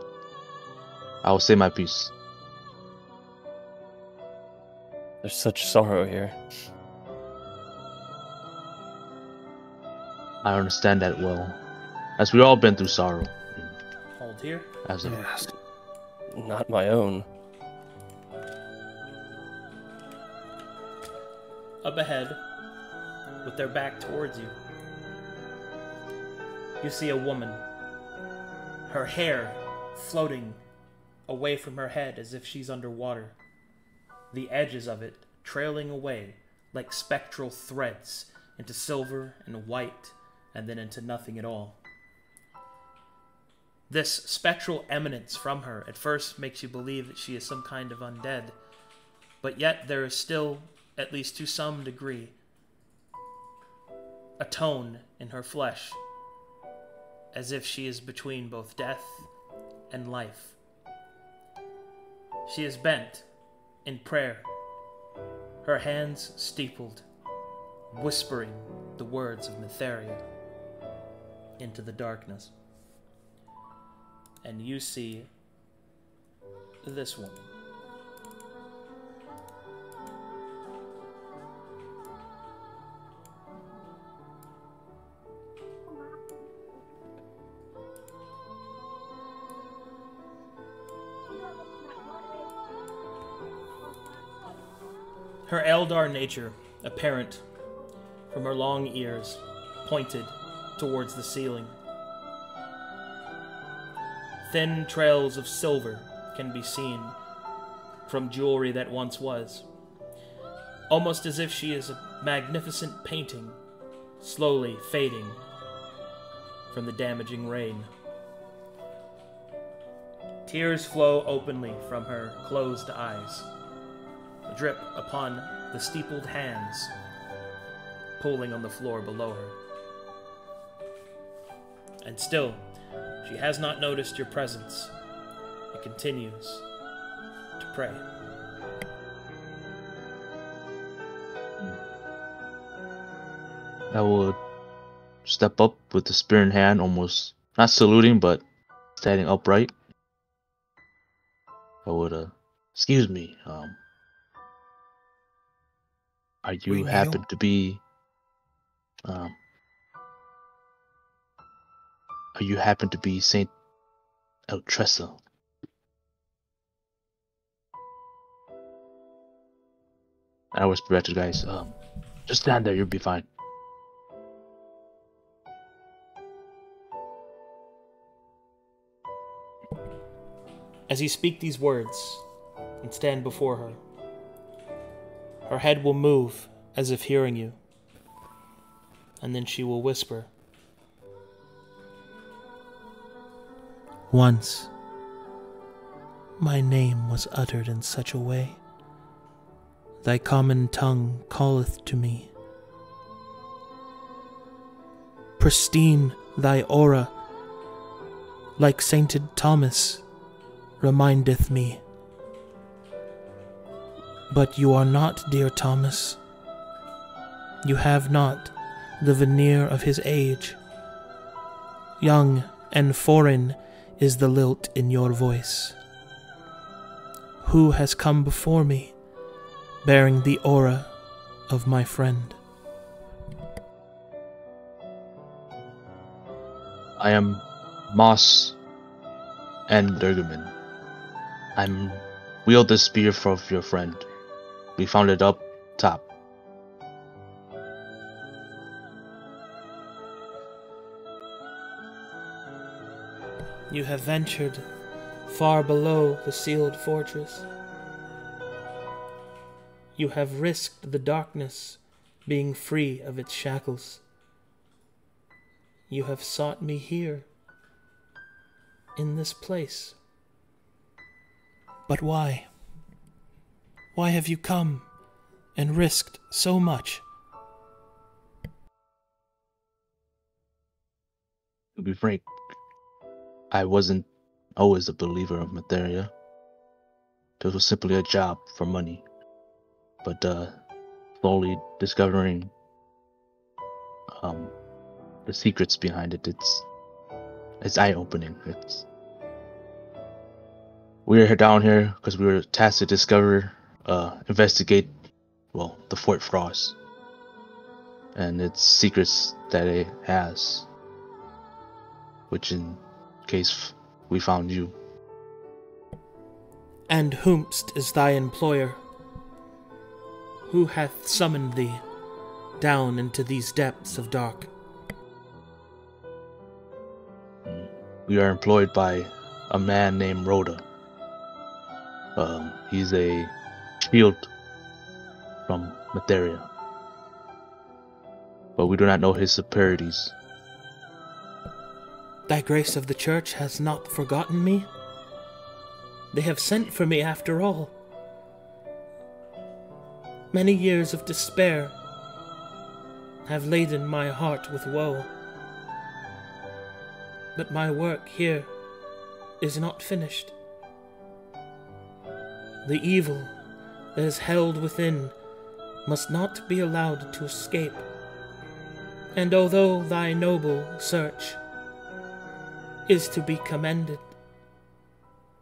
I will say my piece. There's such sorrow here. I understand that well, as we all been through sorrow. Hold here. Yes. Not my own. Up ahead, with their back towards you, you see a woman, her hair floating away from her head as if she's underwater, the edges of it trailing away like spectral threads into silver and white and then into nothing at all. This spectral eminence from her at first makes you believe that she is some kind of undead, but yet there is still, at least to some degree, a tone in her flesh, as if she is between both death and life. She is bent in prayer, her hands steepled, whispering the words of Mytheria into the darkness. And you see this woman. Her Eldar nature, apparent from her long ears, pointed towards the ceiling. Thin trails of silver can be seen from jewelry that once was, almost as if she is a magnificent painting slowly fading from the damaging rain. Tears flow openly from her closed eyes, drip upon the steepled hands, pooling on the floor below her. And still, she has not noticed your presence, and continues to pray. I would step up with the spear in hand, almost not saluting, but standing upright. I would, excuse me, are you happen to be, are you happen to be Saint Eltressa? I whisper back to the guys, just stand there, you'll be fine. As you speak these words and stand before her, her head will move as if hearing you, and then she will whisper, "Once, my name was uttered in such a way, thy common tongue calleth to me. Pristine thy aura, like sainted Thomas, remindeth me. But you are not, dear Thomas. You have not the veneer of his age. Young and foreign is the lilt in your voice. Who has come before me, bearing the aura of my friend?" I am Moss and Durgurmen. I'm wield the spear from your friend. We found it up top. You have ventured far below the sealed fortress. You have risked the darkness, being free of its shackles. You have sought me here, in this place. But why? Why have you come and risked so much? To be frank, I wasn't always a believer of Materia. This was simply a job for money. But slowly discovering the secrets behind it, it's eye-opening. We're down here because we were tasked to discover, investigate, well, the Fort Frost and its secrets that it has, which in case we found you. And whomst is thy employer? Who hath summoned thee down into these depths of dark? We are employed by a man named Rota. He's a shield from Materia, but we do not know his superiorities. Thy grace of the church has not forgotten me? They have sent for me after all. Many years of despair have laden my heart with woe. But my work here is not finished. The evil that is held within must not be allowed to escape. And although thy noble search is to be commended,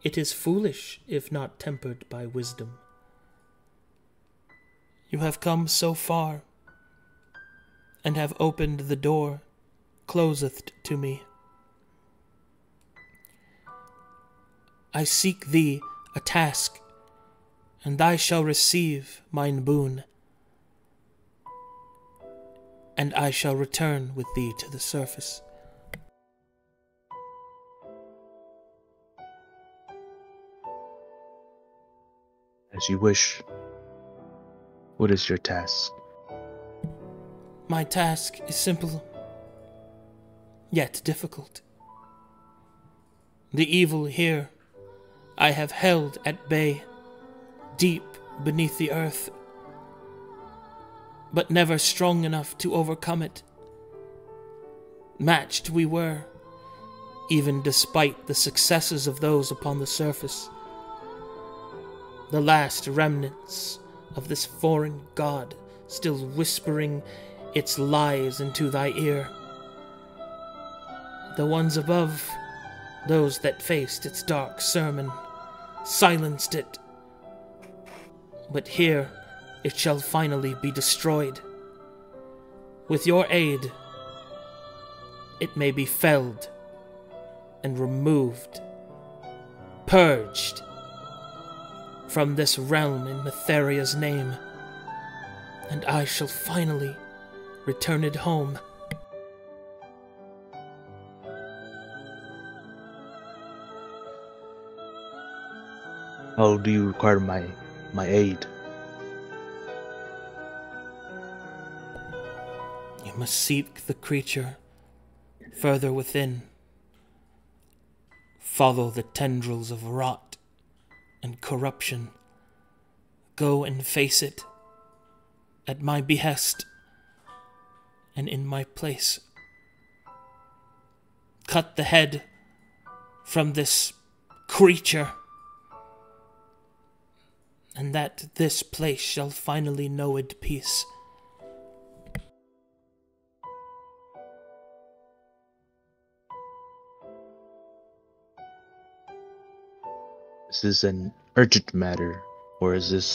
it is foolish if not tempered by wisdom. You have come so far, and have opened the door closeth to me. I seek thee a task, and thou shalt receive mine boon, and I shall return with thee to the surface. As you wish. What is your task? My task is simple, yet difficult. The evil here I have held at bay, deep beneath the earth, but never strong enough to overcome it. Matched we were, even despite the successes of those upon the surface. The last remnants of this foreign god still whispering its lies into thy ear. The ones above, those that faced its dark sermon, silenced it. But here it shall finally be destroyed. With your aid, it may be felled and removed, purged from this realm in Metheria's name, and I shall finally return it home. How do you require my aid? You must seek the creature further within. Follow the tendrils of rot and corruption. Go and face it at my behest and in my place. Cut the head from this creature, and that this place shall finally know it peace. Is this an urgent matter, or is this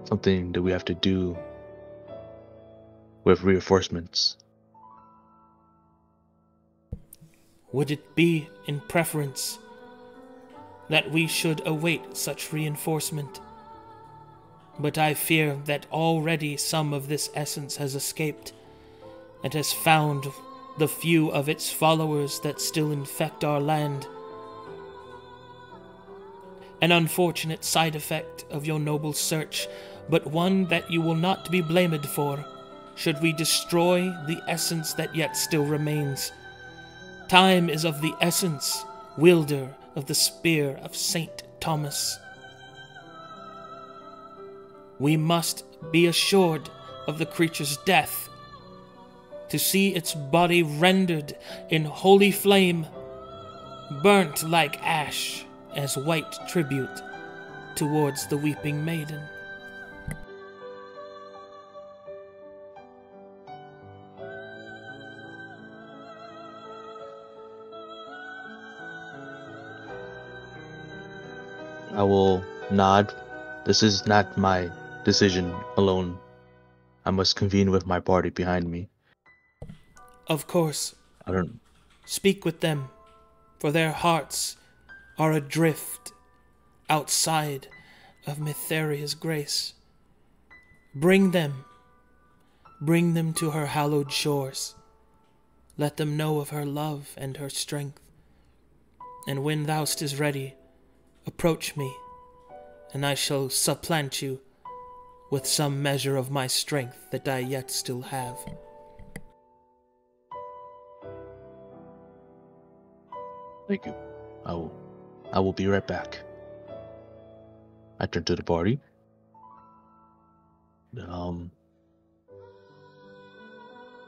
something that we have to do with reinforcements? Would it be in preference that we should await such reinforcement? But I fear that already some of this essence has escaped, and has found the few of its followers that still infect our land. An unfortunate side effect of your noble search, but one that you will not be blamed for, should we destroy the essence that yet still remains. Time is of the essence, wielder of the spear of Saint Thomas. We must be assured of the creature's death, to see its body rendered in holy flame, burnt like ash as white tribute towards the weeping maiden. I will nod. This is not my decision alone. I must convene with my party behind me. Of course. I don't... Speak with them, for their hearts are adrift outside of Metheria's grace. Bring them to her hallowed shores. Let them know of her love and her strength. And when thou'st is ready, approach me, and I shall supplant you with some measure of my strength that I yet still have. Thank you. I will be right back. I turn to the party.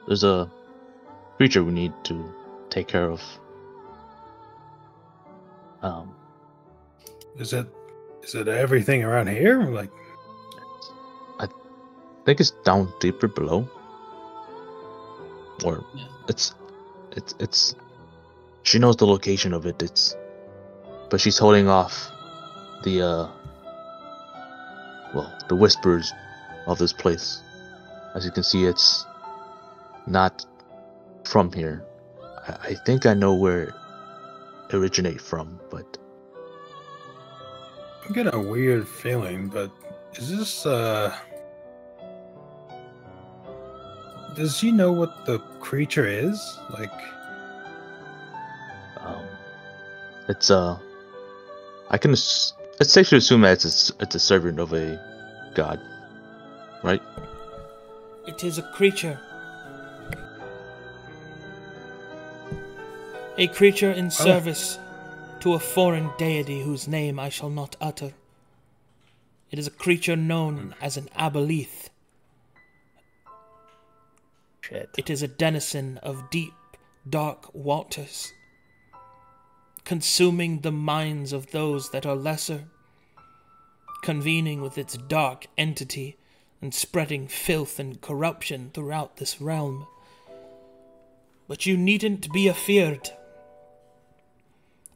There's a creature we need to take care of. Is it everything around here? Like, I think it's down deeper below. Or Yeah. it's she knows the location of it. But she's holding off the whispers of this place. As you can see, it's not from here. I think I know where it originates from, but I'm getting a weird feeling, but is this, does she know what the creature is? Like, it's it's safe to assume that it's a servant of a god. right? It is a creature. A creature in service to a foreign deity whose name I shall not utter. It is a creature known as an aboleth. Shit. It is a denizen of deep, dark waters, consuming the minds of those that are lesser, convening with its dark entity and spreading filth and corruption throughout this realm. But you needn't be afeared.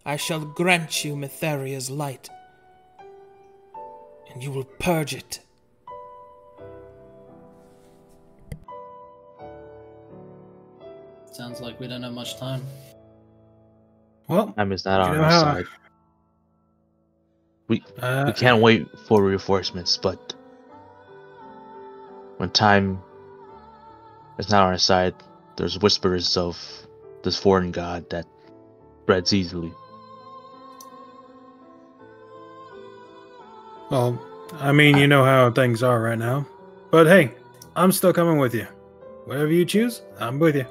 I shall grant you Mytheria's light, and you will purge it. Sounds like we don't have much time. Well, Time is not on you know our how- side. We can't wait for reinforcements, but when time is not on our side, there's whispers of this foreign god that spreads easily. Well, I mean, you know how things are right now. But hey, I'm still coming with you. Whatever you choose, I'm with you.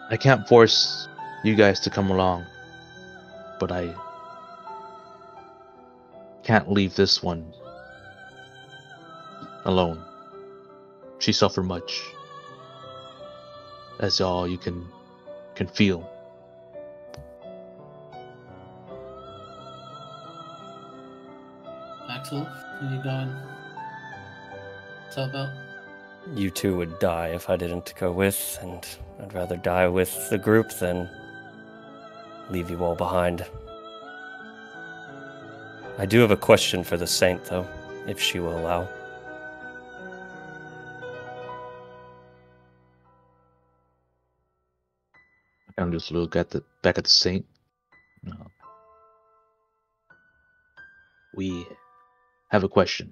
I can't force you guys to come along, but I can't leave this one alone. She suffered much. That's all you can feel. Axel, are you going to help out? You two would die if I didn't go with, and I'd rather die with the group than leave you all behind. I do have a question for the Saint, though, if she will allow. I'm just look at back at the Saint. We have a question,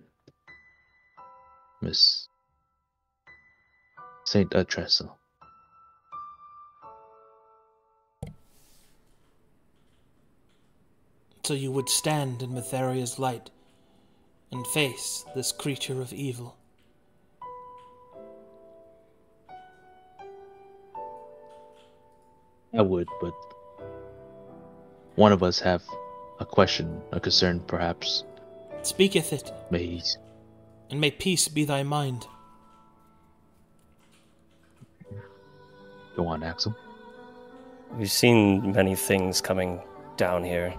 Miss Saint Tressa. So you would stand in Mytheria's light and face this creature of evil. I would, but one of us have a question, a concern, perhaps. Speaketh it, May and may peace be thy mind. go on, Axel. We've seen many things coming down here.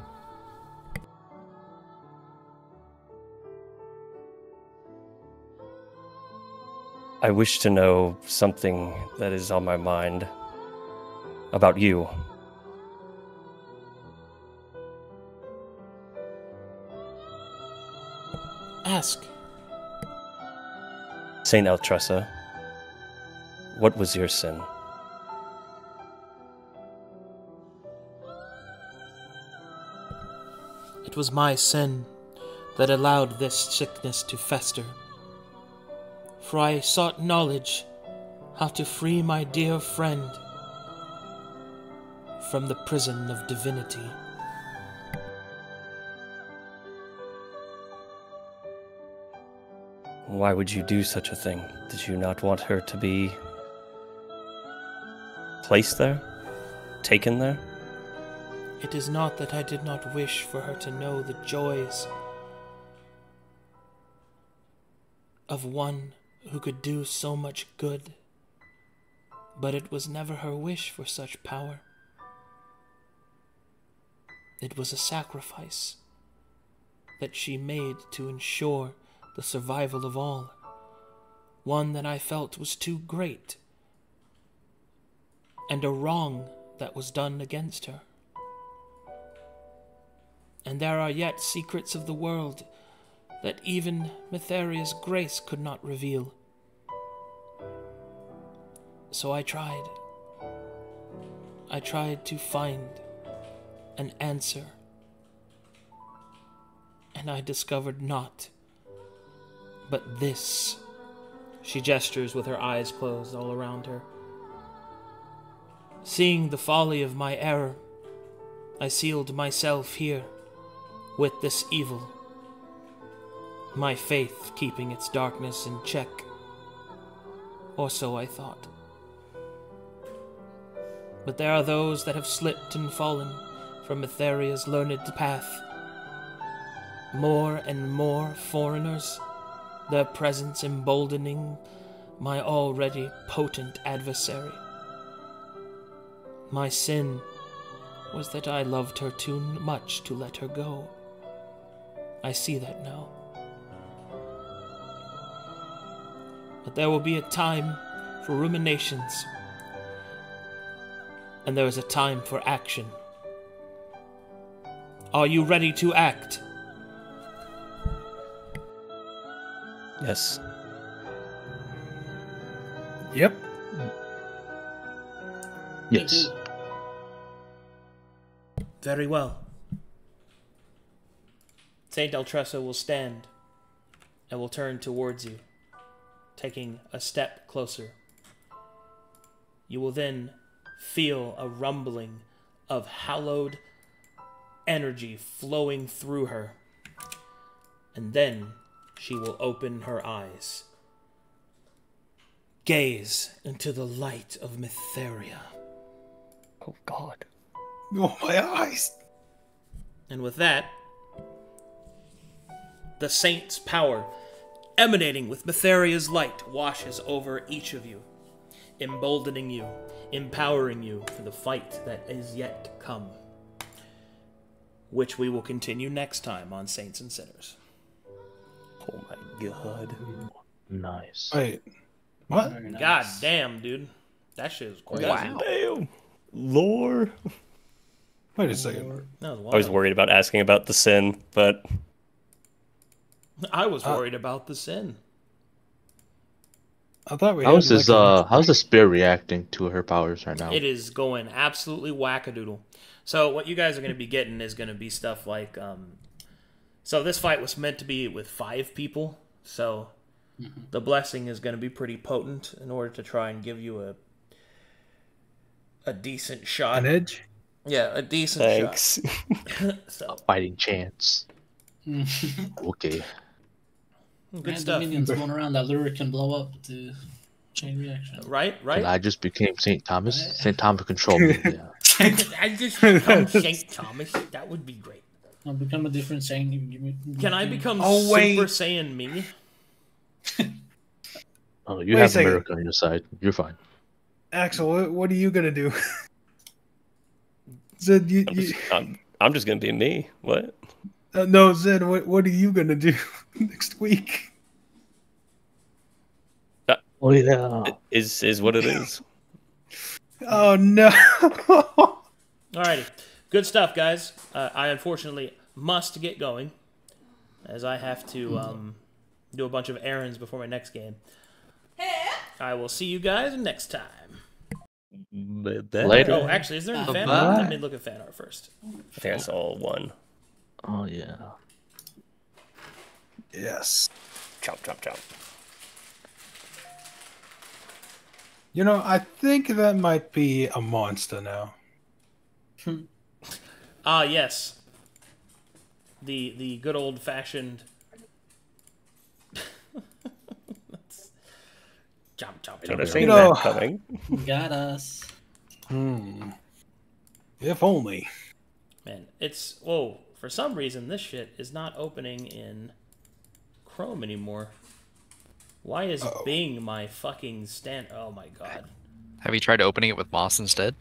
I wish to know something that is on my mind about you. Ask. Saint Altressa, what was your sin? It was my sin that allowed this sickness to fester. For I sought knowledge how to free my dear friend from the prison of divinity. Why would you do such a thing? Did you not want her to be placed there? Taken there? It is not that I did not wish for her to know the joys of one who could do so much good, but it was never her wish for such power. It was a sacrifice that she made to ensure the survival of all, one that I felt was too great, and a wrong that was done against her. And there are yet secrets of the world that even Mytheria's grace could not reveal. So I tried. I tried to find an answer, and I discovered not but this. She gestures with her eyes closed all around her. Seeing the folly of my error, I sealed myself here with this evil. My faith keeping its darkness in check. Or so I thought. But there are those that have slipped and fallen from Etheria's learned path. More and more foreigners, their presence emboldening my already potent adversary. My sin was that I loved her too much to let her go. I see that now. But there will be a time for ruminations, and there is a time for action. Are you ready to act? Yes. Yep. Yes. Very well. Saint Eltressa will stand and will turn towards you, taking a step closer. You will then feel a rumbling of hallowed energy flowing through her, and then she will open her eyes. Gaze into the light of Mytheria. Oh, God. Oh, my eyes. And with that, the Saint's power, emanating with Mytheria's light, washes over each of you, emboldening you, empowering you for the fight that is yet to come, which we will continue next time on Saints and Sinners. Oh my God. Nice. Wait. What? Very nice. God damn, dude. That shit was crazy. Wow. Damn. Lore. Wait a second. That was wild. I was worried about asking about the sin, but I was worried about the sin. I thought we How's had his like how's the spear reacting to her powers right now? It is going absolutely wackadoodle. So what you guys are going to be getting is going to be stuff like... So this fight was meant to be with 5 people, so the blessing is going to be pretty potent in order to try and give you a decent shot. an edge. Yeah, a decent thanks. shot. So, Fighting chance. Okay. good Man, stuff. the minions going around that Luric can blow up to chain reaction. Right? And I just became Saint Thomas. Saint Thomas control me. Yeah. I just become St. Thomas. That would be great. I'll become a different chain. Can I become Oh, wait. Super Saiyan me? Oh, you Wait a have second. America on your side. You're fine. Axel, what are you gonna do? Zed, I'm just gonna be me. What? no, Zed, what are you gonna do next week? Oh yeah. Is what it is. Oh no! Alrighty. Good stuff, guys. I unfortunately must get going, as I have to do a bunch of errands before my next game. I will see you guys next time. Later. Oh, actually, is there any fan Bye. art? Let me look at fan art first. I think I saw one. Oh yeah. Yes. Chomp, chomp, chomp. You know, I think that might be a monster now. Ah, yes. The good old fashioned. Chomp, chomp, Should have chomp. seen You know- that coming. Got us. If only. Man, it's... Whoa. For some reason, this shit is not opening in Chrome anymore. Why is Bing my fucking stand... Oh, my God. Have you tried opening it with Moss instead?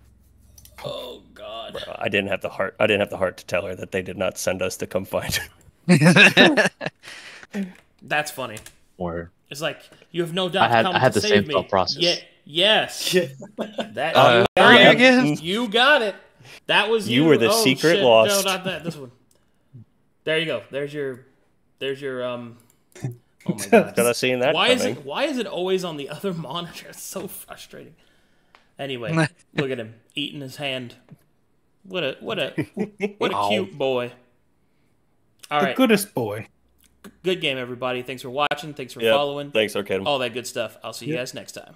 Oh, God. Bro, I didn't have the heart. I didn't have the heart to tell her that they did not send us to come find her. That's funny. Or It's like, you have no doubt I come had to the save same me. thought process. Yes. That, Are you it. again? You got it. That was you. You were the Oh, secret shit. lost. No, not that. This one. There you go. There's your Oh my God. Could have seen that coming. Why is it always on the other monitor? It's so frustrating. Anyway, look at him eating his hand. What a cute boy. All The right. goodest boy. Good game, everybody. Thanks for watching. Thanks for Yep. following. Thanks, Arcadum. All that good stuff. I'll see you guys next time.